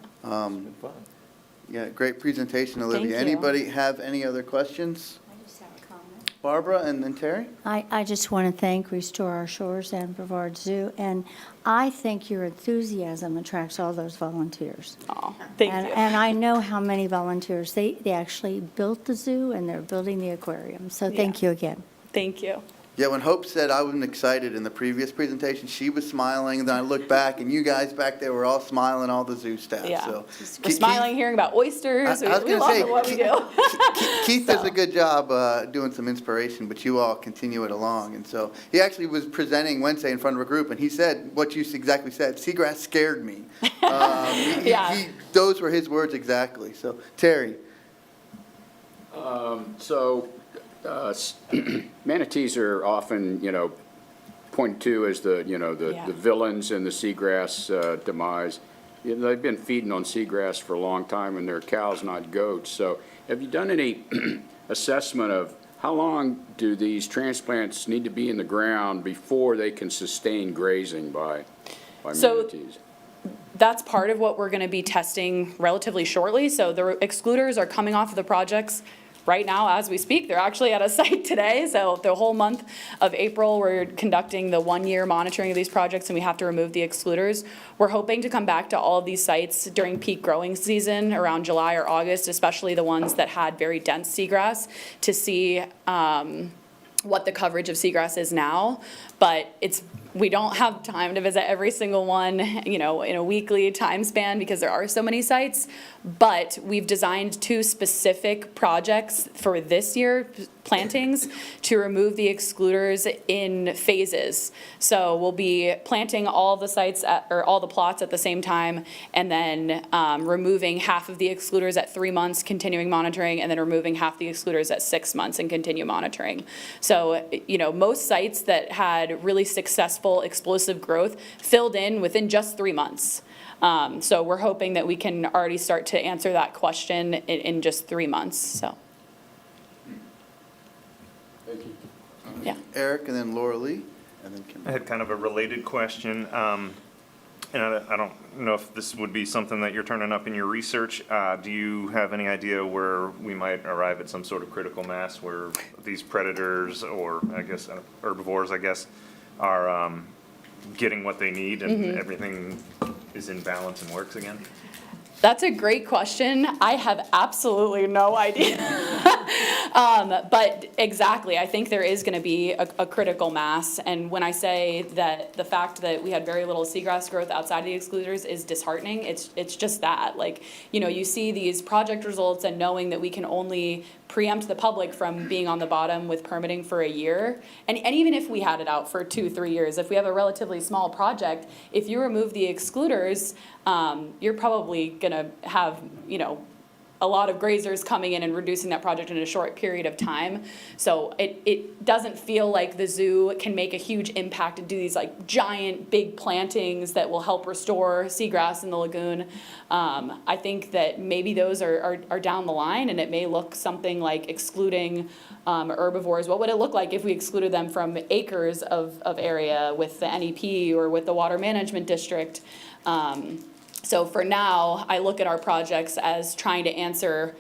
Yeah, great presentation, Olivia. Thank you. Anybody have any other questions? I just have a comment. Barbara and then Terry? I just want to thank Restore Our Shores and Brevard Zoo, and I think your enthusiasm attracts all those volunteers. Oh, thank you. And I know how many volunteers, they actually built the zoo and they're building the aquarium, so thank you again. Thank you. Yeah, when Hope said I wasn't excited in the previous presentation, she was smiling, and then I looked back, and you guys back there were all smiling, all the zoo staff. Yeah. So We're smiling, hearing about oysters. I was We gonna love say, what we do. Keith does a good job doing some inspiration, but you all continue it along. And so he actually was presenting Wednesday in front of a group, and he said what you exactly said, seagrass scared me. Those were his words exactly. So, Terry. Manatees are often, pointed to as the villains in the seagrass demise. They've been feeding on seagrass for a long time, and they're cows, not goats. So have you done any assessment of how long do these transplants need to be in the ground before they can sustain grazing by manatees? That's part of what we're going to be testing relatively shortly. So the excluders are coming off of the projects right now, as we speak, they're actually at a site today. So the whole month of April, we're conducting the 1-year monitoring of these projects, and we have to remove the excluders. We're hoping to come back to all of these sites during peak growing season around July or August, especially the ones that had very dense seagrass, to see what the coverage of seagrass is now. But we don't have time to visit every single one, in a weekly time span because there are so many sites. But we've designed 2 specific projects for this year, plantings, to remove the excluders in phases. So we'll be planting all the sites or all the plots at the same time, and then removing half of the excluders at 3 months, continuing monitoring, and then removing half the excluders at 6 months and continue monitoring. So, most sites that had really successful explosive growth filled in within just 3 months. So we're hoping that we can already start to answer that question in just 3 months, so. Thank you. Yeah. Eric, and then Laura Lee, and then Kim. I had kind of a related question, and I don't know if this would be something that you're turning up in your research. Do you have any idea where we might arrive at some sort of critical mass where these predators, or I guess herbivores, are getting what they need and everything is in balance and works again? That's a great question. I have absolutely no idea. But exactly, I think there is going to be a critical mass. And when I say that the fact that we had very little seagrass growth outside of the excluders is disheartening, it's just that. You see these project results and knowing that we can only preempt the public from being on the bottom with permitting for a year. And even if we had it out for 2-3 years, if we have a relatively small project, if you remove the excluders, you're probably going to have, a lot of grazers coming in and reducing that project in a short period of time. So it doesn't feel like the zoo can make a huge impact and do these giant big plantings that will help restore seagrass in the lagoon. I think that maybe those are down the line, and it may look something like excluding herbivores. What would it look like if we excluded them from acres of area with the NEP or with the water management district? So for now, I look at our projects as trying to answer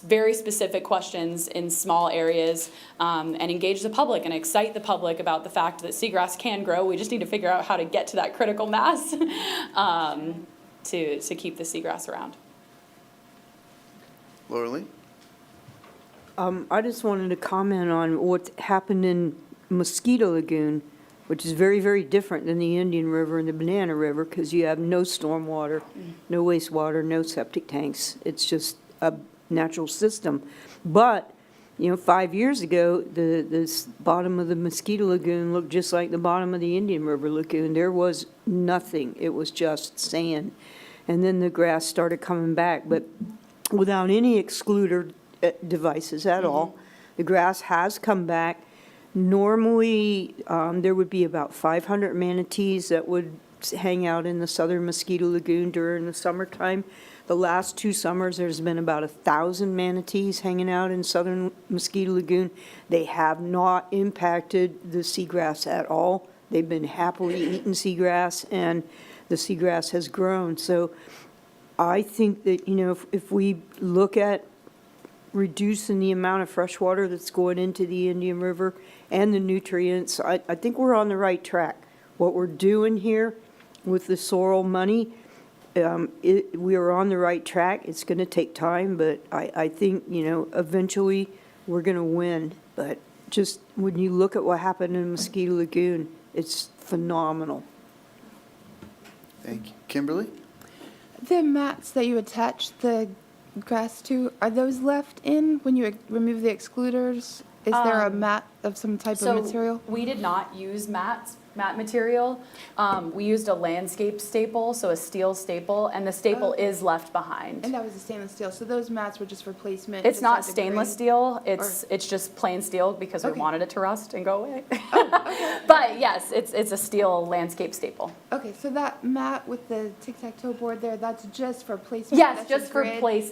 very specific questions in small areas, and engage the public and excite the public about the fact that seagrass can grow. We just need to figure out how to get to that critical mass to keep the seagrass around. Laura Lee? I just wanted to comment on what happened in Mosquito Lagoon, which is very, very different than the Indian River and the Banana River, because you have no stormwater, no wastewater, no septic tanks. It's just a natural system. But, 5 years ago, the bottom of the Mosquito Lagoon looked just like the bottom of the Indian River Lagoon. There was nothing. It was just sand. And then the grass started coming back, but without any excluder devices at all. The grass has come back. Normally, there would be about 500 manatees that would hang out in the southern Mosquito Lagoon during the summertime. The last 2 summers, there's been about 1,000 manatees hanging out in southern Mosquito Lagoon. They have not impacted the seagrass at all. They've been happily eating seagrass, and the seagrass has grown. So I think that, if we look at reducing the amount of fresh water that's going into the Indian River and the nutrients, I think we're on the right track. What we're doing here with the sorrel money, we are on the right track. It's going to take time, but I think, eventually we're going to win. But just when you look at what happened in Mosquito Lagoon, it's phenomenal. Thank you. Kimberly? The mats that you attach the grass to, are those left in when you remove the excluders? Is there a mat of some type of material? We did not use mat material. We used a landscape staple, so a steel staple, and the staple is left behind. And that was a stainless steel, so those mats were just for placement? It's not stainless steel, it's just plain steel because we wanted it to rust and go away. But yes, it's a steel landscape staple. Okay, so that mat with the tic-tac-toe board there, that's just for placement? Yes, just for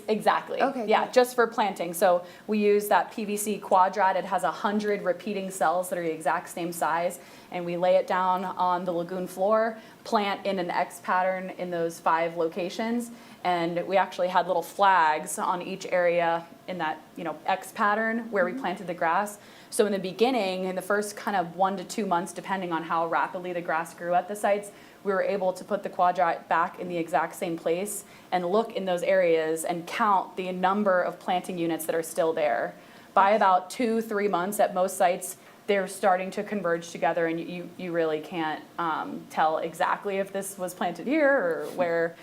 exactly. Okay. Yeah, just for planting. So we use that PVC quadrat. It has 100 repeating cells that are the exact same size, and we lay it down on the lagoon floor, plant in an X pattern in those 5 locations, And we actually had little flags on each area in that, X pattern where we planted the grass. So in the beginning, in the first kind of 1 to 2 months, depending on how rapidly the grass grew at the sites, we were able to put the quadrat back in the exact same place and look in those areas and count the number of planting units that are still there. By about 2-3 months at most sites, they're starting to converge together, and you really can't tell exactly if this was planted here or where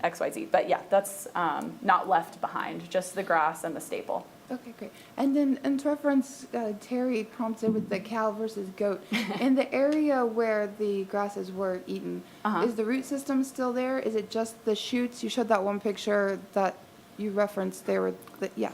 X, Y, Z. But yeah, that's not left behind, just the grass and the staple. Okay, great. And then in reference, Terry prompted with the cow versus goat. In the area where the grasses were eaten, is the root system still there? Is it just the shoots? You showed that one picture that you referenced. Yeah.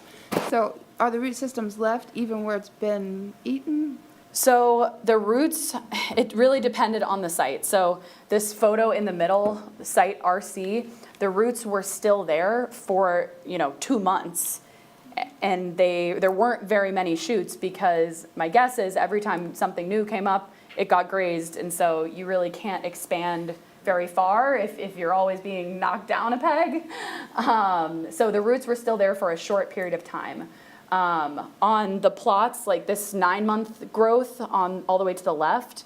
So are the root systems left even where it's been eaten? So the roots, it really depended on the site. So this photo in the middle, site RC, the roots were still there for 2 months. And there weren't very many shoots because my guess is every time something new came up, it got grazed. And so you really can't expand very far if you're always being knocked down a peg. So the roots were still there for a short period of time. On the plots, like this 9-month growth on all the way to the left,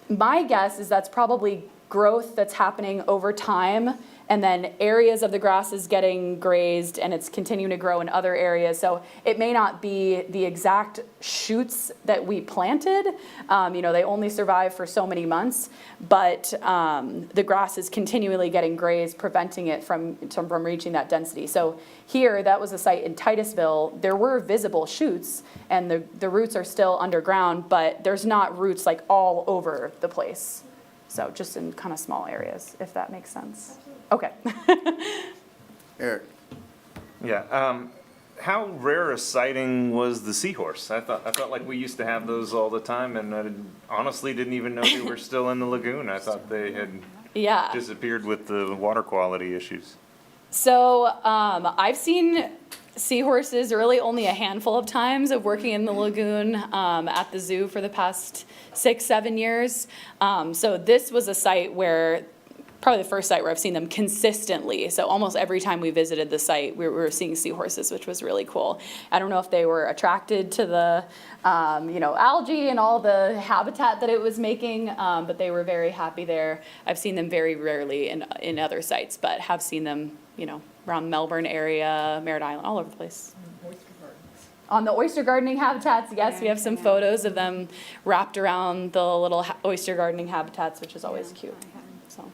my guess is that's probably growth that's happening over time, and then areas of the grass is getting grazed and it's continuing to grow in other areas. So it may not be the exact shoots that we planted. They only survive for so many months, but the grass is continually getting grazed, preventing it from reaching that density. So here, that was a site in Titusville. There were visible shoots, and the roots are still underground, but there's not roots like all over the place. So just in kind of small areas, if that makes sense. Okay. Eric. Yeah. How rare a sighting was the seahorse? I thought like we used to have those all the time, and I honestly didn't even know they were still in the lagoon. I thought they had disappeared with the water quality issues. So I've seen seahorses really only a handful of times of working in the lagoon at the zoo for the past 6-7 years. So this was a site where, probably the first site where I've seen them consistently. So almost every time we visited the site, we were seeing seahorses, which was really cool. I don't know if they were attracted to the, algae and all the habitat that it was making, but they were very happy there. I've seen them very rarely in other sites, but have seen them, around Melbourne area, Merritt Island, all over the place. On the oyster gardening habitats, yes, we have some photos of them wrapped around the little oyster gardening habitats, which is always cute. So,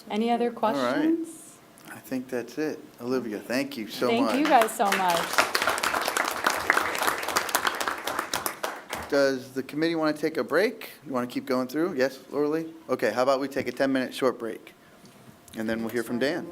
any other questions? All right. I think that's it. Olivia, thank you so much. Thank you guys so much. Does the committee want to take a break? You want to keep going through? Yes, Laura Lee? Okay, how about we take a 10-minute short break? And then we'll hear from Dan.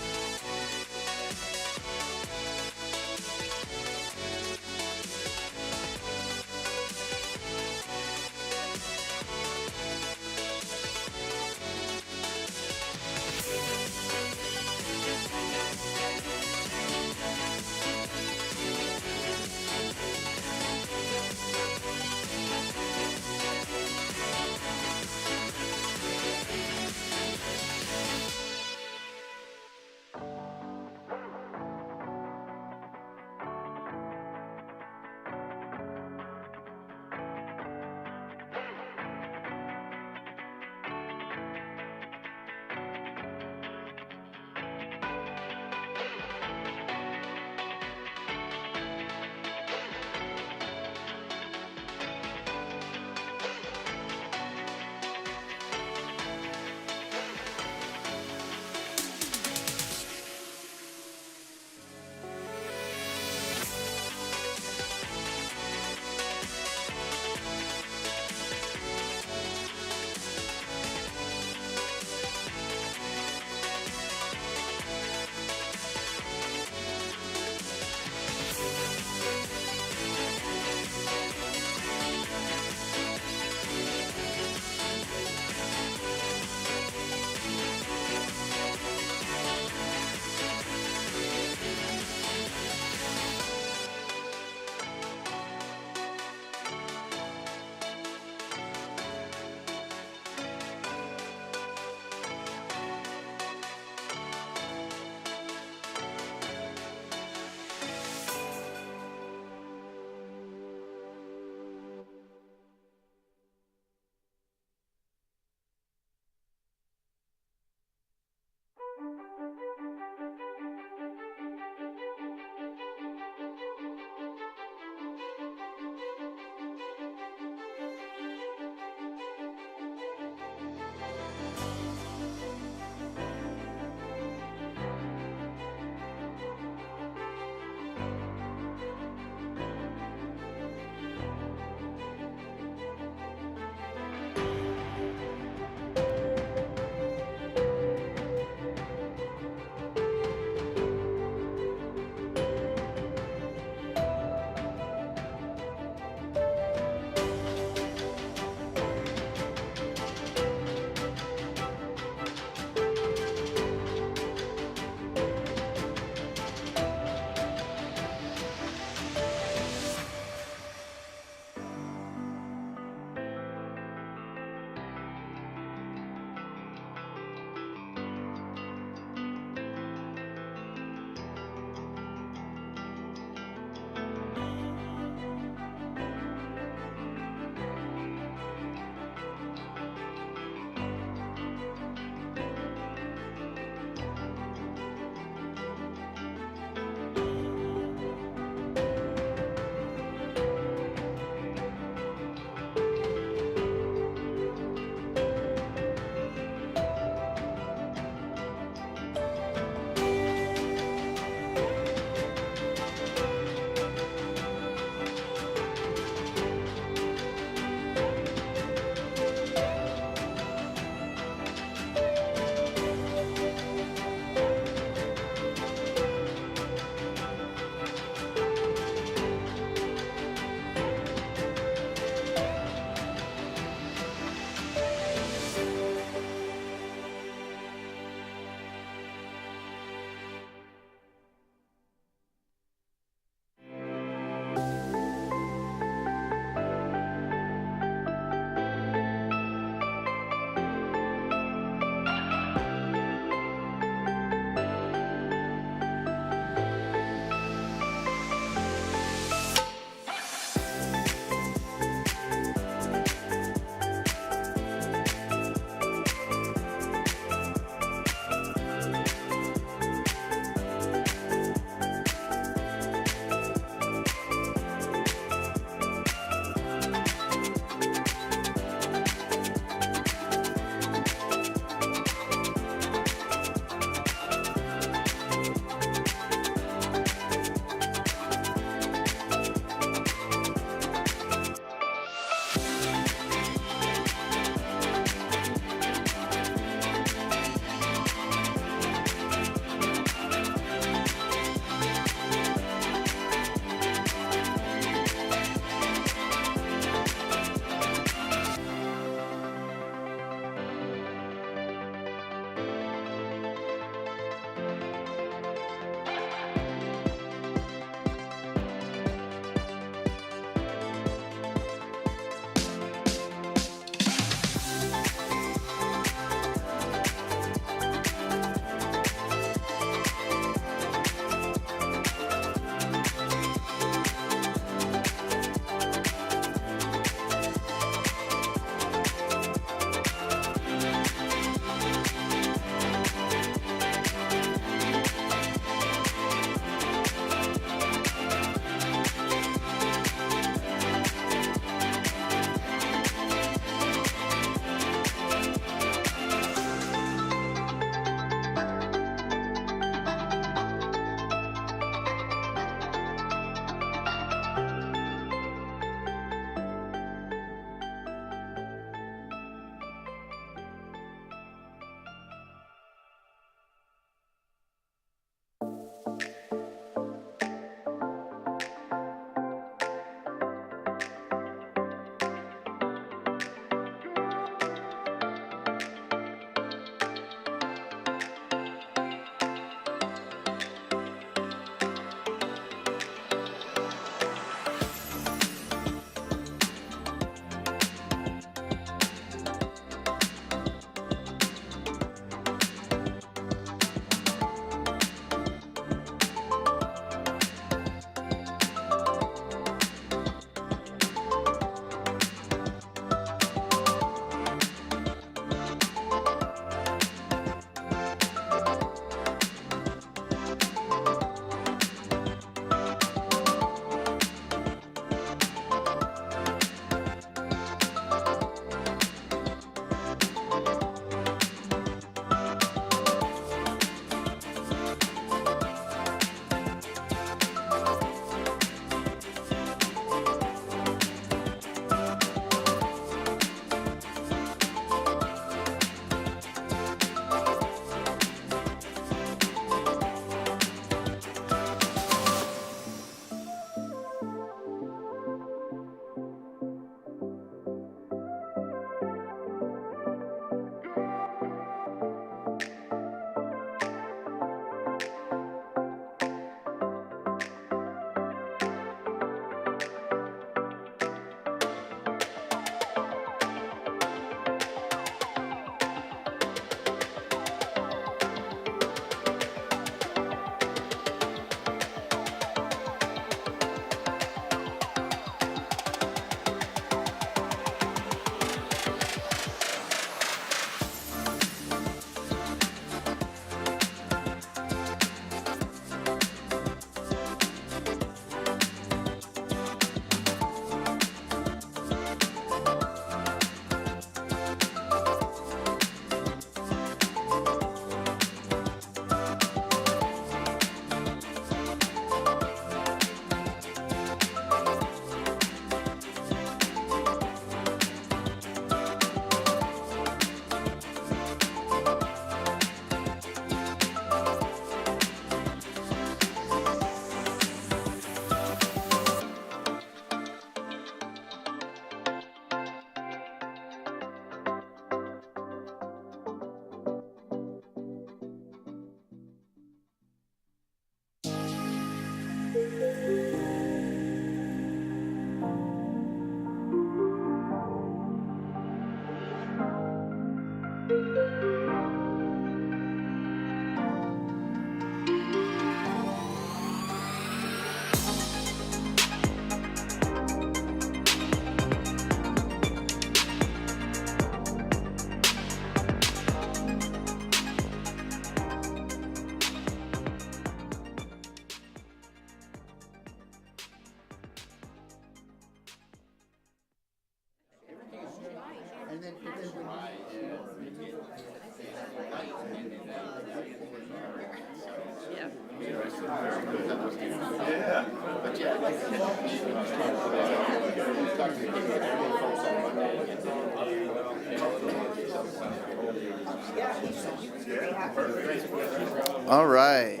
All right.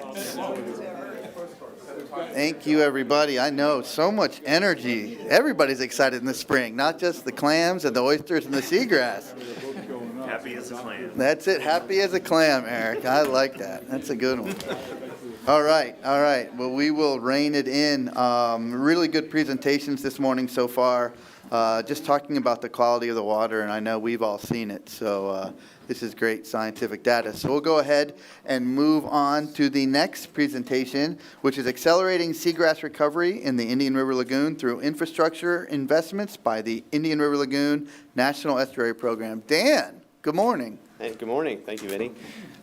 Thank you, everybody. I know, so much energy. Everybody's excited in the spring, not just the clams and the oysters and the seagrass. Happy as a clam. That's it, happy as a clam, Eric. I like that. That's a good one. All right, all right. Well, we will rein it in. Really good presentations this morning so far. Just talking about the quality of the water, and I know we've all seen it. So this is great scientific data. So we'll go ahead and move on to the next presentation, which is accelerating seagrass recovery in the Indian River Lagoon through infrastructure investments by the Indian River Lagoon National Estuary Program. Dan, good morning. Hey, good morning. Thank you, Vinny.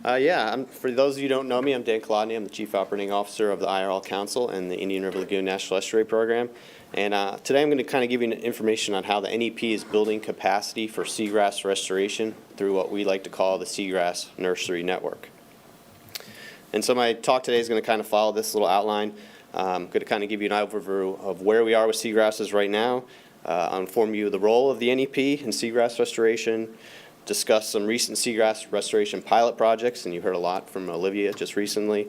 For those of you who don't know me, I'm Dan Kolodny. I'm the Chief Operating Officer of the IRL Council and the Indian River Lagoon National Estuary Program. And today I'm going to kind of give you information on how the NEP is building capacity for seagrass restoration through what we like to call the Seagrass Nursery Network. And so my talk today is going to kind of follow this little outline. I'm going to kind of give you an overview of where we are with seagrasses right now, inform you of the role of the NEP in seagrass restoration, discuss some recent seagrass restoration pilot projects, and you heard a lot from Olivia just recently.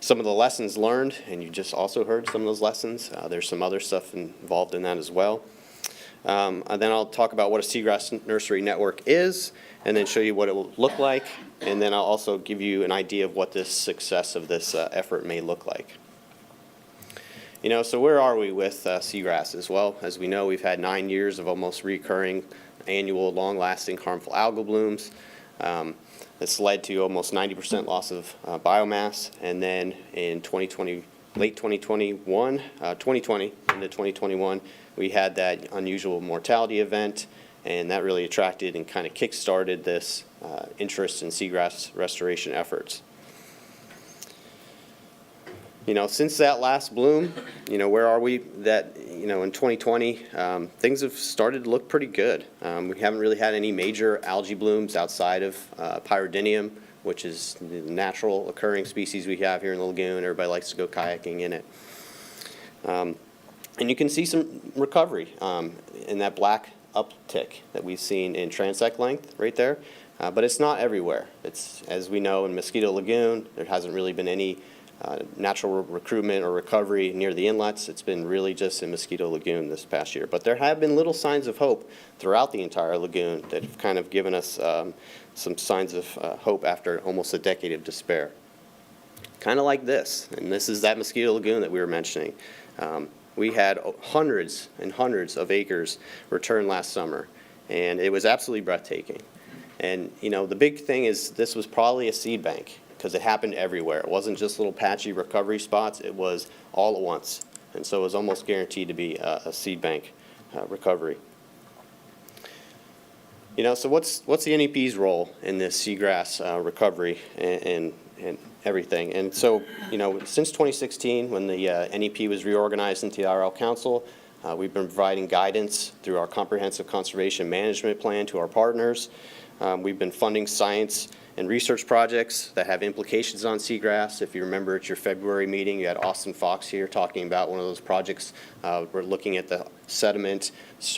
Some of the lessons learned, and you just also heard some of those lessons. There's some other stuff involved in that as well. And then I'll talk about what a seagrass nursery network is, and then show you what it will look like, and then I'll also give you an idea of what the success of this effort may look like. So where are we with seagrasses? Well, as we know, we've had 9 years of almost recurring annual long-lasting harmful algal blooms. That's led to almost 90% loss of biomass, and then in 2020 into 2021, we had that unusual mortality event, and that really attracted and kind of kick-started this interest in seagrass restoration efforts. Since that last bloom, where are we? In 2020, things have started to look pretty good. We haven't really had any major algae blooms outside of pyridinium, which is the natural occurring species we have here in the lagoon. Everybody likes to go kayaking in it. And you can see some recovery in that black uptick that we've seen in transect length right there. But it's not everywhere. It's, as we know, in Mosquito Lagoon, there hasn't really been any natural recruitment or recovery near the inlets. It's been really just in Mosquito Lagoon this past year. But there have been little signs of hope throughout the entire lagoon that have kind of given us some signs of hope after almost a decade of despair. Kind of like this, and this is that Mosquito Lagoon that we were mentioning. We had hundreds and hundreds of acres return last summer, and it was absolutely breathtaking. And the big thing is this was probably a seed bank, because it happened everywhere. It wasn't just little patchy recovery spots, it was all at once. And so it was almost guaranteed to be a seed bank recovery. So what's the NEP's role in this seagrass recovery and everything? And so, since 2016, when the NEP was reorganized into the IRL Council, we've been providing guidance through our comprehensive conservation management plan to our partners. We've been funding science and research projects that have implications on seagrass. If you remember at your February meeting, you had Austin Fox here talking about one of those projects. We're looking at the sediment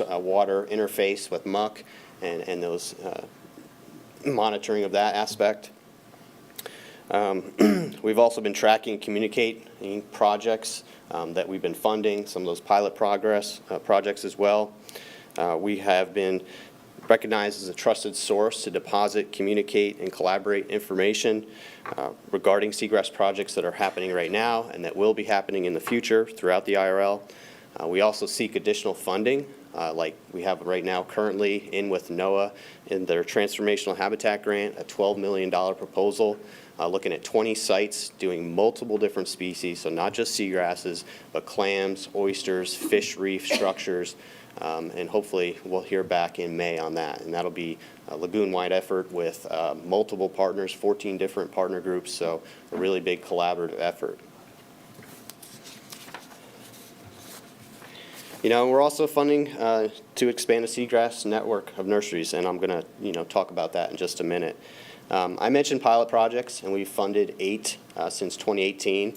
water interface with muck and those monitoring of that aspect. We've also been tracking communicating projects that we've been funding, some of those pilot projects as well. We have been recognized as a trusted source to deposit, communicate, and collaborate information regarding seagrass projects that are happening right now and that will be happening in the future throughout the IRL. We also seek additional funding, like we have right now currently in with NOAA in their Transformational Habitat Grant, a $12 million proposal, looking at 20 sites doing multiple different species, so not just seagrasses, but clams, oysters, fish reef structures, and hopefully we'll hear back in May on that. And that'll be a lagoon-wide effort with multiple partners, 14 different partner groups, so a really big collaborative effort. We're also funding to expand a seagrass network of nurseries, and I'm going to talk about that in just a minute. I mentioned pilot projects, and we've funded 8 since 2018.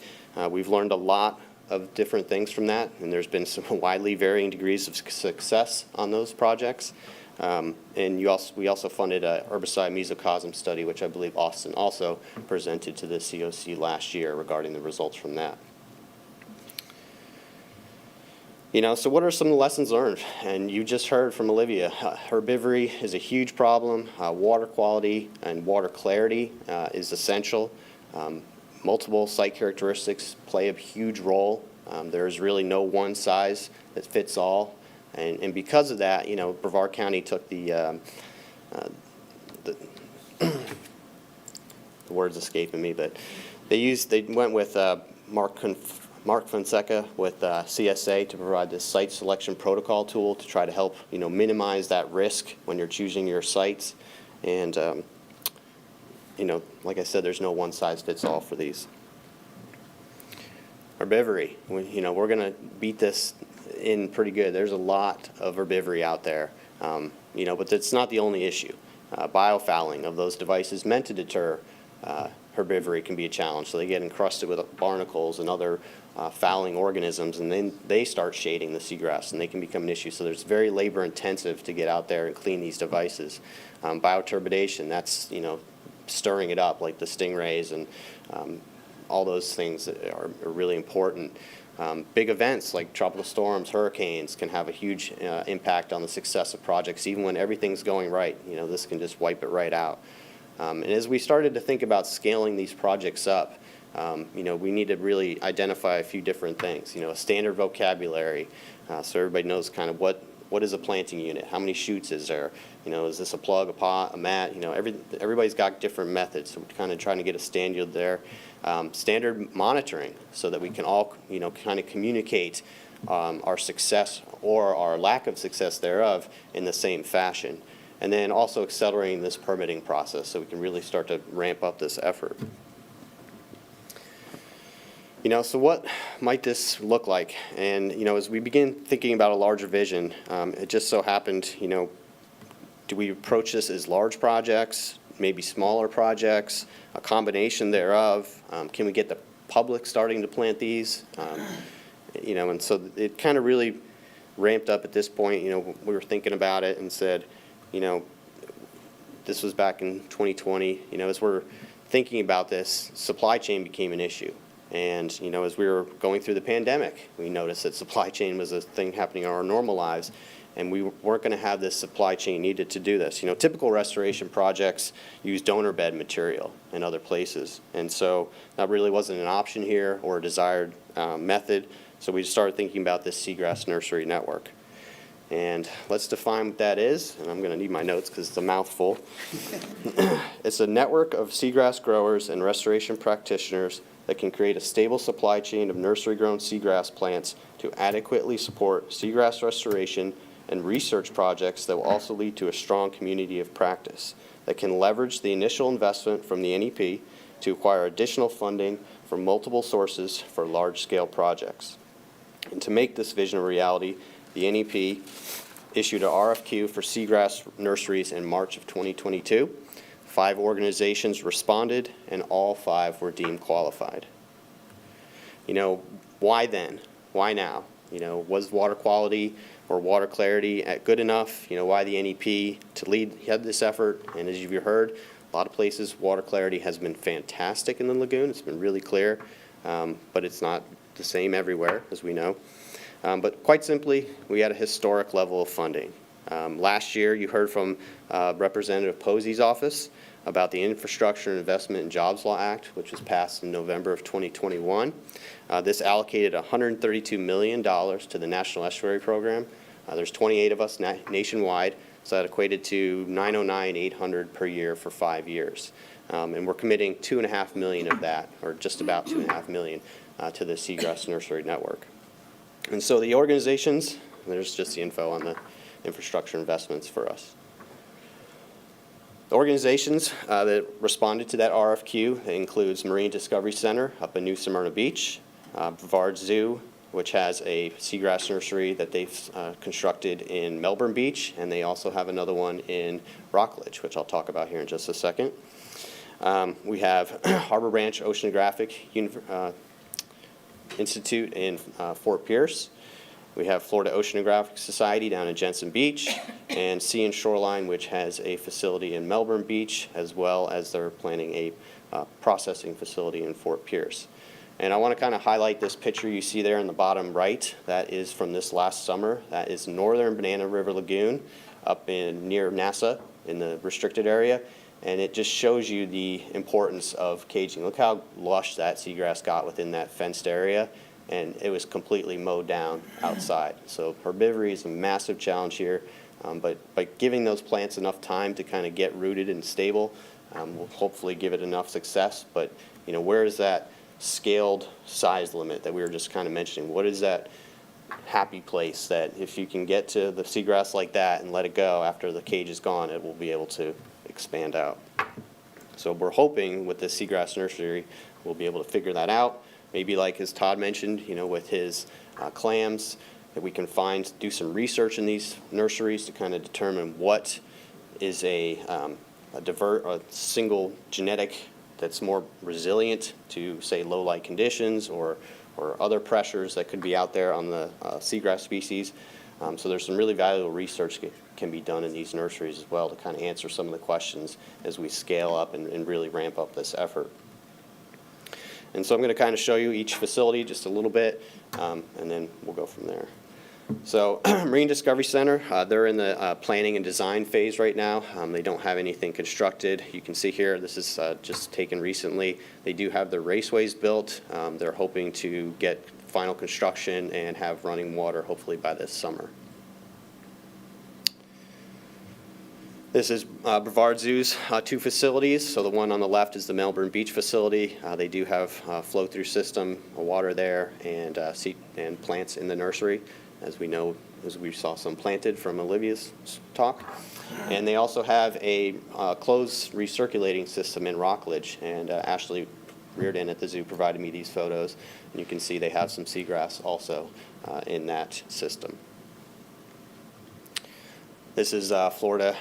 We've learned a lot of different things from that, and there's been some widely varying degrees of success on those projects. And we also funded a herbicide mesocosm study, which I believe Austin also presented to the COC last year regarding the results from that. So what are some of the lessons learned? And you just heard from Olivia, herbivory is a huge problem. Water quality and water clarity is essential. Multiple site characteristics play a huge role. There's really no one size that fits all. And because of that, Brevard County took the word's escaping me, but they went with Mark Fonseca with CSA to provide this site selection protocol tool to try to help, minimize that risk when you're choosing your sites. And, like I said, there's no one size fits all for these. Herbivory, we're going to beat this in pretty good. There's a lot of herbivory out there, but that's not the only issue. Biofouling of those devices meant to deter herbivory can be a challenge. So they get encrusted with barnacles and other fouling organisms, and then they start shading the seagrass, and they can become an issue. So there's very labor intensive to get out there and clean these devices. Bioturbidation, that's, stirring it up like the stingrays and all those things that are really important. Big events like tropical storms, hurricanes can have a huge impact on the success of projects, even when everything's going right. This can just wipe it right out. And as we started to think about scaling these projects up, we need to really identify a few different things. A standard vocabulary, so everybody knows kind of what is a planting unit, how many shoots is there, is this a plug, a pot, a mat, everybody's got different methods, so we're kind of trying to get a standard there. Standard monitoring, so that we can all, kind of communicate our success or our lack of success thereof in the same fashion. And then also accelerating this permitting process so we can really start to ramp up this effort. So what might this look like? And, as we begin thinking about a larger vision, it just so happened, do we approach this as large projects, maybe smaller projects, a combination thereof? Can we get the public starting to plant these? And so it kind of really ramped up at this point. We were thinking about it and said, this was back in 2020, as we're thinking about this, supply chain became an issue. And, as we were going through the pandemic, we noticed that supply chain was a thing happening in our normal lives, and we weren't going to have this supply chain needed to do this. Typical restoration projects use donor bed material in other places, and so that really wasn't an option here or a desired method, so we started thinking about this seagrass nursery network. And let's define what that is, and I'm going to need my notes because it's a mouthful. It's a network of seagrass growers and restoration practitioners that can create a stable supply chain of nursery-grown seagrass plants to adequately support seagrass restoration and research projects that will also lead to a strong community of practice that can leverage the initial investment from the NEP to acquire additional funding from multiple sources for large-scale projects. And to make this vision a reality, the NEP issued an RFQ for seagrass nurseries in March of 2022. 5 organizations responded, and all 5 were deemed qualified. Why then? Why now? Was water quality or water clarity good enough? Why the NEP to head this effort? And as you've heard, a lot of places water clarity has been fantastic in the lagoon. It's been really clear, but it's not the same everywhere, as we know. But quite simply, we had a historic level of funding. Last year, you heard from Representative Posey's office about the Infrastructure and Investment and Jobs Law Act, which was passed in November of 2021. This allocated $132 million to the National Estuary Program. There's 28 of us nationwide, so that equated to $909,800 per year for 5 years. And we're committing $2.5 million of that, or just about $2.5 million, to the Seagrass Nursery Network. And so the organizations, there's just the info on the infrastructure investments for us. The organizations that responded to that RFQ includes Marine Discovery Center up in New Smyrna Beach, Brevard Zoo, which has a seagrass nursery that they've constructed in Melbourne Beach, and they also have another one in Rockledge, which I'll talk about here in just a second. We have Harbor Branch Oceanographic Institute in Fort Pierce. We have Florida Oceanographic Society down in Jensen Beach, and Sea and Shoreline, which has a facility in Melbourne Beach, as well as they're planning a processing facility in Fort Pierce. And I want to kind of highlight this picture you see there in the bottom right. That is from this last summer. That is northern Banana River Lagoon up in near NASA in the restricted area. And it just shows you the importance of caging. Look how lush that seagrass got within that fenced area. And it was completely mowed down outside. So herbivory is a massive challenge here. But by giving those plants enough time to kind of get rooted and stable, we'll hopefully give it enough success. But you know, where is that scaled size limit that we were just kind of mentioning? What is that happy place that if you can get to the seagrass like that and let it go after the cage is gone, it will be able to expand out? So we're hoping with this seagrass nursery, we'll be able to figure that out. Maybe like as Todd mentioned, you know, with his clams, that we can do some research in these nurseries to kind of determine what is a single genetic that's more resilient to, say, low light conditions or other pressures that could be out there on the seagrass species. So there's some really valuable research can be done in these nurseries as well to kind of answer some of the questions as we scale up and really ramp up this effort. And so I'm going to kind of show you each facility just a little bit, and then we'll go from there. So Marine Discovery Center, they're in the planning and design phase right now. They don't have anything constructed. You can see here, this is just taken recently. They do have their raceways built. They're hoping to get final construction and have running water hopefully by this summer. This is Brevard Zoo's two facilities. So the one on the left is the Melbourne Beach facility. They do have flow-through system, water there, and plants in the nursery, as we know, as we saw some planted from Olivia's talk. And they also have a closed recirculating system in Rockledge. And Ashley Reardon at the zoo provided me these photos. And you can see they have some seagrass also in that system. This is Florida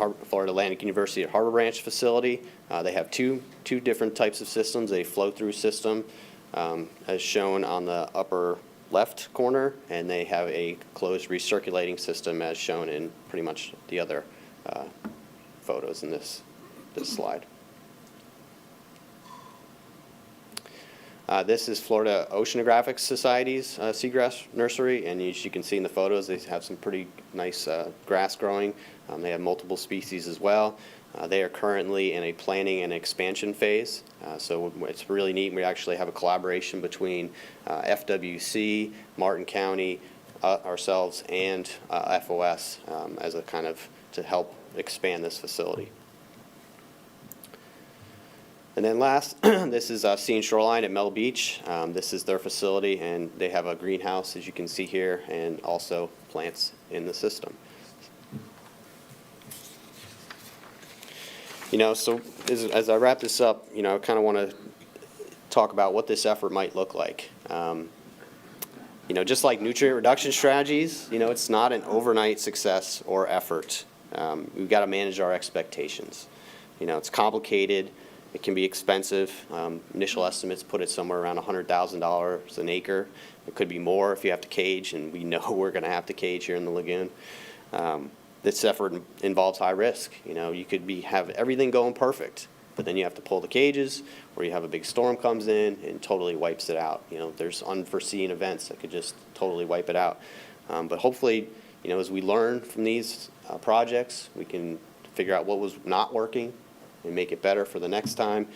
Atlantic University at Harbor Branch facility. They have two different types of systems, a flow-through system as shown on the upper left corner, and they have a closed recirculating system as shown in pretty much the other photos in this slide. This is Florida Oceanographic Society's seagrass nursery, and as you can see in the photos, they have some pretty nice grass growing. They have multiple species as well. They are currently in a planning and expansion phase, so it's really neat. We actually have a collaboration between FWC, Martin County, ourselves, and FOS as a kind of to help expand this facility. And then last, this is Sea and Shoreline at Mel Beach. This is their facility, and they have a greenhouse, as you can see here, and also plants in the system. You know, so as I wrap this up, you know, I kind of want to talk about what this effort might look like. You know, just like nutrient reduction strategies, you know, it's not an overnight success or effort. We've got to manage our expectations. You know, it's complicated. It can be expensive. Initial estimates put it somewhere around $100,000 an acre. It could be more if you have to cage, and we know we're going to have to cage here in the lagoon. This effort involves high risk. You know, you could have everything going perfect, but then you have to pull the cages, or you have a big storm comes in and totally wipes it out. You know, there's unforeseen events that could just totally wipe it out. But hopefully, you know, as we learn from these projects, we can figure out what was not working and make it better for the next time.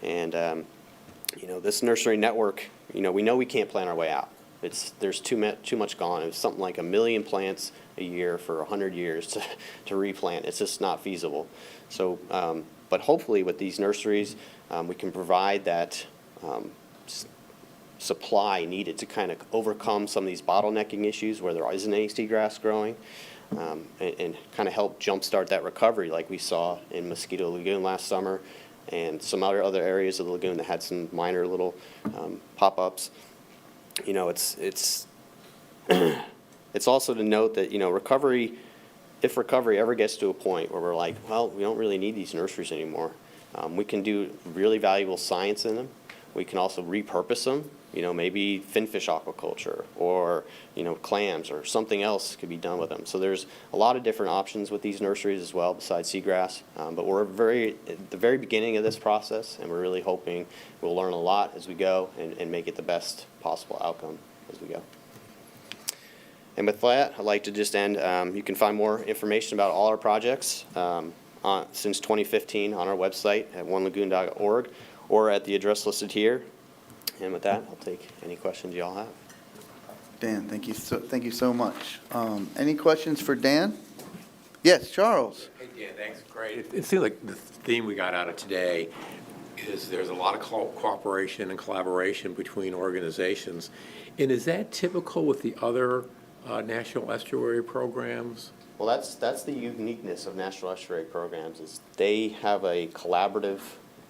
And you know, this nursery network, you know we can't plan our way out. There's too much gone. It's something like 1 million plants a year for 100 years to replant. It's just not feasible. So, but hopefully with these nurseries, we can provide that supply needed to kind of overcome some of these bottlenecking issues where there isn't any seagrass growing. And kind of help jumpstart that recovery like we saw in Mosquito Lagoon last summer and some other areas of the lagoon that had some minor little pop-ups. you know, it's also to note that, you know, recovery, if recovery ever gets to a point where we're like, well, we don't really need these nurseries anymore, we can do really valuable science in them. We can also repurpose them, you know, maybe finfish aquaculture or, you know, clams or something else could be done with them. So there's a lot of different options with these nurseries as well besides seagrass. But we're at the very beginning of this process, and we're really hoping we'll learn a lot as we go and make it the best possible outcome as we go. And with that, I'd like to just end. You can find more information about all our projects since 2015 on our website at onelagoon.org or at the address listed here. And with that, I'll take any questions you all have. Dan, thank you so much. Any questions for Dan? Yes, Charles. Hey, Dan, thanks. Great. It seems like the theme we got out of today is there's a lot of cooperation and collaboration between organizations. And is that typical with the other national estuary programs? Well, that's the uniqueness of national estuary programs is they have a collaborative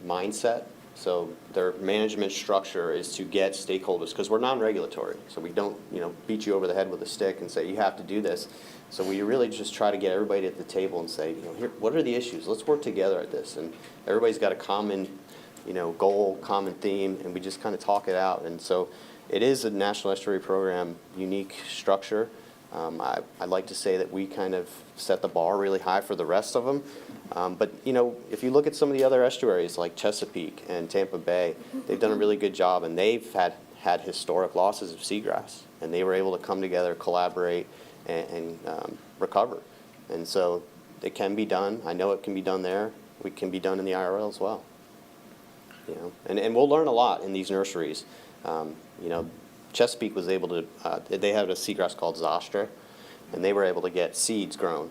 mindset. So their management structure is to get stakeholders, because we're non-regulatory. So we don't, you know, beat you over the head with a stick and say, you have to do this. So we really just try to get everybody at the table and say, you know, here, what are the issues? Let's work together at this. And everybody's got a common, you know, goal, common theme, and we just kind of talk it out. And so it is a National Estuary Program unique structure. I'd like to say that we kind of set the bar really high for the rest of them. But, you know, if you look at some of the other estuaries like Chesapeake and Tampa Bay, they've done a really good job, and they've had historic losses of seagrass, and they were able to come together, collaborate, and recover. And so it can be done. I know it can be done there. It can be done in the IRL as well. You know, and we'll learn a lot in these nurseries. You know, Chesapeake was able to, they have a seagrass called Zostra, and they were able to get seeds grown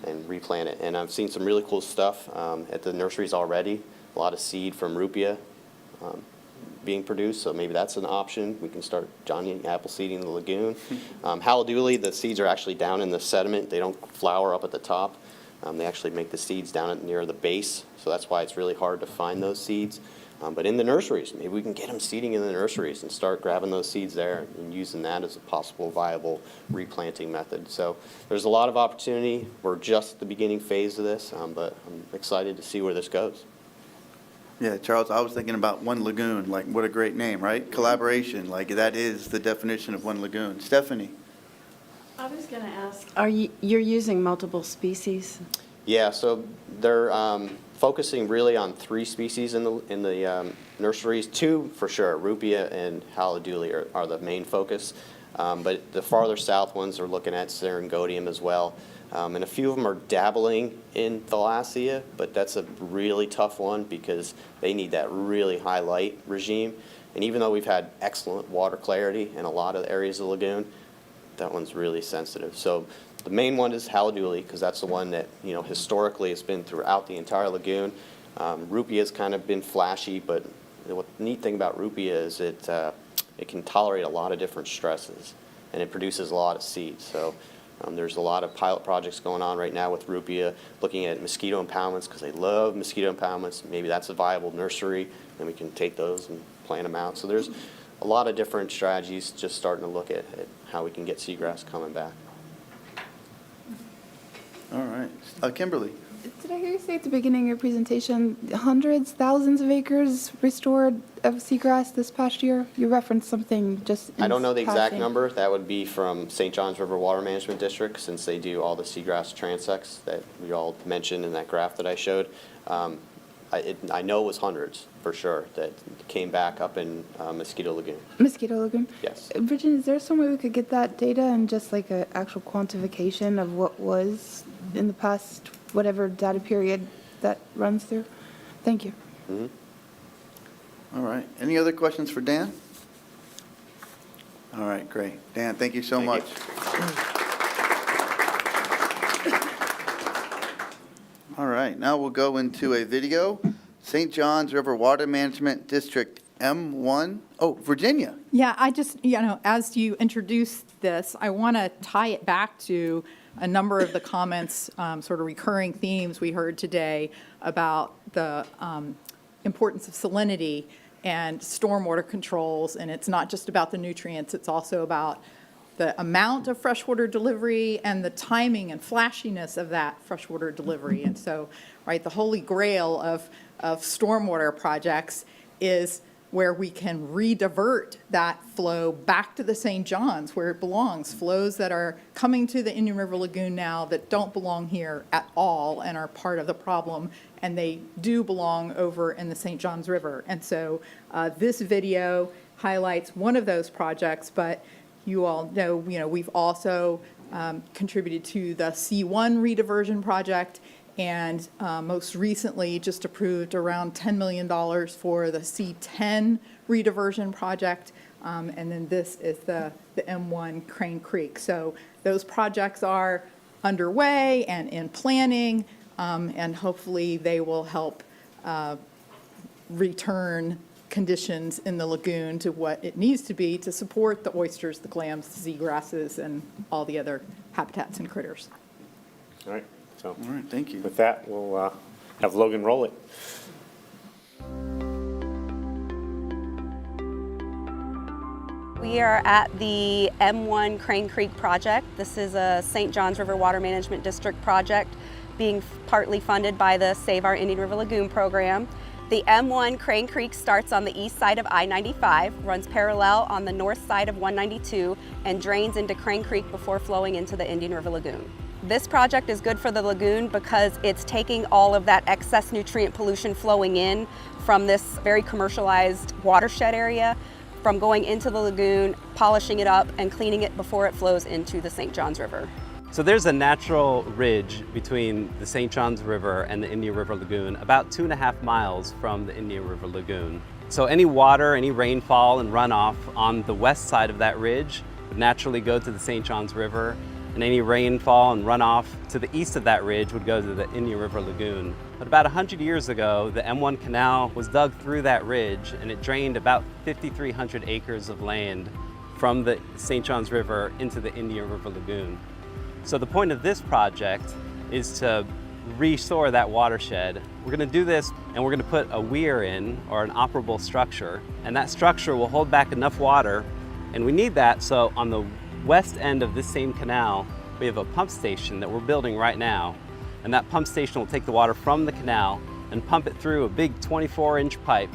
and replant it. And I've seen some really cool stuff at the nurseries already, a lot of seed from Rupia being produced, so maybe that's an option. We can start Johnny apple seeding the lagoon. Haliduli, the seeds are actually down in the sediment. They don't flower up at the top. They actually make the seeds down near the base, so that's why it's really hard to find those seeds. But in the nurseries, maybe we can get them seeding in the nurseries and start grabbing those seeds there and using that as a possible viable replanting method. So there's a lot of opportunity. We're just at the beginning phase of this, but I'm excited to see where this goes. Yeah, Charles, I was thinking about One Lagoon, like what a great name, right? Collaboration, like that is the definition of One Lagoon. Stephanie? I was going to ask, you're using multiple species? Yeah, so they're focusing really on 3 species in the nurseries. 2 for sure, Rupia and Haliduli are the main focus. But the farther south ones are looking at Syringodium as well. And a few of them are dabbling in Thalassia, but that's a really tough one because they need that really high light regime. And even though we've had excellent water clarity in a lot of the areas of the lagoon, that one's really sensitive. So the main one is Haliduli because that's the one that, you know, historically has been throughout the entire lagoon. Rupia has kind of been flashy, but the neat thing about Rupia is it can tolerate a lot of different stresses, and it produces a lot of seeds. So there's a lot of pilot projects going on right now with Rupia, looking at mosquito impoundments because they love mosquito impoundments. Maybe that's a viable nursery, and we can take those and plant them out. So there's a lot of different strategies just starting to look at how we can get seagrass coming back. All right. Kimberly? Did I hear you say at the beginning of your presentation, hundreds, thousands of acres restored of seagrass this past year? You referenced something just in I don't know the exact passing. number. That would be from St. Johns River Water Management District, since they do all the seagrass transects that we all mentioned in that graph that I showed. I know it was hundreds, for sure, that came back up in Mosquito Lagoon. Mosquito Lagoon? Yes. Virginia, is there some way we could get that data and just like an actual quantification of what was in the past, whatever data period that runs through? Thank you. Mm-hmm. All right. Any other questions for Dan? All right, great. Dan, thank you so much. All right, now we'll go into a video. St. Johns River Water Management District M1. Oh, Virginia. Yeah, I just, you know, as you introduced this, I want to tie it back to a number of the comments, sort of recurring themes we heard today about the importance of salinity and stormwater controls. And it's not just about the nutrients, it's also about the amount of freshwater delivery and the timing and flashiness of that freshwater delivery. And so, right, the holy grail of stormwater projects is where we can redivert that flow back to the St. John's where it belongs, flows that are coming to the Indian River Lagoon now that don't belong here at all and are part of the problem, and they do belong over in the St. John's River. And so this video highlights one of those projects, but you all know, we've also contributed to the C1 rediversion project, and most recently just approved around $10 million for the C10 rediversion project. And then this is the M1 Crane Creek. So those projects are underway and in planning, and hopefully they will help return conditions in the lagoon to what it needs to be to support the oysters, the clams, the seagrasses, and all the other habitats and critters. All right. So, All right, thank you. with that, we'll have Logan roll it. We are at the M1 Crane Creek project. This is a St. John's River Water Management District project being partly funded by the Save Our Indian River Lagoon program. The M1 Crane Creek starts on the east side of I-95, runs parallel on the north side of 192, and drains into Crane Creek before flowing into the Indian River Lagoon. This project is good for the lagoon because it's taking all of that excess nutrient pollution flowing in from this very commercialized watershed area, from going into the lagoon, polishing it up, and cleaning it before it flows into the St. John's River. So there's a natural ridge between the St. John's River and the Indian River Lagoon, about 2.5 miles from the Indian River Lagoon. So any water, any rainfall and runoff on the west side of that ridge would naturally go to the St. John's River, and any rainfall and runoff to the east of that ridge would go to the Indian River Lagoon. But about 100 years ago, the M1 canal was dug through that ridge, and it drained about 5,300 acres of land from the St. John's River into the Indian River Lagoon. So the point of this project is to restore that watershed. We're going to do this, and we're going to put a weir in, or an operable structure, and that structure will hold back enough water, and we need that so on the west end of this same canal, we have a pump station that we're building right now, and that pump station will take the water from the canal and pump it through a big 24-inch pipe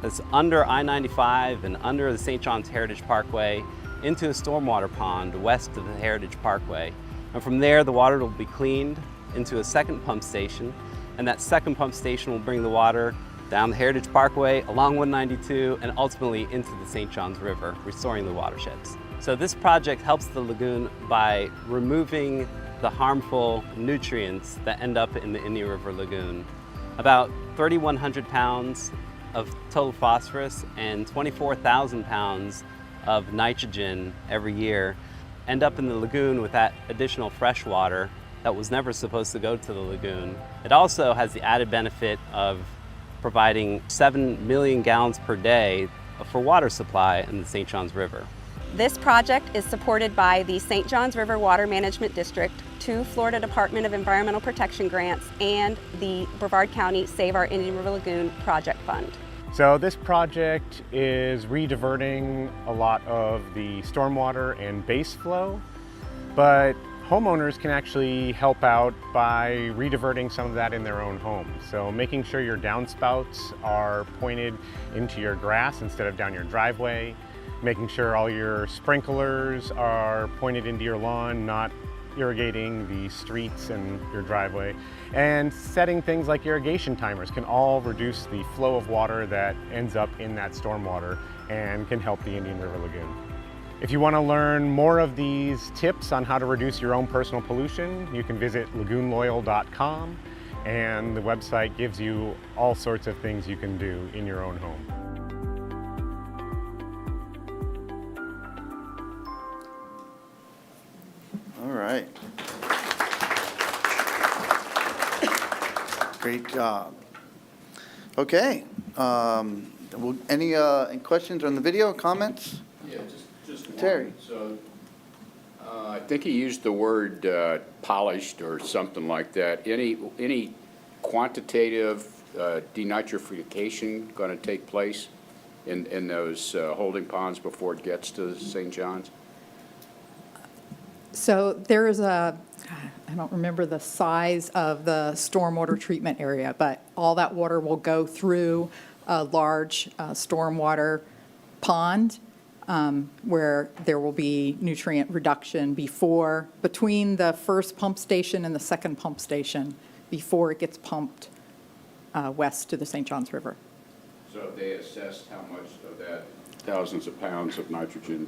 that's under I-95 and under the St. John's Heritage Parkway into a stormwater pond west of the Heritage Parkway. And from there, the water will be cleaned into a second pump station, and that second pump station will bring the water down the Heritage Parkway, along 192, and ultimately into the St. John's River, restoring the watersheds. So this project helps the lagoon by removing the harmful nutrients that end up in the Indian River Lagoon. About 3,100 pounds of total phosphorus and 24,000 pounds of nitrogen every year end up in the lagoon with that additional fresh water that was never supposed to go to the lagoon. It also has the added benefit of providing 7 million gallons per day for water supply in the St. John's River. This project is supported by the St. John's River Water Management District, 2 Florida Department of Environmental Protection grants, and the Brevard County Save Our Indian River Lagoon Project Fund. So this project is rediverting a lot of the stormwater and base flow, but homeowners can actually help out by rediverting some of that in their own homes. So making sure your downspouts are pointed into your grass instead of down your driveway, making sure all your sprinklers are pointed into your lawn, not irrigating the streets and your driveway, and setting things like irrigation timers can all reduce the flow of water that ends up in that stormwater and can help the Indian River Lagoon. If you want to learn more of these tips on how to reduce your own personal pollution, you can visit lagoonloyal.com, and the website gives you all sorts of things you can do in your own home. All right. Great job. Okay. Any questions on the video, comments? Yeah, just one. Terry. So, I think he used the word polished or something like that. Any quantitative denitrification going to take place in those holding ponds before it gets to St. John's? So there is a, I don't remember the size of the stormwater treatment area, but all that water will go through a large stormwater pond where there will be nutrient reduction between the first pump station and the second pump station before it gets pumped west to the St. Johns River. So they assessed how much of that thousands of pounds of nitrogen?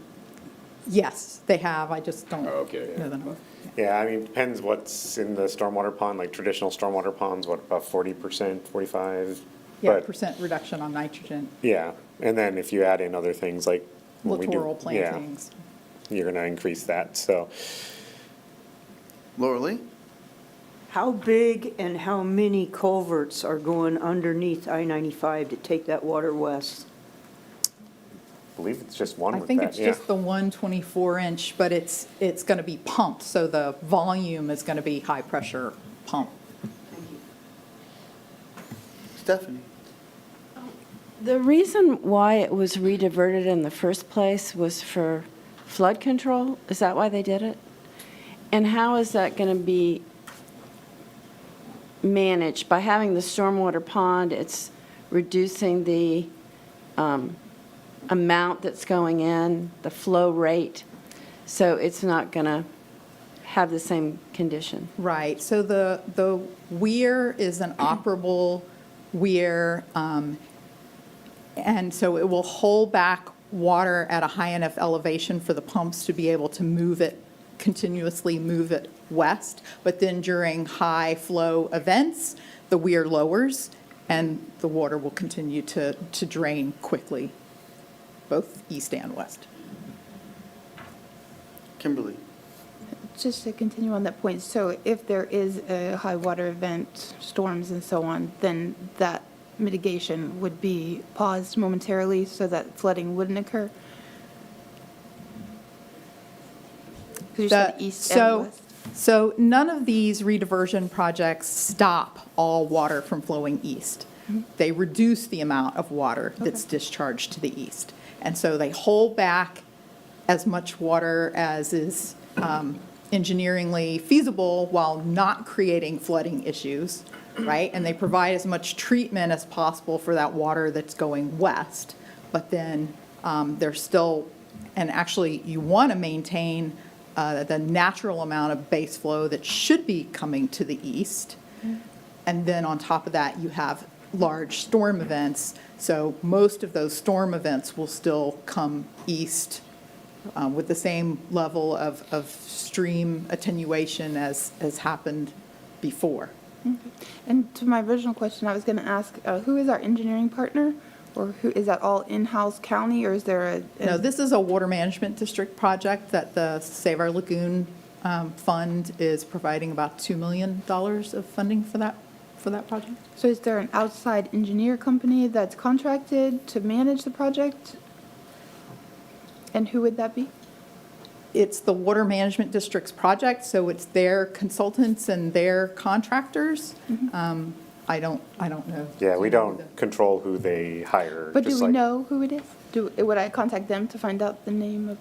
Yes, they have. I just don't Oh, okay. know the number. Yeah, I mean, depends what's in the stormwater pond, like traditional stormwater ponds, what, about 40%, 45? Yeah, But- percent reduction on nitrogen, Yeah, and then if you add in other things like when we do- littoral yeah, plantings. you're gonna increase that, so. Laura Lee? How big and how many culverts are going underneath I-95 to take that water west? I believe it's just one I with think that, it's yeah. just the 124-inch, but it's going to be pumped, so the volume is going to be high-pressure pump. Stephanie? The reason why it was rediverted in the first place was for flood control? Is that why they did it? And how is that going to be managed? By having the stormwater pond, it's reducing the amount that's going in, the flow rate, so it's not going to have the same condition. Right, so the weir is an operable weir, and so it will hold back water at a high enough elevation for the pumps to be able to continuously move it west, but then during high flow events, the weir lowers and the water will continue to drain quickly, both east and west. Kimberly? Just to continue on that point, so if there is a high water event, storms and so on, then that mitigation would be paused momentarily so that flooding wouldn't occur? 'Cause you said east and west. So none of these rediversion projects stop all water from flowing east. They reduce the amount of water that's discharged to the east. And so they hold back as much water as is engineeringly feasible while not creating flooding issues, right? And they provide as much treatment as possible for that water that's going west. But then there's still, and actually you want to maintain the natural amount of base flow that should be coming to the east. And then on top of that, you have large storm events. So most of those storm events will still come east with the same level of stream attenuation as happened before. And to my original question, I was going to ask, who is our engineering partner? Or who, is that all in-house county, or is there a? No, this is a water management district project that the Save Our Lagoon fund is providing about $2 million of funding for that project. So is there an outside engineer company that's contracted to manage the project? And who would that be? It's the Water Management District's project, so it's their consultants and their contractors. I don't know. Yeah, we don't control who they hire. But do just we like- know who it is? Would I contact them to find out the name of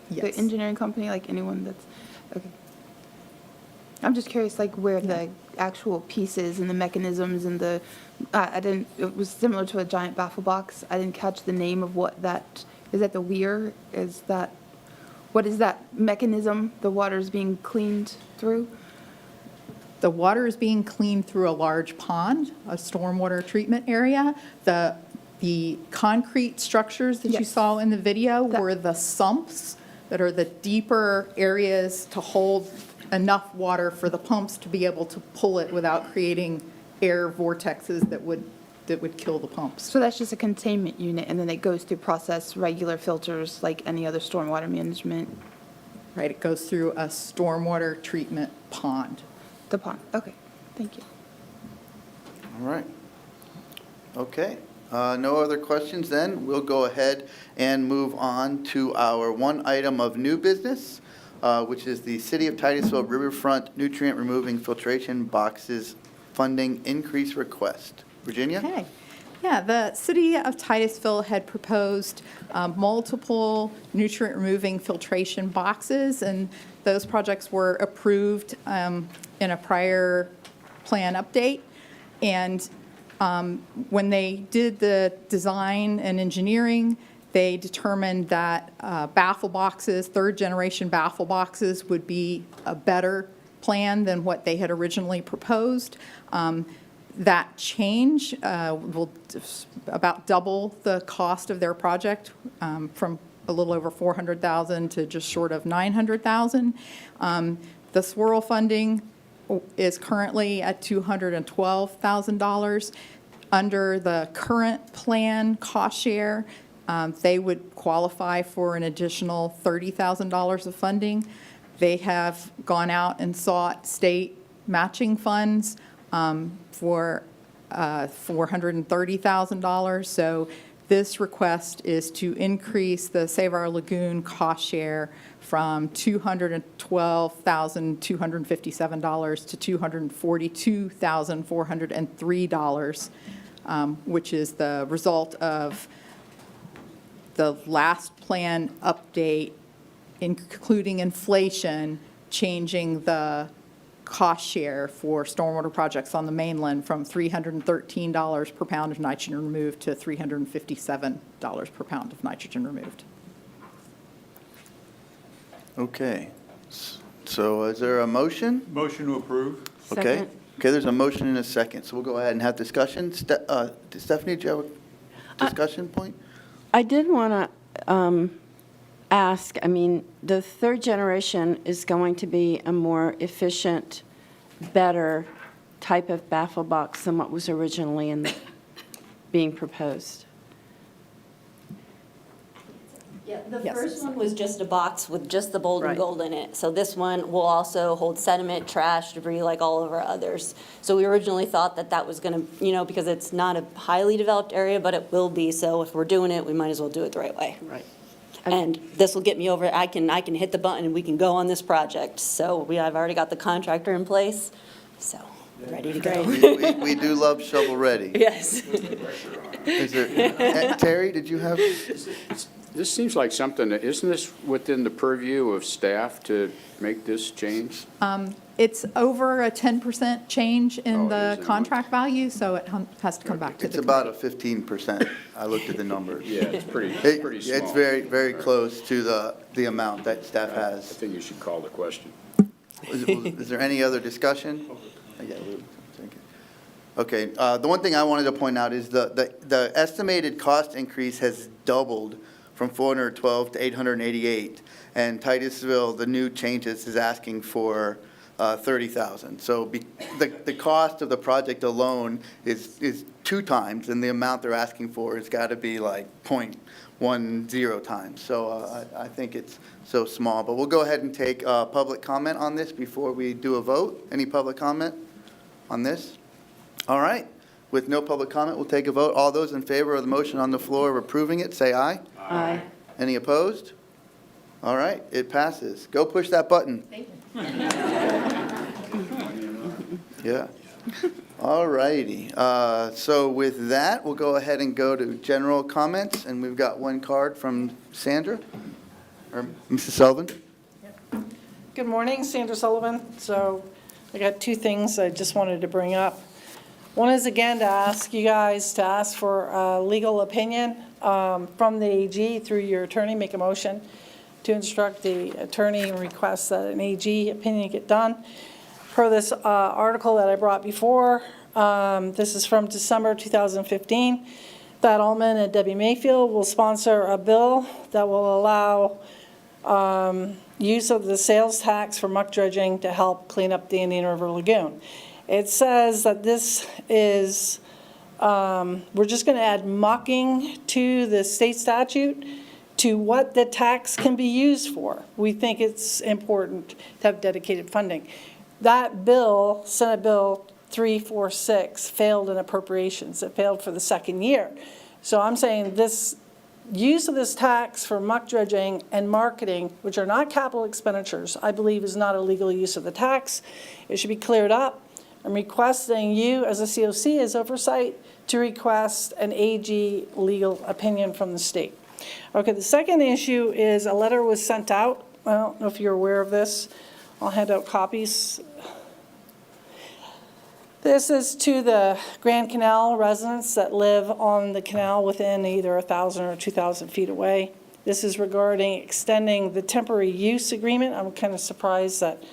the Yes. engineering company, like anyone that's, okay. I'm just curious, like where the actual pieces and the mechanisms and the, it was similar to a giant baffle box. I didn't catch the name of what that, is that the weir? What is that mechanism the water's being cleaned through? The water is being cleaned through a large pond, a stormwater treatment area. The concrete structures that you saw in the video were the sumps that are the deeper areas to hold enough water for the pumps to be able to pull it without creating air vortexes that would kill the pumps. So that's just a containment unit, and then it goes through regular filters like any other stormwater management? Right, it goes through a stormwater treatment pond. The pond, okay, thank you. All right. Okay. No other questions then? We'll go ahead and move on to our one item of new business, which is the City of Titusville Riverfront Nutrient Removing Filtration Boxes Funding Increase Request. Virginia? Okay. Yeah, the city of Titusville had proposed multiple nutrient-removing filtration boxes, and those projects were approved in a prior plan update. And when they did the design and engineering, they determined that baffle boxes, third-generation baffle boxes, would be a better plan than what they had originally proposed. That change will about double the cost of their project, from a little over $400,000 to just short of $900,000. The swirl funding is currently at $212,000. Under the current plan cost share, they would qualify for an additional $30,000 of funding. They have gone out and sought state matching funds for $430,000. So this request is to increase the Save Our Lagoon cost share from $212,257 to $242,403, which is the result of the last plan update, including inflation, changing the cost share for stormwater projects on the mainland from $313 per pound of nitrogen removed to $357 per pound of nitrogen removed. Okay. So is there a motion? Motion to approve. Okay. Second. Okay, there's a motion and a second, so we'll go ahead and have discussion. Stephanie, do you have a discussion point? I did want to ask, I mean, the third generation is going to be a more efficient, better type of baffle box than what was originally being proposed. Yeah, the Yes. first one was just a box with just the bold and Right. gold in it. So this one will also hold sediment, trash, debris, like all of our others. So we originally thought that that was going to, because it's not a highly developed area, but it will be. So if we're doing it, we might as well do it the right way. Right. And this will get me over, I can hit the button and we can go on this project. So I've already got the contractor in place, so ready to go. We do love shovel-ready. Yes. Is there, Terry, did you have? This seems like something, isn't this within the purview of staff to make this change? It's over a 10% change in Oh, it the is, contract value, so it has to come back to the. It's about a 15%. I looked at the numbers. Yeah, it's pretty small. It's very, very close to the amount that staff I has. think you should call the question. Is there any other discussion? Yeah, thank you. Okay, the one thing I wanted to point out is the estimated cost increase has doubled from 412 to 888, and Titusville, the new changes, is asking for 30,000. So the cost of the project alone is 2 times, and the amount they're asking for has got to be like 0.10 times. So I think it's so small. But we'll go ahead and take public comment on this before we do a vote. Any public comment on this? All right. With no public comment, we'll take a vote. All those in favor of the motion on the floor of approving it, say aye. Aye. Any opposed? All right, it passes. Go push that button. Yeah. All righty. So with that, we'll go ahead and go to general comments, and we've got one card from Sandra, or Mrs. Sullivan. Good morning, Sandra Sullivan. So I got 2 things I just wanted to bring up. One is, again, to ask you guys to ask for a legal opinion from the AG through your attorney. Make a motion to instruct the attorney and request that an AG opinion get done. Per this article that I brought before, this is from December 2015, Thad Allman and Debbie Mayfield will sponsor a bill that will allow use of the sales tax for muck dredging to help clean up the Indian River Lagoon. It says that this is, we're just going to add mucking to the state statute to what the tax can be used for. We think it's important to have dedicated funding. That bill, Senate Bill 346, failed in appropriations. It failed for the 2nd year. So I'm saying this use of this tax for muck dredging and marketing, which are not capital expenditures, I believe is not a legal use of the tax. It should be cleared up. I'm requesting you, as a COC, as Oversight, to request an AG legal opinion from the state. Okay, the second issue is a letter was sent out. I don't know if you're aware of this. I'll hand out copies. This is to the Grand Canal residents that live on the canal within either 1,000 or 2,000 feet away. This is regarding extending the temporary use agreement. I'm kind of surprised that,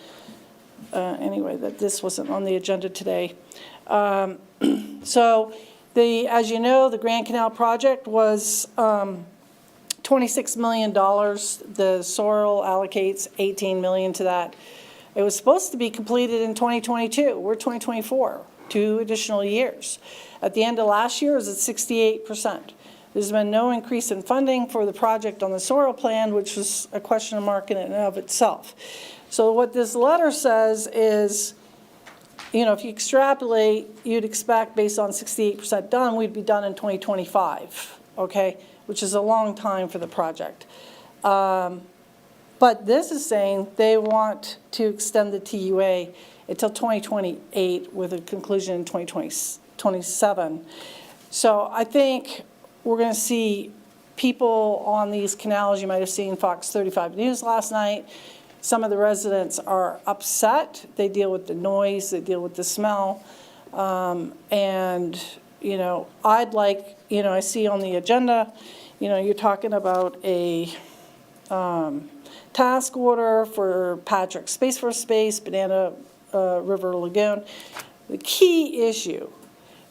anyway, that this wasn't on the agenda today. So, as you know, the Grand Canal project was $26 million. The soil allocates $18 million to that. It was supposed to be completed in 2022. We're 2024, 2 additional years. At the end of last year, it was at 68%. There's been no increase in funding for the project on the soil plan, which was a question mark in and of itself. So what this letter says is, you know, if you extrapolate, you'd expect based on 68% done, we'd be done in 2025, okay, which is a long time for the project. But this is saying they want to extend the TUA until 2028 with a conclusion in 2027. So I think we're going to see people on these canals. You might have seen Fox 35 News last night. Some of the residents are upset. They deal with the noise, they deal with the smell. And, you know, I'd like, you know, I see on the agenda, you know, you're talking about a task order for Patrick Space for Space, Banana River Lagoon. The key issue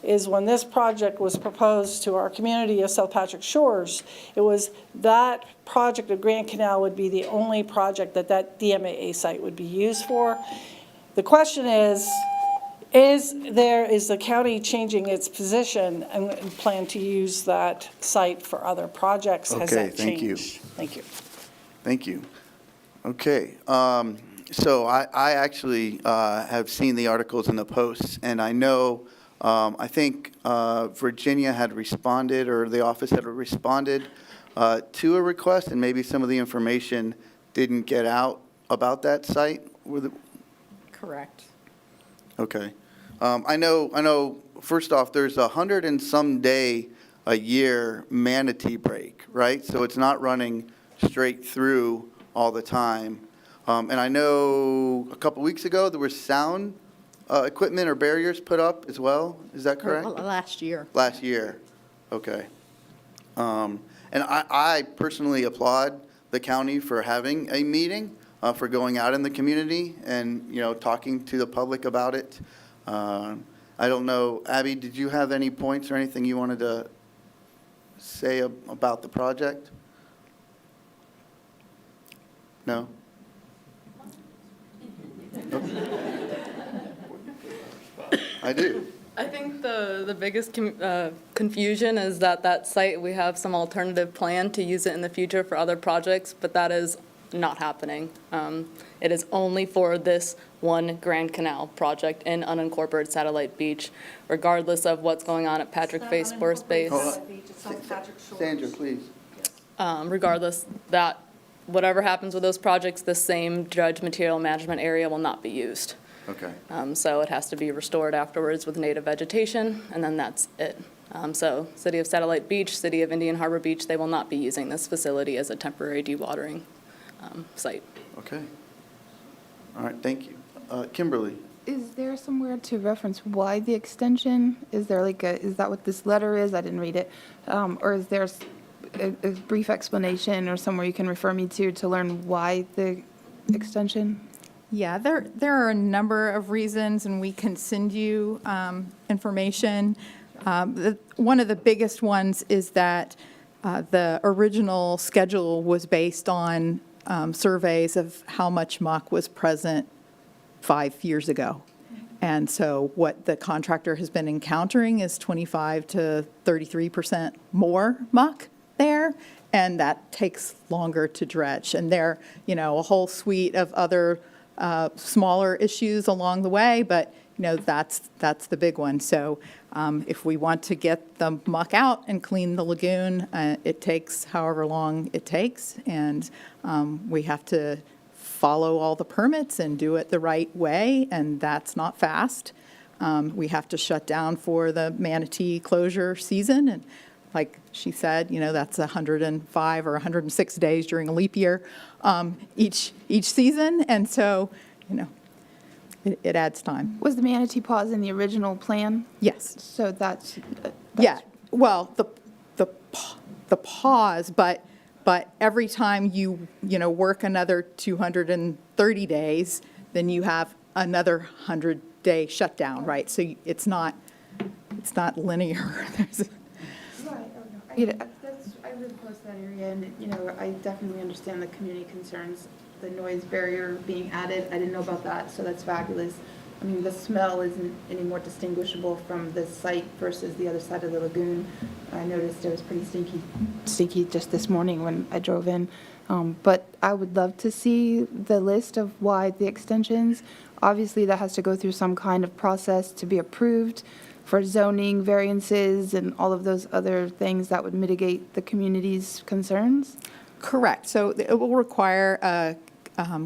is when this project was proposed to our community of South Patrick Shores, it was that project of Grand Canal would be the only project that that DMAA site would be used for. The question is the county changing its position and plan to use that site for other projects? Has that changed? Thank you. Thank you. Thank you. Okay, so I actually have seen the articles in the Post, and I know, I think Virginia had responded, or the office had responded to a request, and maybe some of the information didn't get out about that site. Correct. Okay. I know, first off, there's 100 and some day a year manatee break, right? So it's not running straight through all the time. And I know a couple weeks ago there was sound equipment or barriers put up as well. Is that correct? Last year. Last year. Okay. And I personally applaud the county for having a meeting, for going out in the community and, you know, talking to the public about it. I don't know, Abby, did you have any points or anything you wanted to say about the project? No? I do. I think the biggest confusion is that site, we have some alternative plan to use it in the future for other projects, but that is not happening. It is only for this one Grand Canal project in unincorporated Satellite Beach, regardless of what's going on at Patrick Space Force Base. Sandra, please. Regardless, that whatever happens with those projects, the same dredge material management area will not be used. Okay. So it has to be restored afterwards with native vegetation, and then that's it. So City of Satellite Beach, City of Indian Harbor Beach, they will not be using this facility as a temporary dewatering site. Okay. All right, thank you. Kimberly? Is there somewhere to reference why the extension? Is there like is that what this letter is? I didn't read it. Or is there a brief explanation or somewhere you can refer me to learn why the extension? Yeah, there are a number of reasons, and we can send you information. One of the biggest ones is that the original schedule was based on surveys of how much muck was present 5 years ago. And so what the contractor has been encountering is 25 to 33% more muck there, and that takes longer to dredge. And there, you know, a whole suite of other smaller issues along the way, but you know, that's the big one. So if we want to get the muck out and clean the lagoon, it takes however long it takes, and we have to follow all the permits and do it the right way, and that's not fast. We have to shut down for the manatee closure season, and like she said, that's 105 or 106 days during a leap year each season, and so, it adds time. Was the manatee pause in the original plan? Yes. So that's Yeah, well, the pause, but every time you work another 230 days, then you have another 100-day shutdown, right? So it's not linear. I live close to that area, and, I definitely understand the community concerns, the noise barrier being added. I didn't know about that, so that's fabulous. I mean, the smell isn't any more distinguishable from the site versus the other side of the lagoon. I noticed it was pretty stinky just this morning when I drove in. But I would love to see the list of why the extensions. Obviously, that has to go through some kind of process to be approved for zoning variances and all of those other things that would mitigate the community's concerns? Correct. So it will require a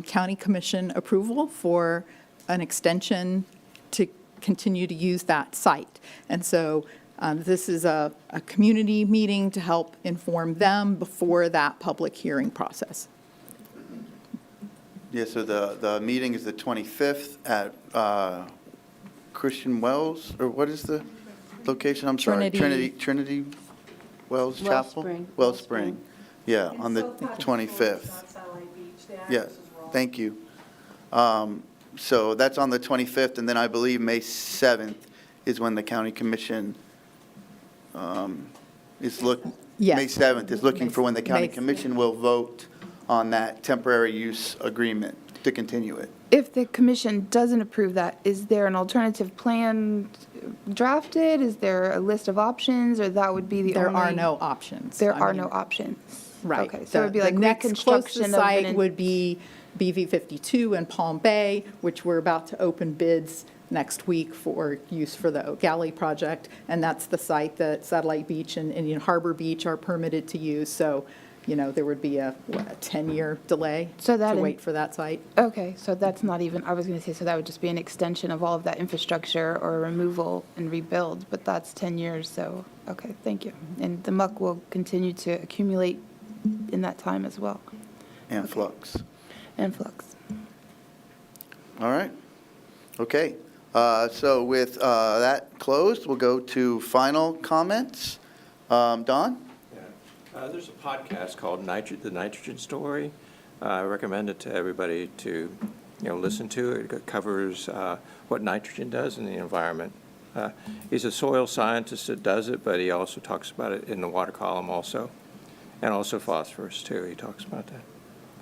county commission approval for an extension to continue to use that site. And so this is a community meeting to help inform them before that public hearing process. Yeah, so the meeting is the 25th at Christian Wells, or what is the location? I'm sorry. Trinity Wells Chapel? Wellspring. Yeah, on the 25th. Yes, thank you. So that's on the 25th, and then I believe May 7th is when the county commission is Yes. May 7th is looking for when the county commission will vote on that temporary use agreement to continue it. If the commission doesn't approve that, is there an alternative plan drafted? Is there a list of options, or that would be the only? There are no options. There I are mean, no options. Right. Okay, so it would be like The next reconstruction closest of site would be BV 52 in Palm Bay, which we're about to open bids next week for use for the Oak Alley project. And that's the site that Satellite Beach and Indian Harbor Beach are permitted to use. So, there would be a 10-year delay to wait for that site. Okay, so that's not even, I was going to say, so that would just be an extension of all of that infrastructure or removal and rebuild, but that's 10 years, so, okay, thank you. And the muck will continue to accumulate in that time as well. And flux. And flux. All right. Okay. So with that closed, we'll go to final comments. Don? There's a podcast called The Nitrogen Story. I recommend it to everybody to, listen to. It covers what nitrogen does in the environment. He's a soil scientist that does it, but he also talks about it in the water column also, and also phosphorus too. He talks about that.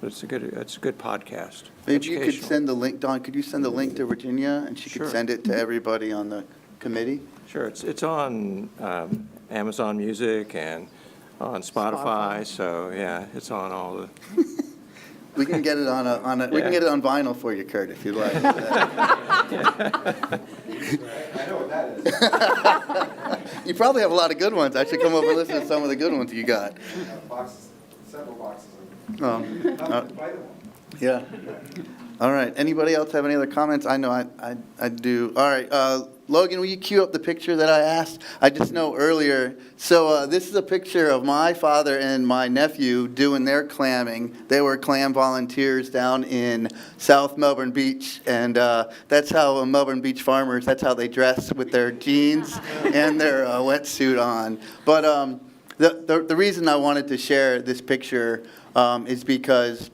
But it's a good podcast. Maybe you could send the link, Don, could you send the link to Virginia, and she could send it to everybody on the committee? Sure. It's on Amazon Music and on Spotify. So yeah, it's on all the. We can get it we can get it on vinyl for you, Kurt, if you'd like. I know what that is. You probably have a lot of good ones. I should come over and listen to some of the good ones you got. Several boxes Oh, yeah. All right. Anybody else have any other comments? I know I do. All right. Logan, will you cue up the picture that I asked? I just know earlier. So this is a picture of my father and my nephew doing their clamming. They were clam volunteers down in South Melbourne Beach. And that's how Melbourne Beach farmers, that's how they dress, with their jeans and their wetsuit on. But the reason I wanted to share this picture is because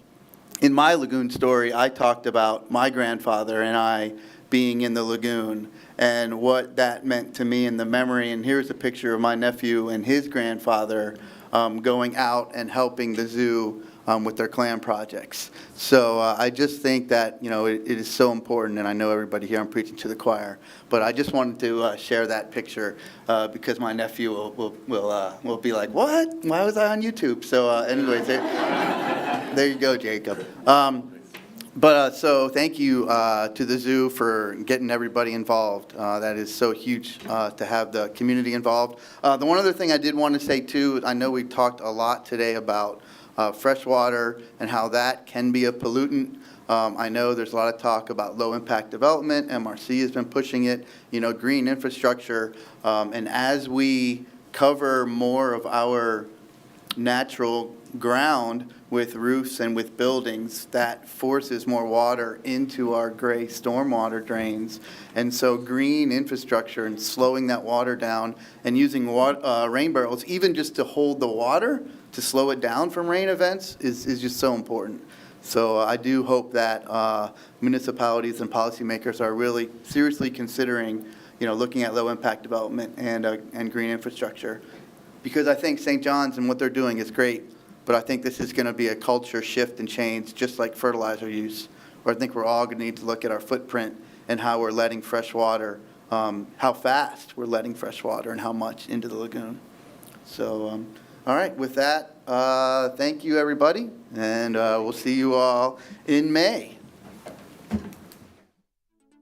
in my lagoon story, I talked about my grandfather and I being in the lagoon and what that meant to me in the memory. And here's a picture of my nephew and his grandfather going out and helping the zoo with their clam projects. So I just think that, it is so important, and I know everybody here, I'm preaching to the choir, but I just wanted to share that picture because my nephew will be like, what? Why was I on YouTube? So anyways, there you go, Jacob. So thank you to the zoo for getting everybody involved. That is so huge to have the community involved. The one other thing I did want to say too, I know we talked a lot today about fresh water and how that can be a pollutant. I know there's a lot of talk about low-impact development. MRC has been pushing it, green infrastructure. And as we cover more of our natural ground with roofs and with buildings, that forces more water into our gray stormwater drains. And so green infrastructure and slowing that water down and using rain barrels, even just to hold the water, to slow it down from rain events is just so important. So I do hope that municipalities and policymakers are really seriously considering, looking at low-impact development and green infrastructure. Because I think St. John's and what they're doing is great, but I think this is going to be a culture shift and change, just like fertilizer use, where I think we're all going to need to look at our footprint and how we're letting fresh water, how fast we're letting fresh water and how much into the lagoon. So, all right, with that, thank you, everybody, and we'll see you all in May.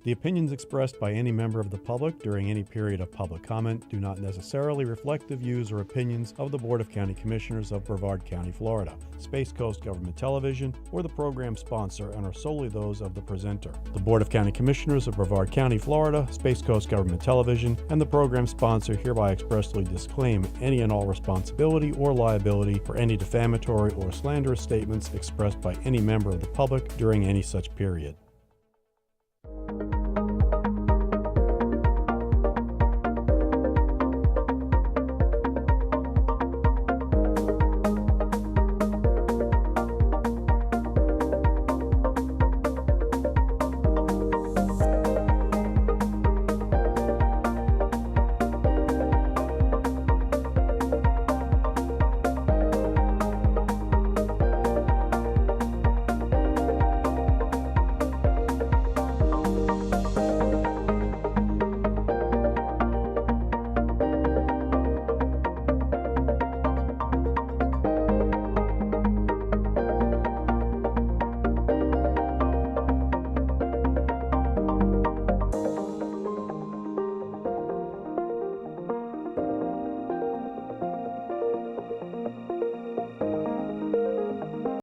The opinions expressed by any member of the public during any period of public comment do not necessarily reflect the views or opinions of the Board of County Commissioners of Brevard County, Florida, Space Coast Government Television, or the program sponsor, and are solely those of the presenter. The Board of County Commissioners of Brevard County, Florida, Space Coast Government Television, and the program sponsor hereby expressly disclaim any and all responsibility or liability for any defamatory or slanderous statements expressed by any member of the public during any such period.